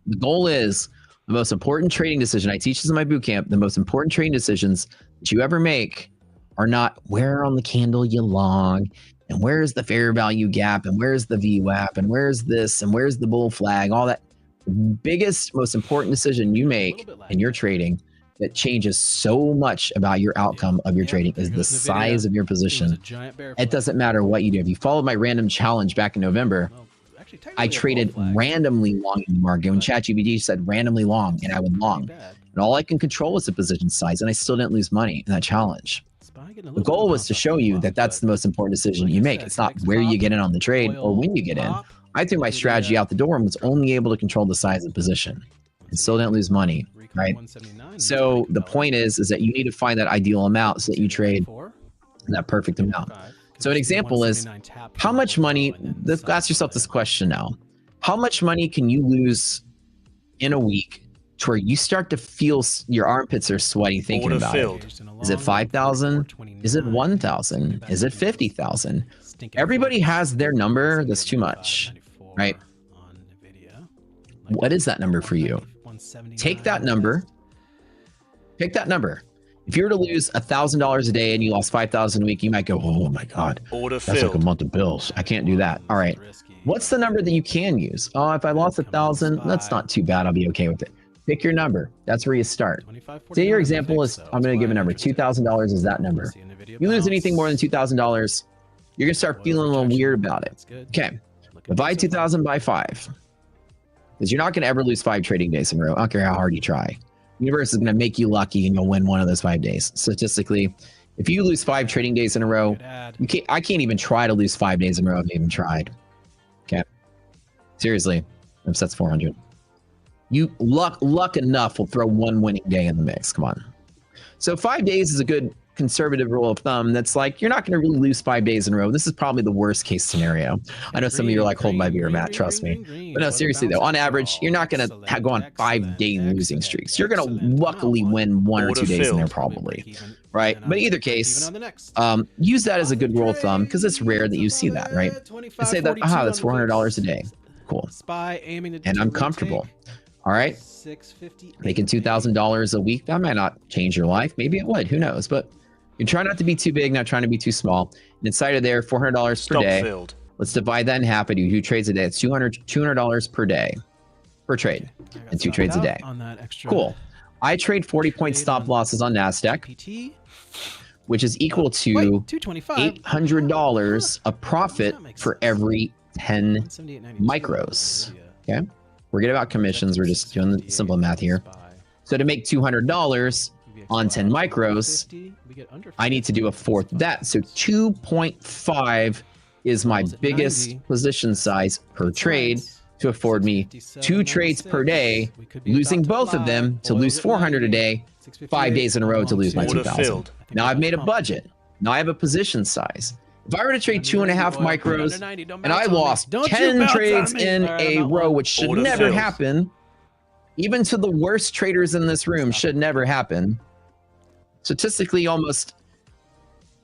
The goal is the most important trading decision. I teach this in my boot camp. The most important trading decisions that you ever make are not where on the candle you long, and where's the fair value gap, and where's the VWAP, and where's this, and where's the bull flag, all that. The biggest, most important decision you make in your trading that changes so much about your outcome of your trading is the size of your position. It doesn't matter what you do. If you followed my random challenge back in November, I traded randomly long in the market. When ChatGPT said randomly long, and I would long. And all I can control was the position size, and I still didn't lose money in that challenge. The goal was to show you that that's the most important decision you make. It's not where you get in on the trade or when you get in. I threw my strategy out the door and was only able to control the size of the position and still didn't lose money, right? So the point is that you need to find that ideal amount so that you trade that perfect amount. So an example is, how much money, ask yourself this question now. How much money can you lose in a week to where you start to feel your armpits are sweaty thinking about it? Is it 5,000? Is it 1,000? Is it 50,000? Everybody has their number that's too much, right? What is that number for you? Take that number Pick that number. If you were to lose $1,000 a day and you lost 5,000 a week, you might go, oh my God, that's like a month of bills. I can't do that. All right. What's the number that you can use? Oh, if I lost 1,000, that's not too bad. I'll be okay with it. Pick your number. That's where you start. Say your example is, I'm going to give a number. $2,000 is that number. You lose anything more than $2,000, you're going to start feeling a little weird about it. Okay. Divide 2,000 by 5. Because you're not going to ever lose 5 trading days in a row. I don't care how hard you try. The universe is going to make you lucky and you'll win one of those 5 days. Statistically, if you lose 5 trading days in a row, I can't even try to lose 5 days in a row. I've even tried. Okay. Seriously. That's 400. You luck enough will throw 1 winning day in the mix. Come on. So 5 days is a good conservative rule of thumb. That's like, you're not going to really lose 5 days in a row. This is probably the worst case scenario. I know some of you are like, hold my beer, Matt, trust me. But no, seriously though, on average, you're not going to go on 5-day losing streaks. You're going to luckily win 1 or 2 days in there probably, right? But in either case, use that as a good rule of thumb because it's rare that you see that, right? And say that, that's $400 a day. Cool. And I'm comfortable. All right. Making $2,000 a week. That might not change your life. Maybe it would. Who knows? But you try not to be too big, not trying to be too small. And inside of there, $400 per day. Let's divide that in half. I do 2 trades a day. It's $200 per day, per trade, and 2 trades a day. Cool. I trade 40-point stop losses on NASDAQ, which is equal to $800 of profit for every 10 micros. Okay. Forget about commissions. We're just doing the simple math here. So to make $200 on 10 micros, I need to do a fourth of that. So 2.5 is my biggest position size per trade to afford me 2 trades per day, losing both of them to lose 400 a day, 5 days in a row to lose my 2,000. Now I've made a budget. Now I have a position size. If I were to trade 2.5 micros and I lost 10 trades in a row, which should never happen, even to the worst traders in this room, should never happen. Statistically, almost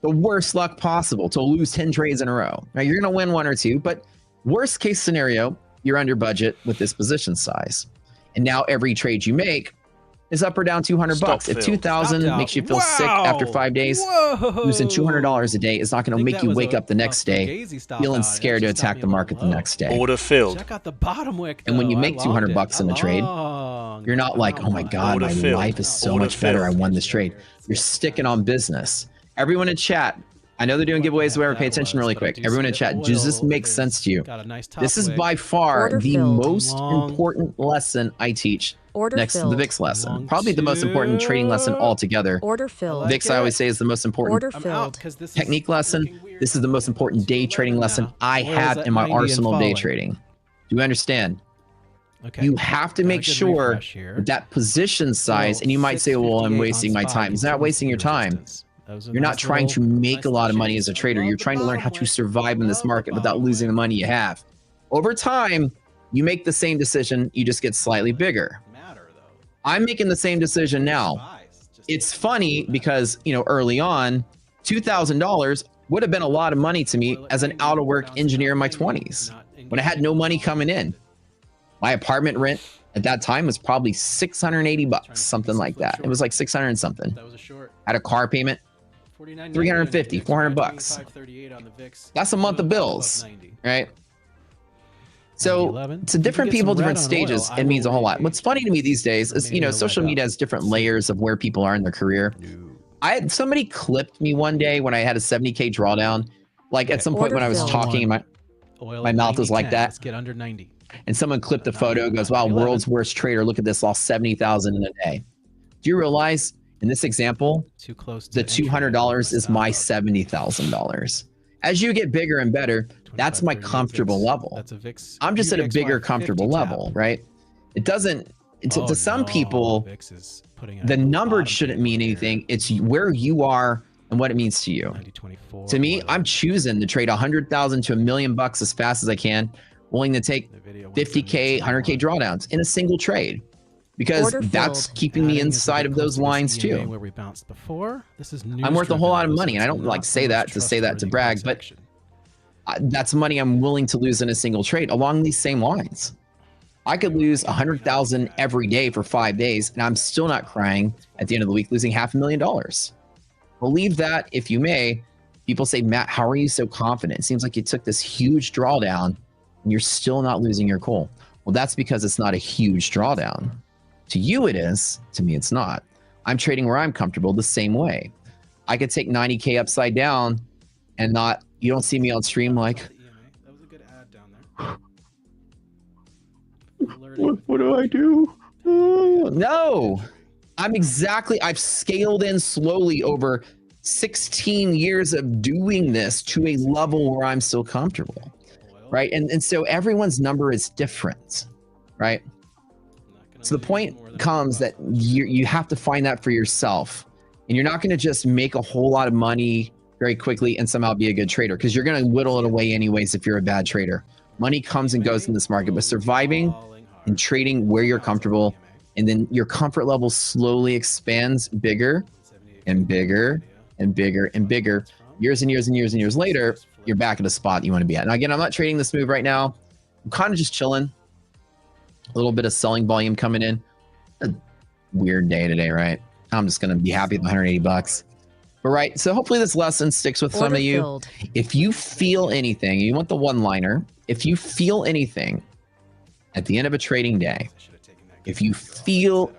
the worst luck possible to lose 10 trades in a row. Now you're going to win 1 or 2, but worst case scenario, you're under budget with this position size. And now every trade you make is up or down $200. If 2,000 makes you feel sick after 5 days, losing $200 a day is not going to make you wake up the next day feeling scared to attack the market the next day. Order filled. Check out the bottom wick. And when you make $200 in the trade, you're not like, oh my God, my life is so much better. I won this trade. You're sticking on business. Everyone in chat, I know they're doing giveaways, whatever. Pay attention really quick. Everyone in chat, does this make sense to you? This is by far the most important lesson I teach. Next to the VIX lesson. Probably the most important trading lesson altogether. VIX, I always say, is the most important technique lesson. This is the most important day trading lesson I have in my arsenal of day trading. Do you understand? You have to make sure that position size, and you might say, well, I'm wasting my time. It's not wasting your time. You're not trying to make a lot of money as a trader. You're trying to learn how to survive in this market without losing the money you have. Over time, you make the same decision, you just get slightly bigger. I'm making the same decision now. It's funny because, you know, early on, $2,000 would have been a lot of money to me as an out-of-work engineer in my 20s when I had no money coming in. My apartment rent at that time was probably $680, something like that. It was like 600 and something. Had a car payment, $350, $400. That's a month of bills, right? So to different people, different stages, it means a whole lot. What's funny to me these days is, you know, social media has different layers of where people are in their career. Somebody clipped me one day when I had a 70K drawdown. Like at some point when I was talking, my mouth was like that. Get under 90. And someone clipped the photo, goes, wow, world's worst trader. Look at this, lost 70,000 in a day. Do you realize in this example, the $200 is my $70,000. As you get bigger and better, that's my comfortable level. I'm just at a bigger comfortable level, right? It doesn't, to some people, the number shouldn't mean anything. It's where you are and what it means to you. To me, I'm choosing to trade 100,000 to $1 million as fast as I can, willing to take 50K, 100K drawdowns in a single trade. Because that's keeping me inside of those lines too. I'm worth a whole lot of money, and I don't like say that to brag, but that's money I'm willing to lose in a single trade along these same lines. I could lose 100,000 every day for 5 days, and I'm still not crying at the end of the week losing $500,000. Believe that if you may. People say, Matt, how are you so confident? It seems like you took this huge drawdown and you're still not losing your cool. Well, that's because it's not a huge drawdown. To you it is, to me it's not. I'm trading where I'm comfortable the same way. I could take 90K upside down and not, you don't see me on stream like, that was a good ad down there. what do I do? No, I've scaled in slowly over 16 years of doing this to a level where I'm still comfortable, right? And so everyone's number is different, right? So the point comes that you have to find that for yourself, and you're not going to just make a whole lot of money very quickly and somehow be a good trader, because you're going to whittle it away anyways if you're a bad trader. Money comes and goes in this market, but surviving and trading where you're comfortable, and then your comfort level slowly expands bigger and bigger and bigger and bigger. Years and years and years and years later, you're back at a spot you want to be at. Now, again, I'm not trading this move right now. I'm kind of just chilling. A little bit of selling volume coming in. A weird day today, right? I'm just going to be happy with 180 bucks. But right, so hopefully this lesson sticks with some of you. Filled. If you feel anything, you want the one-liner. If you feel anything at the end of a trading day, if you feel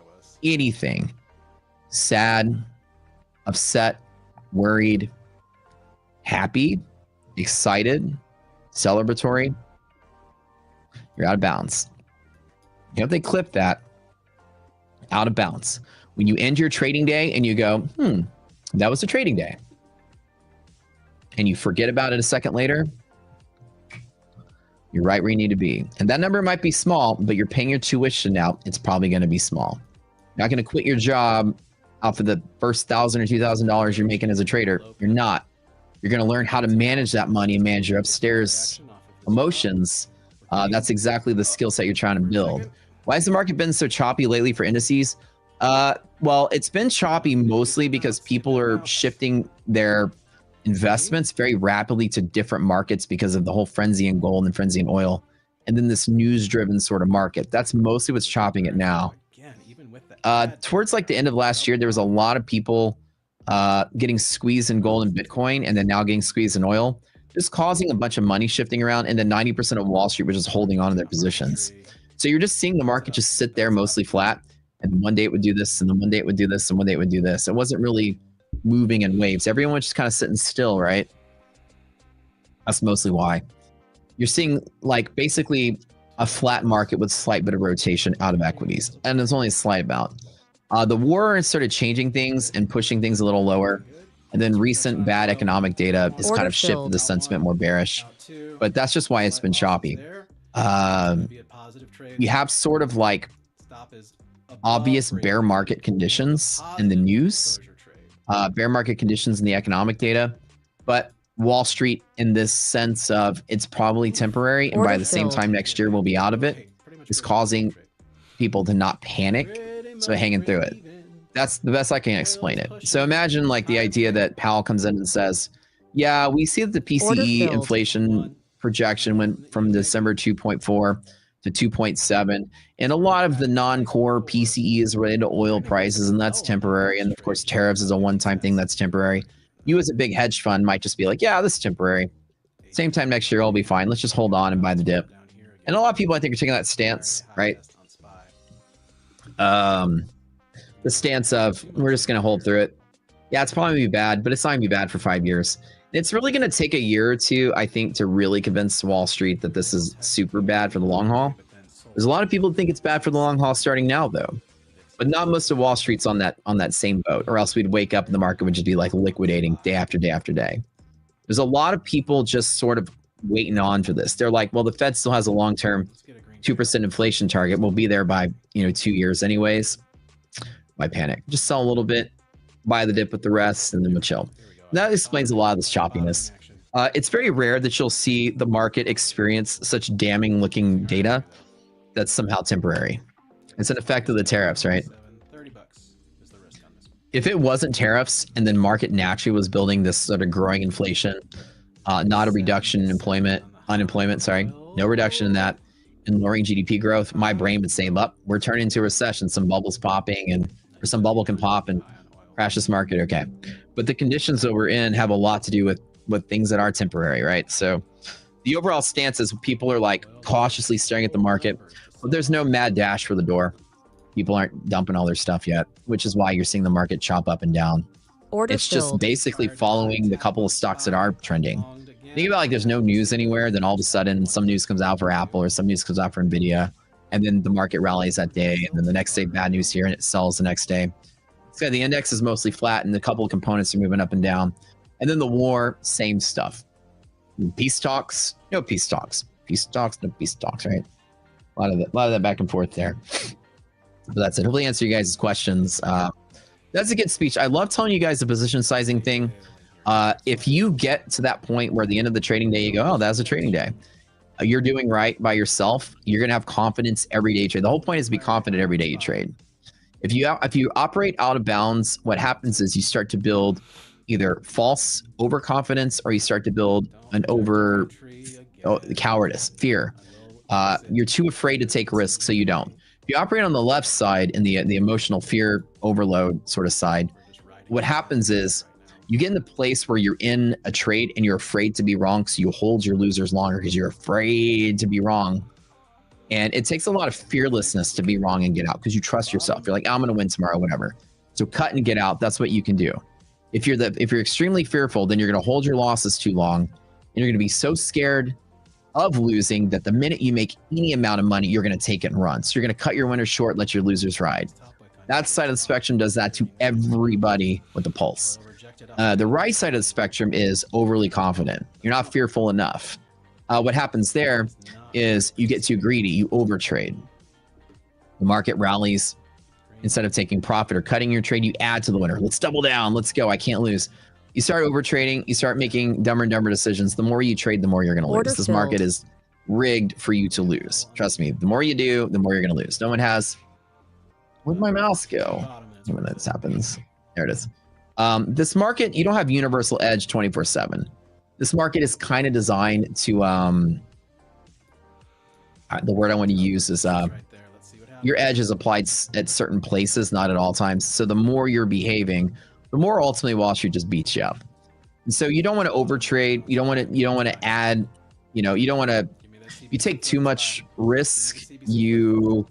anything, sad, upset, worried, happy, excited, celebratory, you're out of bounds. You know, if they clip that, out of bounds. When you end your trading day and you go, that was a trading day, and you forget about it a second later, you're right where you need to be. And that number might be small, but you're paying your tuition now. It's probably going to be small. You're not going to quit your job off of the first $1,000 or $2,000 you're making as a trader. You're not. You're going to learn how to manage that money and manage your upstairs emotions. That's exactly the skill set you're trying to build. Why has the market been so choppy lately for indices? Well, it's been choppy mostly because people are shifting their investments very rapidly to different markets because of the whole frenzy in gold and frenzy in oil, and then this news-driven sort of market. That's mostly what's chopping it now. Towards like the end of last year, there was a lot of people getting squeezed in gold and Bitcoin, and then now getting squeezed in oil, just causing a bunch of money shifting around, and then 90% of Wall Street was just holding on to their positions. So you're just seeing the market just sit there mostly flat, and one day it would do this, and then one day it would do this, and one day it would do this. It wasn't really moving in waves. Everyone was just kind of sitting still, right? That's mostly why. You're seeing like basically a flat market with slight bit of rotation out of equities, and there's only a slight amount. The war started changing things and pushing things a little lower, and then recent bad economic data has kind of shifted the sentiment more bearish, but that's just why it's been choppy. You have sort of like obvious bear market conditions in the news, bear market conditions in the economic data, but Wall Street in this sense of it's probably temporary, and by the same time next year we'll be out of it, is causing people to not panic, so hanging through it. That's the best I can explain it. So imagine like the idea that Powell comes in and says, yeah, we see that the PCE inflation projection went from December 2.4 to 2.7, and a lot of the non-core PCE is related to oil prices, and that's temporary, and of course tariffs is a one-time thing that's temporary. You as a big hedge fund might just be like, yeah, this is temporary. Same time next year, I'll be fine. Let's just hold on and buy the dip. And a lot of people, I think, are taking that stance, right? The stance of, we're just going to hold through it. Yeah, it's probably going to be bad, but it's not going to be bad for 5 years. It's really going to take a year or two, I think, to really convince Wall Street that this is super bad for the long haul. There's a lot of people who think it's bad for the long haul starting now, though. But not most of Wall Street's on that same boat, or else we'd wake up and the market would just be like liquidating day after day after day. There's a lot of people just sort of waiting on for this. They're like, well, the Fed still has a long-term 2% inflation target. We'll be there by 2 years anyways. Why panic? Just sell a little bit, buy the dip with the rest, and then we'll chill. That explains a lot of this choppiness. It's very rare that you'll see the market experience such damning looking data that's somehow temporary. It's an effect of the tariffs, right? If it wasn't tariffs and then market naturally was building this sort of growing inflation, not a reduction in unemployment, sorry, no reduction in that, and lowering GDP growth, my brain would say, "Up, we're turning into a recession. Some bubbles popping, or some bubble can pop and crash this market." Okay, but the conditions that we're in have a lot to do with things that are temporary, right? So the overall stance is people are like cautiously staring at the market, but there's no mad dash for the door. People aren't dumping all their stuff yet, which is why you're seeing the market chop up and down. It's just basically following the couple of stocks that are trending. Think about like there's no news anywhere, then all of a sudden some news comes out for Apple or some news comes out for Nvidia, and then the market rallies that day, and then the next day bad news here and it sells the next day. So the index is mostly flat and a couple of components are moving up and down. And then the war, same stuff. Peace talks, no peace talks. Peace talks, no peace talks, right? A lot of that back and forth there. But that's it. Hopefully answer you guys' questions. That's a good speech. I love telling you guys the position sizing thing. If you get to that point where at the end of the trading day, you go, oh, that's a trading day. You're doing right by yourself. You're going to have confidence every day you trade. The whole point is to be confident every day you trade. If you operate out of bounds, what happens is you start to build either false overconfidence or you start to build an cowardice, fear. You're too afraid to take risks, so you don't. If you operate on the left side in the emotional fear overload sort of side, what happens is you get in the place where you're in a trade and you're afraid to be wrong, so you hold your losers longer because you're afraid to be wrong. And it takes a lot of fearlessness to be wrong and get out because you trust yourself. You're like, I'm going to win tomorrow, whatever. So cut and get out. That's what you can do. If you're extremely fearful, then you're going to hold your losses too long, and you're going to be so scared of losing that the minute you make any amount of money, you're going to take it and run. So you're going to cut your winners short, let your losers ride. That side of the spectrum does that to everybody with the pulse. The right side of the spectrum is overly confident. You're not fearful enough. What happens there is you get too greedy. You overtrade. The market rallies. Instead of taking profit or cutting your trade, you add to the winner. Let's double down. Let's go. I can't lose. You start overtrading. You start making dumber and dumber decisions. The more you trade, the more you're going to lose. This market is rigged for you to lose. Trust me. The more you do, the more you're going to lose. No one has... Where'd my mouse go? When this happens. There it is. This market, you don't have universal edge 24/7. This market is kind of designed to... the word I want to use is... your edge is applied at certain places, not at all times. So the more you're behaving, the more ultimately Wall Street just beats you up. And so you don't want to overtrade. You don't want to add, you don't want to, you take too much risk. You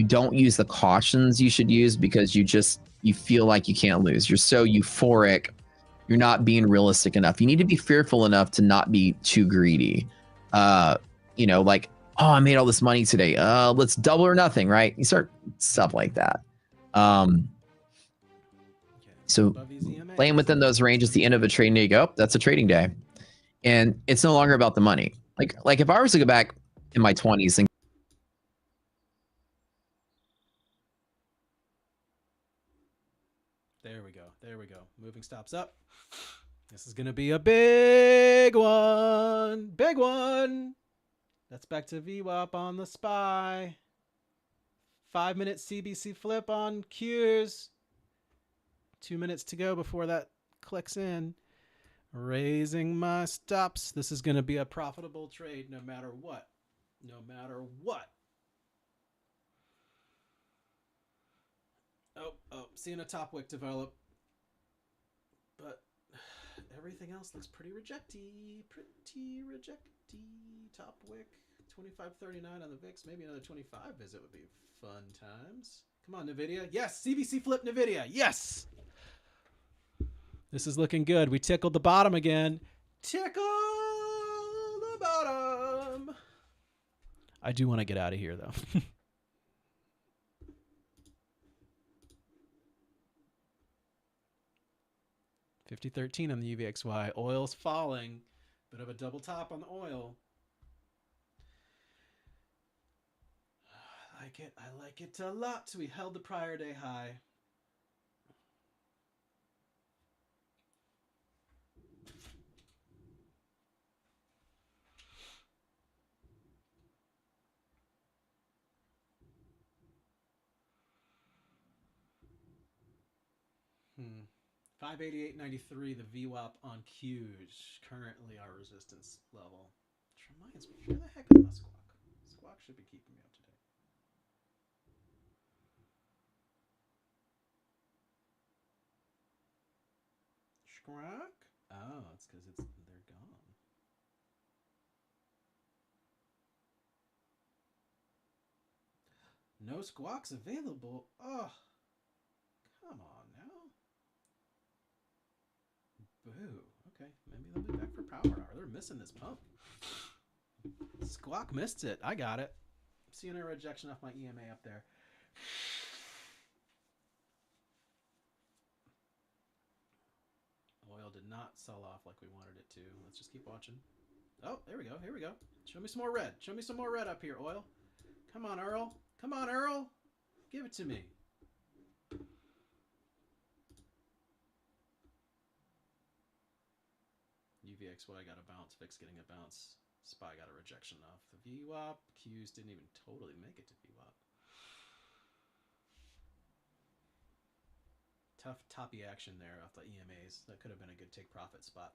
don't use the cautions you should use because you feel like you can't lose. You're so euphoric. You're not being realistic enough. You need to be fearful enough to not be too greedy. Like, oh, I made all this money today. Let's double or nothing, right? You start stuff like that. So playing within those ranges, the end of a trading day, you go, oh, that's a trading day. And it's no longer about the money. Like if I was to go back in my 20s and there we go. Moving stops up. This is going to be a big one. Big one. That's back to VWAP on the SPY. 5-minute CBC flip on Qs. 2 minutes to go before that clicks in. Raising my stops. This is going to be a profitable trade no matter what. No matter what. Oh, seeing a top wick develop. But everything else looks pretty rejecty. Top wick. 25.39 on the VIX. Maybe another 25 visit would be fun times. Come on, NVIDIA. Yes, CBC flip NVIDIA. Yes. This is looking good. We tickled the bottom again. Tickle the bottom. I do want to get out of here, though. 50.13 on the UVXY. Oil's falling. Bit of a double top on the oil. I like it a lot. We held the prior day high. Hmm. 588.93, the VWAP on Qs, currently our resistance level. Which reminds me, where the heck is my squawk? Squawk. should be keeping me up to date. Squawk? Oh, it's because they're gone. No squawks available. Oh, come on now. Boo. Okay, maybe they'll be back for power hour. They're missing this pump. Squawk missed it. I got it. Seeing a rejection off my EMA up there. Oil did not sell off like we wanted it to. Let's just keep watching. Oh, there we go. Here we go. Show me some more red. Show me some more red up here, oil. Come on, Earl. Come on, Earl. Give it to me. UVXY got a bounce. VIX getting a bounce. SPY got a rejection off the VWAP. Qs didn't even totally make it to VWAP. Tough toppy action there off the EMAs. That could have been a good take profit spot.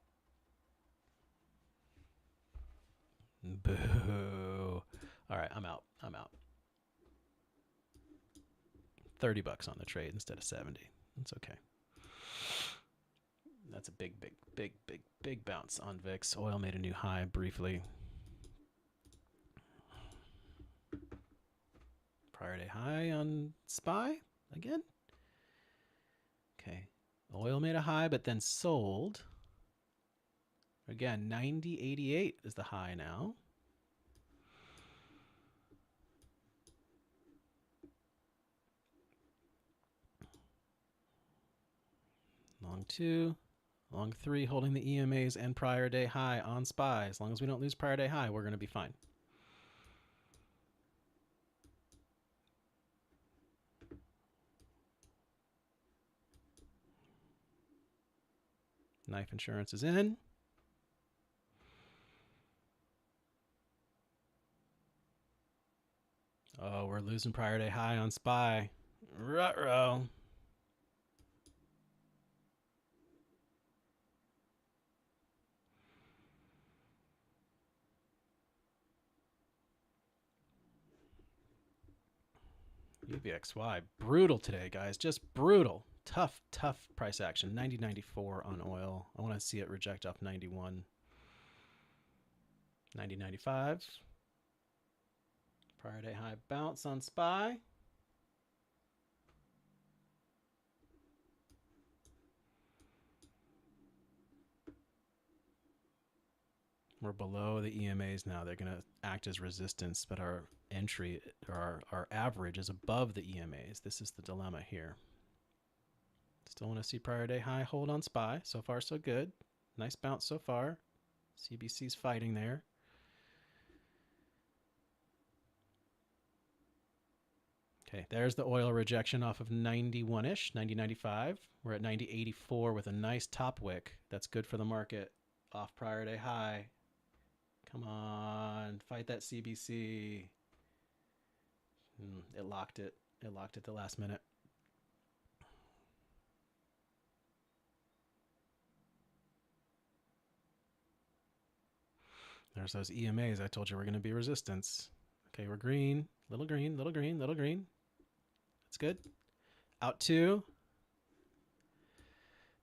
Boo. All right, I'm out. I'm out. 30 bucks on the trade instead of 70. It's okay. That's a big bounce on VIX. Oil made a new high briefly. Prior day high on SPY again. Okay. Oil made a high but then sold. Again, 90.88 is the high now. Long 2, long 3 holding the EMAs and prior day high on SPY. As long as we don't lose prior day high, we're going to be fine. Knife insurance is in. Oh, we're losing prior day high on SPY. Ruh-roh. UVXY, brutal today, guys. Just brutal. Tough price action. 90.94 on oil. I want to see it reject off 91. 90.95. Prior day high bounce on SPY. We're below the EMAs now. They're going to act as resistance, but our entry, or our average is above the EMAs. This is the dilemma here. Still want to see prior day high hold on SPY. So far, so good. Nice bounce so far. CBC's fighting there. Okay, there's the oil rejection off of 91-ish, 90.95. We're at 90.84 with a nice top wick. That's good for the market. Off prior day high. Come on, fight that CBC. It locked it. It locked it the last minute. There's those EMAs. I told you we're going to be resistance. Okay, we're green. Little green, little green, little green. That's good. Out 2.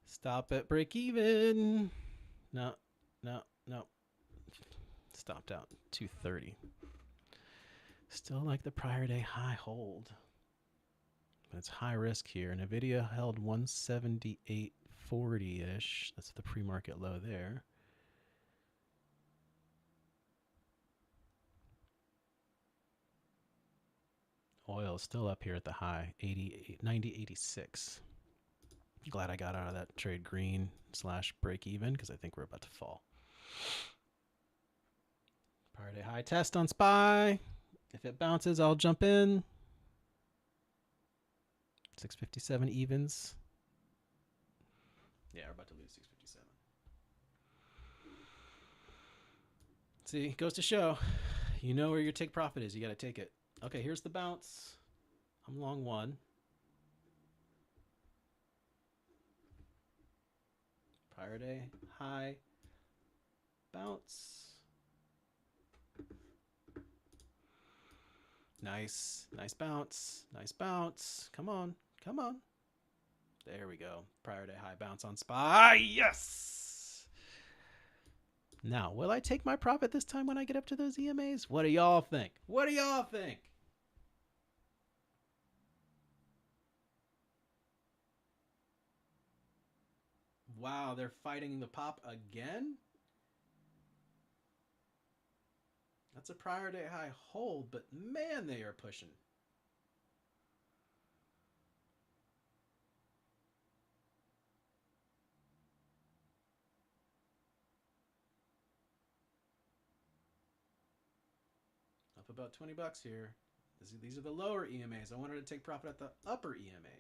Stop at break even. No. Stopped out 230. Still like the prior day high hold. But it's high risk here. NVIDIA held 178.40-ish. That's the pre-market low there. Oil is still up here at the high, 90.86. Glad I got out of that trade green / break even because I think we're about to fall. Prior day high test on SPY. If it bounces, I'll jump in. 657 evens. Yeah, we're about to lose 657. See, goes to show, you know where your take profit is. You got to take it. Okay, here's the bounce. I'm long 1. Prior day high bounce. Nice. Nice bounce. Nice bounce. Come on. Come on. There we go. Prior day high bounce on SPY. Yes! Now, will I take my profit this time when I get up to those EMAs? What do y'all think? What do y'all think? Wow, they're fighting the pop again? That's a prior day high hold, but man, they are pushing. Up about 20 bucks here. These are the lower EMAs. I wanted to take profit at the upper EMA.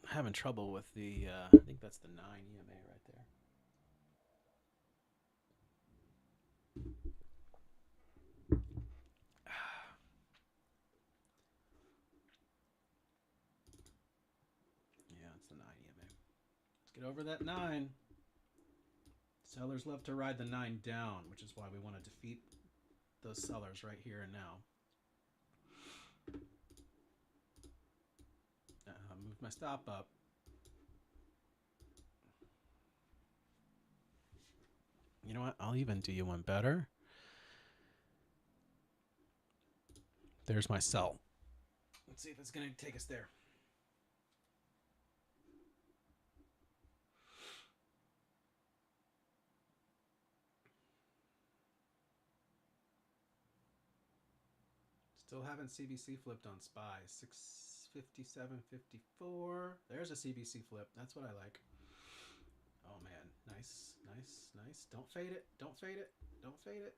Having trouble with the, I think that's the 9 EMA right there. Yeah, it's the 9 EMA. Let's get over that 9. Sellers love to ride the 9 down, which is why we want to defeat those sellers right here and now. Move my stop up. You know what? I'll even do you one better. There's my sell. Let's see if it's going to take us there. Still haven't CBC flipped on SPY. 657.54. There's a CBC flip. That's what I like. Oh man, nice, nice, nice. Don't fade it. Don't fade it. Don't fade it.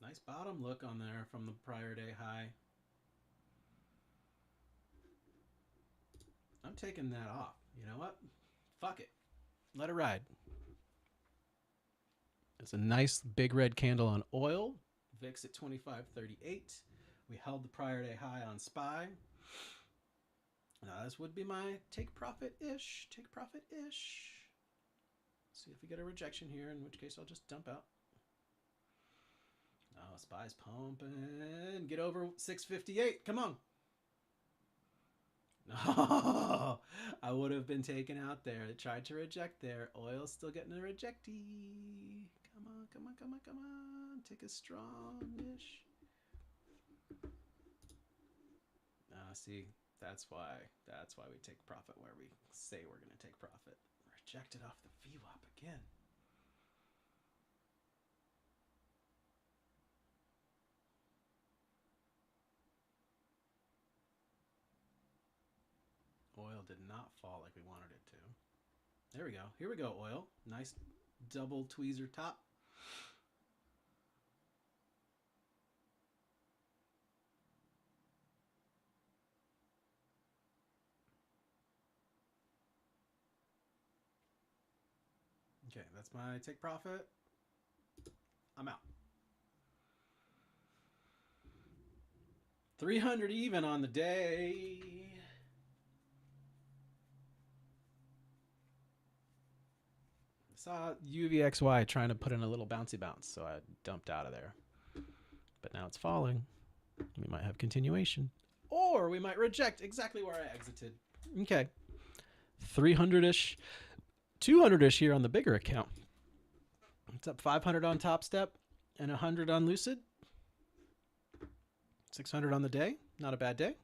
Nice bottom look on there from the prior day high. I'm taking that off. You know what? Fuck it. Let it ride. It's a nice big red candle on oil. VIX at 25.38. We held the prior day high on SPY. Now this would be my take profit-ish. Take profit-ish. See if we get a rejection here, in which case I'll just dump out. Oh, SPY's pumping. Get over 658. Come on. No, I would have been taken out there. It tried to reject there. Oil's still getting a rejectee. Come on, come on, come on, come on. Take a strong-ish. See, that's why we take profit where we say we're going to take profit. Rejected off the VWAP again. Oil did not fall like we wanted it to. There we go. Here we go, oil. Nice double tweezer top. Okay, that's my take profit. I'm out. 300 even on the day. Saw UVXY trying to put in a little bouncy bounce, so I dumped out of there. But now it's falling. We might have continuation. Or we might reject exactly where I exited. Okay. 300-ish. 200-ish here on the bigger account. It's up 500 on TopStep and 100 on Lucid. 600 on the day. Not a bad day.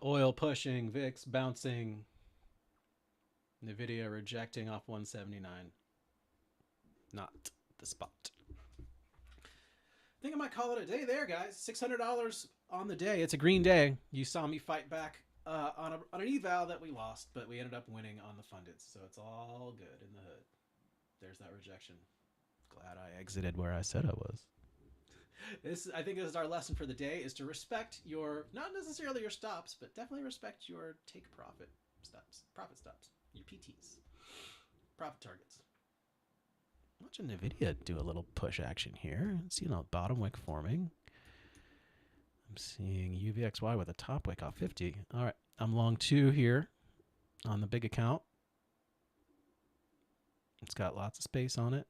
Oil pushing, VIX bouncing. NVIDIA rejecting off 179. Not the spot. think I might call it a day there, guys. $600 on the day. It's a green day. You saw me fight back on an eval that we lost, but we ended up winning on the funded. So it's all good in the hood. There's that rejection. Glad I exited where I said I was. I think this is our lesson for the day, is to respect your, not necessarily your stops, but definitely respect your take profit stops, your PTs, profit targets. Watching NVIDIA do a little push action here. Seeing a bottom wick forming. I'm seeing UVXY with a top wick off 50. All right, I'm long 2 here on the big account. It's got lots of space on it.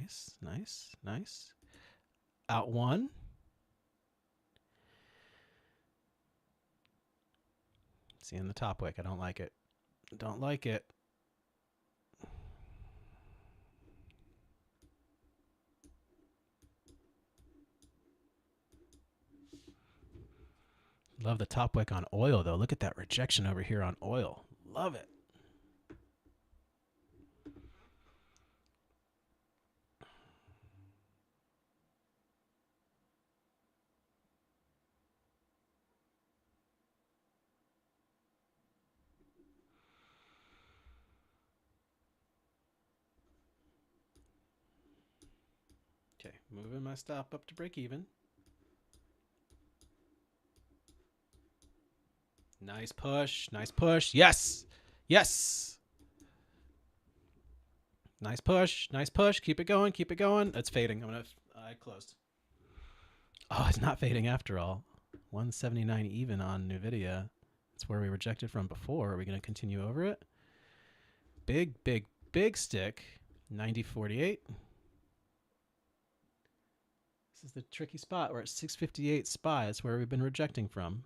Nice, nice, nice. Out 1. Seeing the top wick. I don't like it. Don't like it. Love the top wick on oil, though. Look at that rejection over here on oil. Love it. Okay, moving my stop up to break even. Nice push. Nice push. Yes. Yes. Nice push. Nice push. Keep it going. Keep it going. It's fading. I closed. Oh, it's not fading after all. 179 even on NVIDIA. That's where we rejected from before. Are we going to continue over it? Big, big, big stick. 90.48. This is the tricky spot. We're at 658 SPY. That's where we've been rejecting from.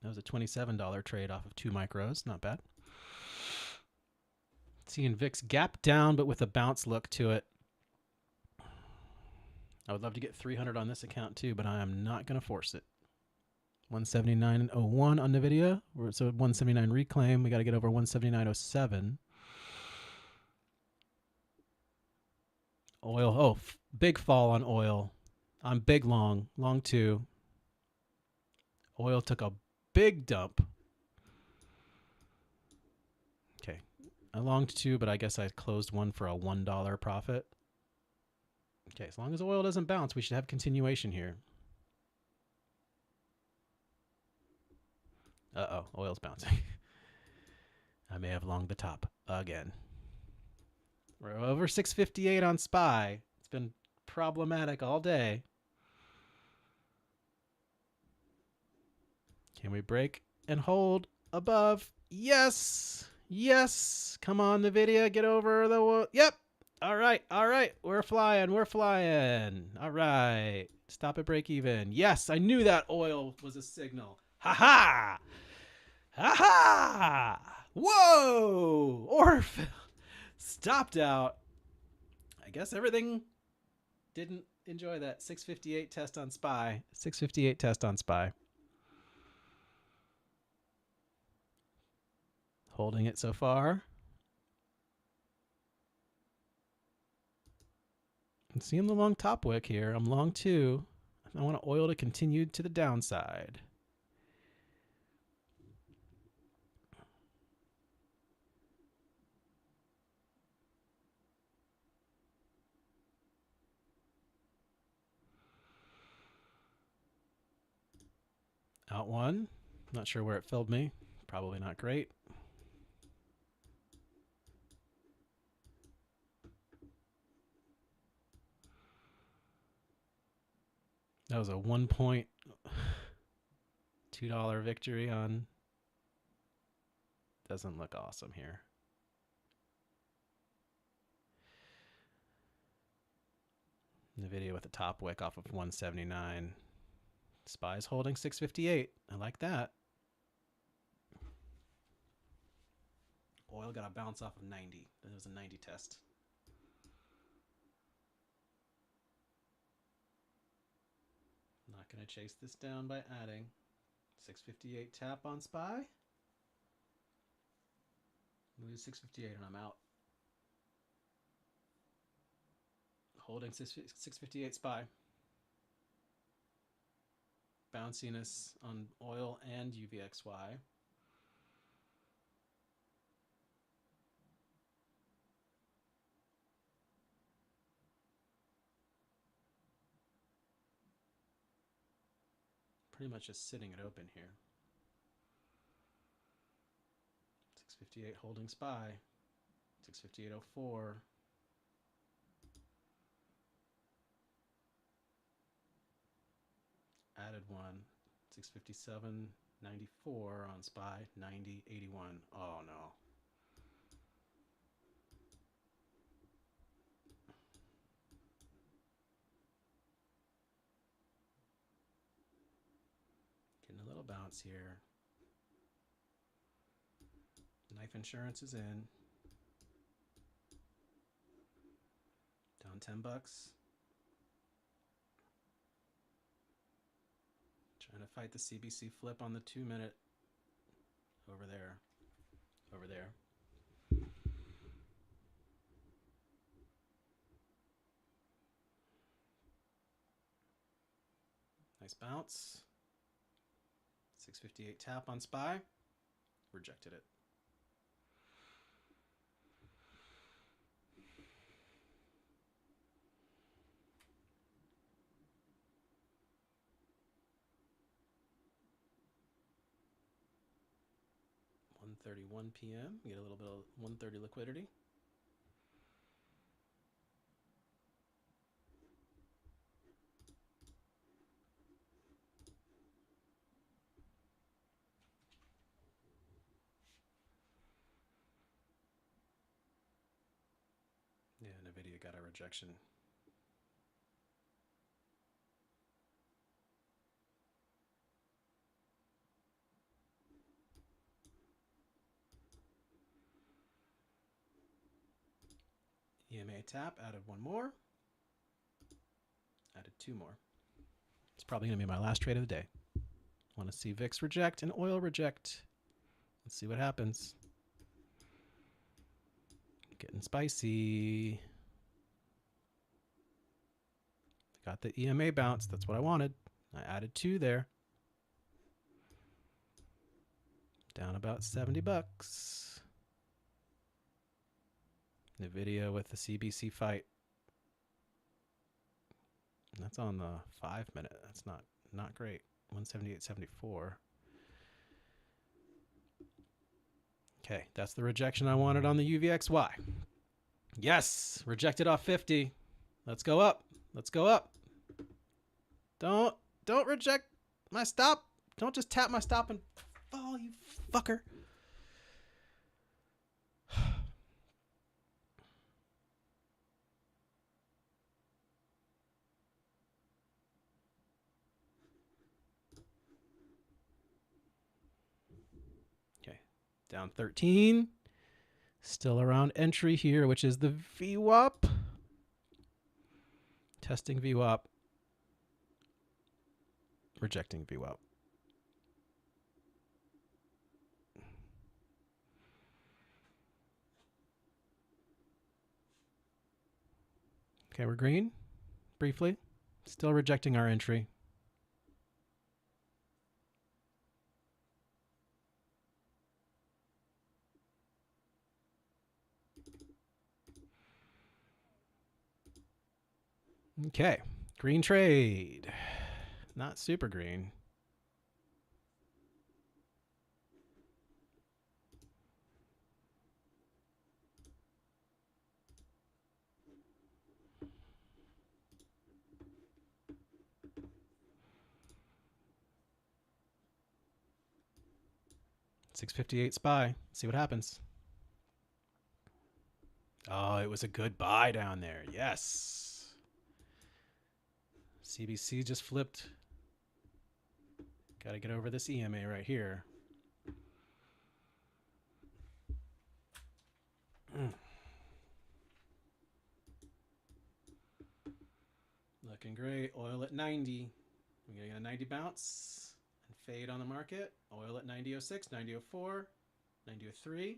That was a $27 trade off of 2 micros. Not bad. Seeing VIX gap down, but with a bounce look to it. I would love to get 300 on this account too, but I am not going to force it. 179.01 on NVIDIA. So 179 reclaim. We got to get over 179.07. Oil. Oh, big fall on oil. I'm big long. Long 2. Oil took a big dump. Okay. I longed 2, but I guess I closed 1 for a $1 profit. Okay, as long as oil doesn't bounce, we should have continuation here. Uh-oh, oil's bouncing. I may have longed the top again. We're over 658 on SPY. It's been problematic all day. Can we break and hold above? Yes. Yes. Come on, NVIDIA. Get over the... Yep. All right. All right. We're flying. We're flying. All right. Stop at break even. Yes. I knew that oil was a signal. Ha-ha. Ha-ha. Whoa. Order filled. Stopped out. I guess everything didn't enjoy that 658 test on SPY. 658 test on SPY. Holding it so far. I'm seeing the long top wick here. I'm long 2. I want oil to continue to the downside. Out 1. Not sure where it filled me. Probably not great. That was a $1.2 victory on. Doesn't look awesome here. NVIDIA with a top wick off of 179. SPY's holding 658. I like that. Oil got a bounce off of 90. That was a 90 test. Not going to chase this down by adding. 658 tap on SPY. Lose 658 and I'm out. Holding 658 SPY. Bounciness on oil and UVXY. Pretty much just sitting it open here. 658 holding SPY. 658.04. Added one. 657.94 on SPY. 90.81. Oh no. Getting a little bounce here. Knife insurance is in. Down $10. Trying to fight the CBC flip on the 2-minute. Over there. Over there. Nice bounce. 658 tap on SPY. Rejected it. .31 p.m. Get a little bit of 1:30 liquidity. Yeah, NVIDIA got a rejection. EMA tap, added one more. Added two more. It's probably going to be my last trade of the day. Want to see VIX reject and oil reject. Let's see what happens. Getting spicy. Got the EMA bounce. That's what I wanted. I added two there. Down about $70. NVIDIA with the CBC fight. That's on the 5-minute. That's not great. 178.74. Okay, that's the rejection I wanted on the UVXY. Yes, rejected off 50. Let's go up. Let's go up. Don't reject my stop. Don't just tap my stop and fall, you fucker. Okay, down 13. Still around entry here, which is the VWAP. Testing VWAP. Rejecting VWAP. Okay, we're green. Briefly. Still rejecting our entry. Okay, green trade. Not super green. $6.58 SPY. See what happens. Oh, it was a good buy down there. Yes. CBC just flipped. Got to get over this EMA right here. Looking great. Oil at 90. We're getting a 90 bounce and fade on the market. Oil at 90.06, 90.04, 90.03.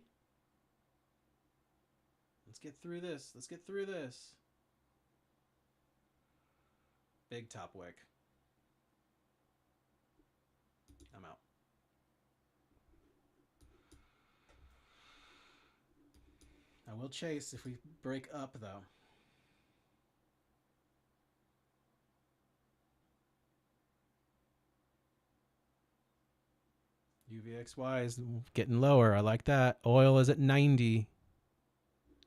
Let's get through this. Let's get through this. Big top wick. I'm out. I will chase if we break up, though. UVXY is getting lower. I like that. Oil is at 90.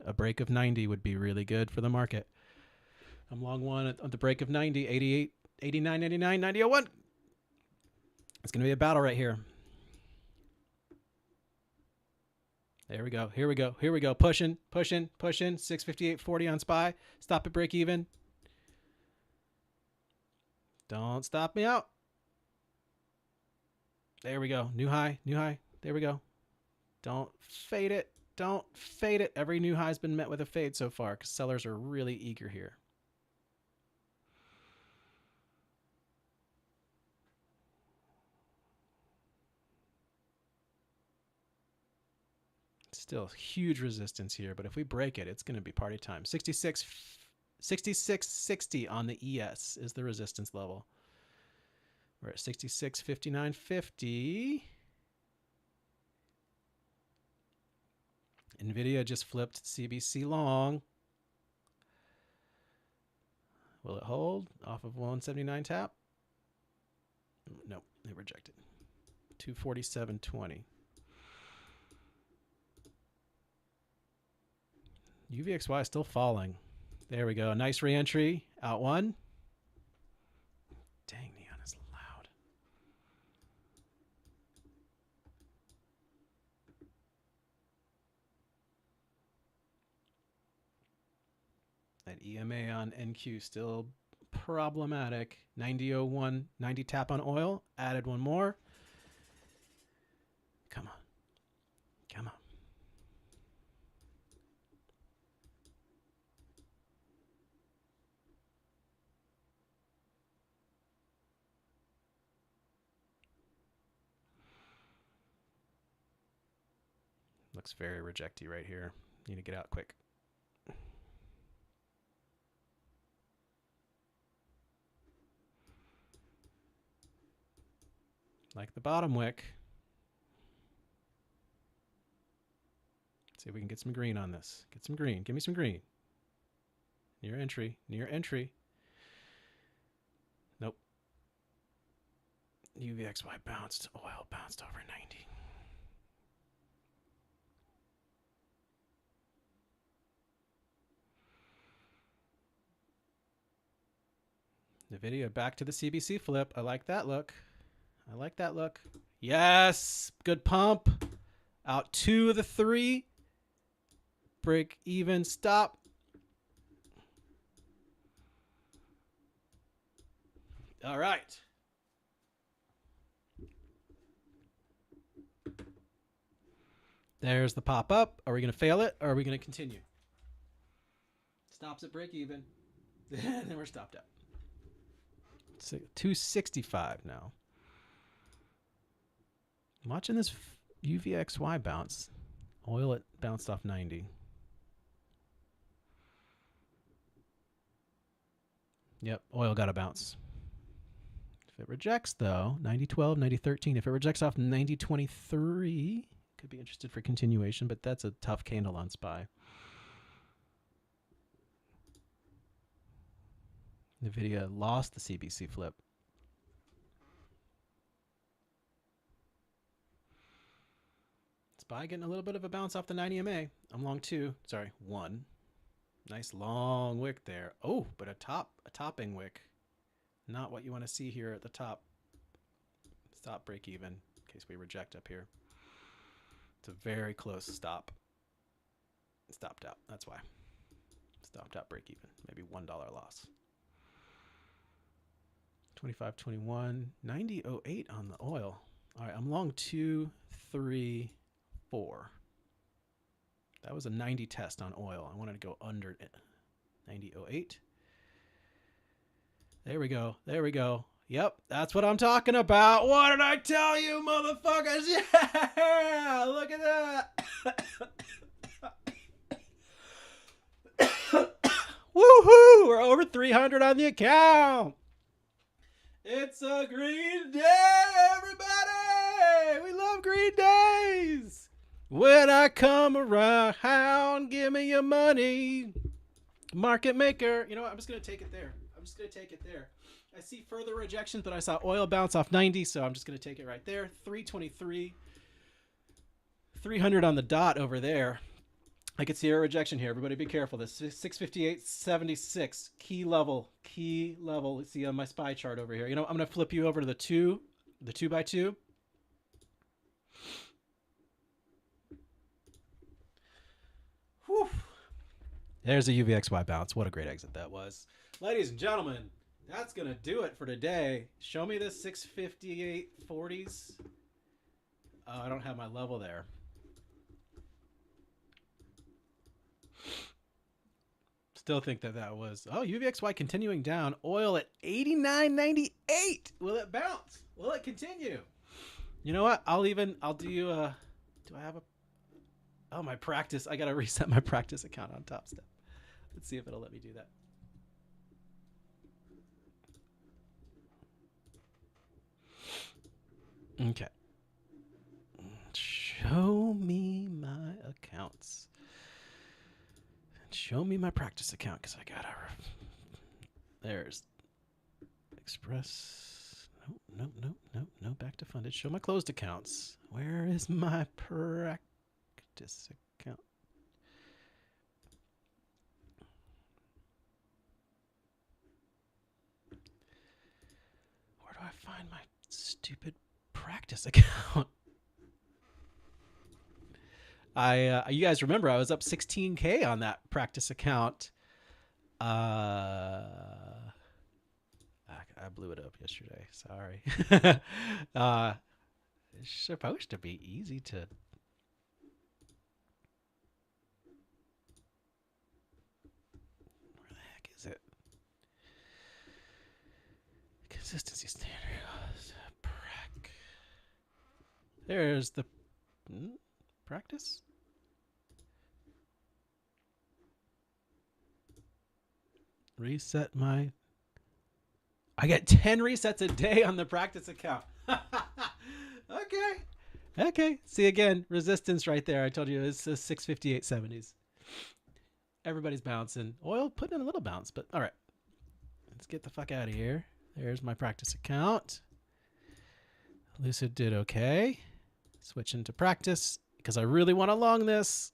A break of 90 would be really good for the market. I'm long one at the break of 90, 88, 89, 89, 90, 01. It's going to be a battle right here. There we go. Here we go. Here we go. Pushing, pushing, pushing. 658.40 on SPY. Stop at break even. Don't stop me out. There we go. New high, new high. There we go. Don't fade it. Don't fade it. Every new high has been met with a fade so far because sellers are really eager here. Still huge resistance here, but if we break it, it's going to be party time. 66.60 on the ES is the resistance level. We're at 66.59.50. NVIDIA just flipped CBC long. Will it hold off of 179 tap? Nope, they rejected. 247.20. UVXY still falling. There we go. Nice re-entry. Out one. Dang, neon is loud. That EMA on NQ still problematic. 90.01, 90 tap on oil. Added one more. Come on. Come on. Looks very rejecty right here. Need to get out quick. Like the bottom wick. See if we can get some green on this. Get some green. Give me some green. Near entry. Near entry. Nope. UVXY bounced. Oil bounced over 90. NVIDIA back to the CBC flip. I like that look. I like that look. Yes. Good pump. Out 2 of the 3. Break even. Stop. All right. There's the pop up. Are we going to fail it or are we going to continue? Stops at break even. And then we're stopped out. 265 now. I'm watching this UVXY bounce. Oil, it bounced off 90. Yep, oil got a bounce. If it rejects, though, 90.12, 90.13. If it rejects off 90.23, could be interested for continuation, but that's a tough candle on SPY. NVIDIA lost the CBC flip. SPY getting a little bit of a bounce off the 90 MA. I'm long 2. Sorry, 1. Nice long wick there. Oh, but a topping wick. Not what you want to see here at the top. Stop break even in case we reject up here. It's a very close stop. Stopped out. That's why. Stopped out break even. Maybe $1 loss. 25.21, 90.08 on the oil. All right, I'm long 2, 3, 4. That was a 90 test on oil. I wanted to go under it. 90.08. There we go. There we go. Yep, that's what I'm talking about. What did I tell you, motherfuckers? Yeah, look at that. Woohoo! We're over 300 on the account. It's a green day, everybody! We love green days. When I come around, give me your money. Market maker. You know what? I'm just going to take it there. I see further rejections, but I saw oil bounce off 90, so I'm just going to take it right there. 323. 300 on the dot over there. I could see a rejection here. Everybody be careful. This 658.76 key level. Let's see on my SPY chart over here. You know, I'm going to flip you over to the 2 by 2. Whew. There's a UVXY bounce. What a great exit that was. Ladies and gentlemen, that's going to do it for today. Show me the 658.40s. Oh, I don't have my level there. Still think that was, UVXY continuing down. Oil at 89.98. Will it bounce? Will it continue? You know what? Do I have my practice. I got to reset my practice account on TopStep. Let's see if it'll let me do that. Okay. Show me my accounts. Show me my practice account because I gotta. There's Express. No. Back to funded. Show my closed accounts. Where is my practice account? Where do I find my stupid practice account? You guys remember I was up 16K on that practice account. I blew it up yesterday. Sorry. It's supposed to be easy to. Where the heck is it? Consistency standard. There's the practice. Reset my. I get 10 resets a day on the practice account. Okay. See again, resistance right there. I told you it's 658.70s. Everybody's bouncing. Oil putting in a little bounce, but all right. Let's get the fuck out of here. There's my practice account. Lucid did okay. Switch into practice because I really want to long this.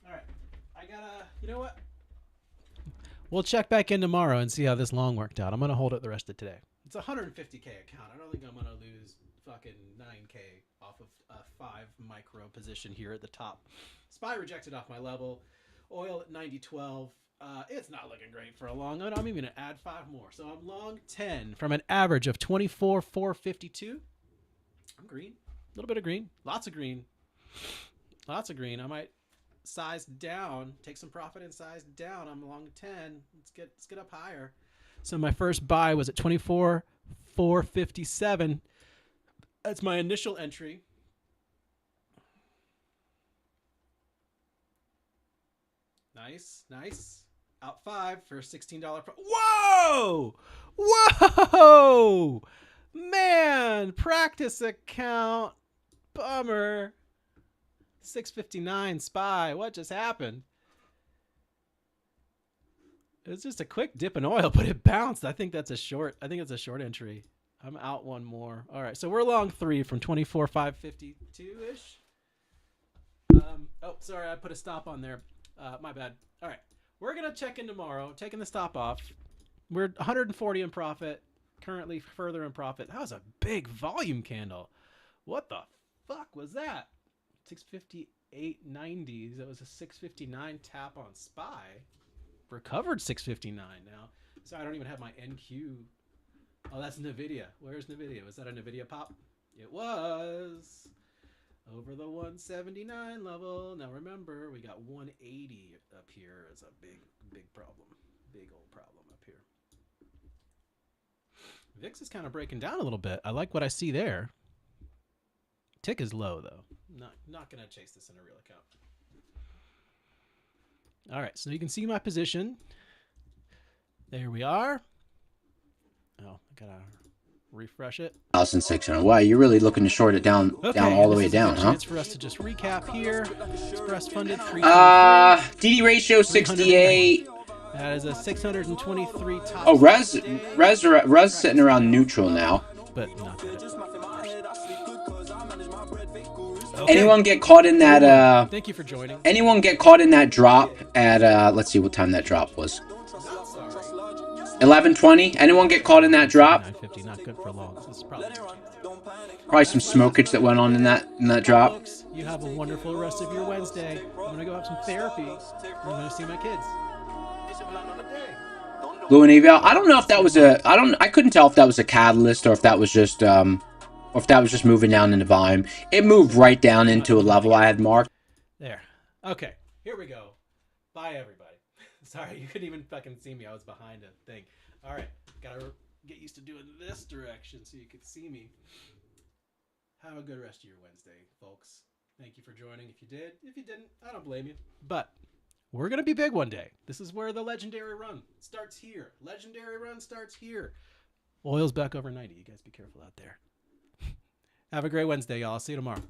All right. You know what? We'll check back in tomorrow and see how this long worked out. I'm going to hold it the rest of today. It's a 150K account. I don't think I'm going to lose fucking 9K off of a 5 micro position here at the top. SPY rejected off my level. Oil at 90.12. It's not looking great for a long. I'm even going to add 5 more. So I'm long 10 from an average of 24,452. I'm green. A little bit of green. Lots of green. I might size down, take some profit and size down. I'm long 10. Let's get up higher. So my first buy was at 24,457. That's my initial entry. Nice. Out 5 for $16. Whoa! Man, practice account. Bummer. 659 SPY. What just happened? It was just a quick dip in oil, but it bounced. I think it's a short entry. I'm out one more. All right, so we're long 3 from 24,552-ish. Sorry, I put a stop on there. My bad. All right, we're going to check in tomorrow, taking the stop off. We're 140 in profit, currently further in profit. That was a big volume candle. What the fuck was that? 658.90. That was a 659 tap on SPY. Recovered 659 now. Sorry, I don't even have my NQ. Oh, that's NVIDIA. Where's NVIDIA? Was that a NVIDIA pop? It was. Over the 179 level. Now remember, we got 180 up here as a big problem. Big old problem up here. VIX is kind of breaking down a little bit. I like what I see there. Tick is low, though. Not gonna chase this in a real account. All right, so you can see my position. There we are. Oh, I gotta refresh it. 1,600. Wow, you're really looking to short it down all the way down, huh? Chance for us to just recap here. Express funded 323. DD ratio 68. That is a 623 top. Oh, Res sitting around neutral now. But not good. Okay. Anyone get caught in that? Thank you for joining. Anyone get caught in that drop at? Let's see what time that drop was. 11:20. Anyone get caught in that drop? 9:50. Not good for long. This is probably some smokage that went on in that drop. Folks, you have a wonderful rest of your Wednesday. I'm gonna go have some therapy. I'm gonna see my kids. Blue and Eval. I don't know if that was I couldn't tell if that was a catalyst or if that was just moving down in the volume. It moved right down into a level I had marked. There. Okay. Here we go. Bye, everybody. Sorry, you couldn't even fucking see me. I was behind a thing. All right. Gotta get used to doing this direction so you could see me. Have a good rest of your Wednesday, folks. Thank you for joining. If you did, if you didn't, I don't blame you. But we're going to be big one day. This is where the legendary run starts here. Legendary run starts here. Oil's back over 90. You guys be careful out there. Have a great Wednesday, y'all. I'll see you tomorrow.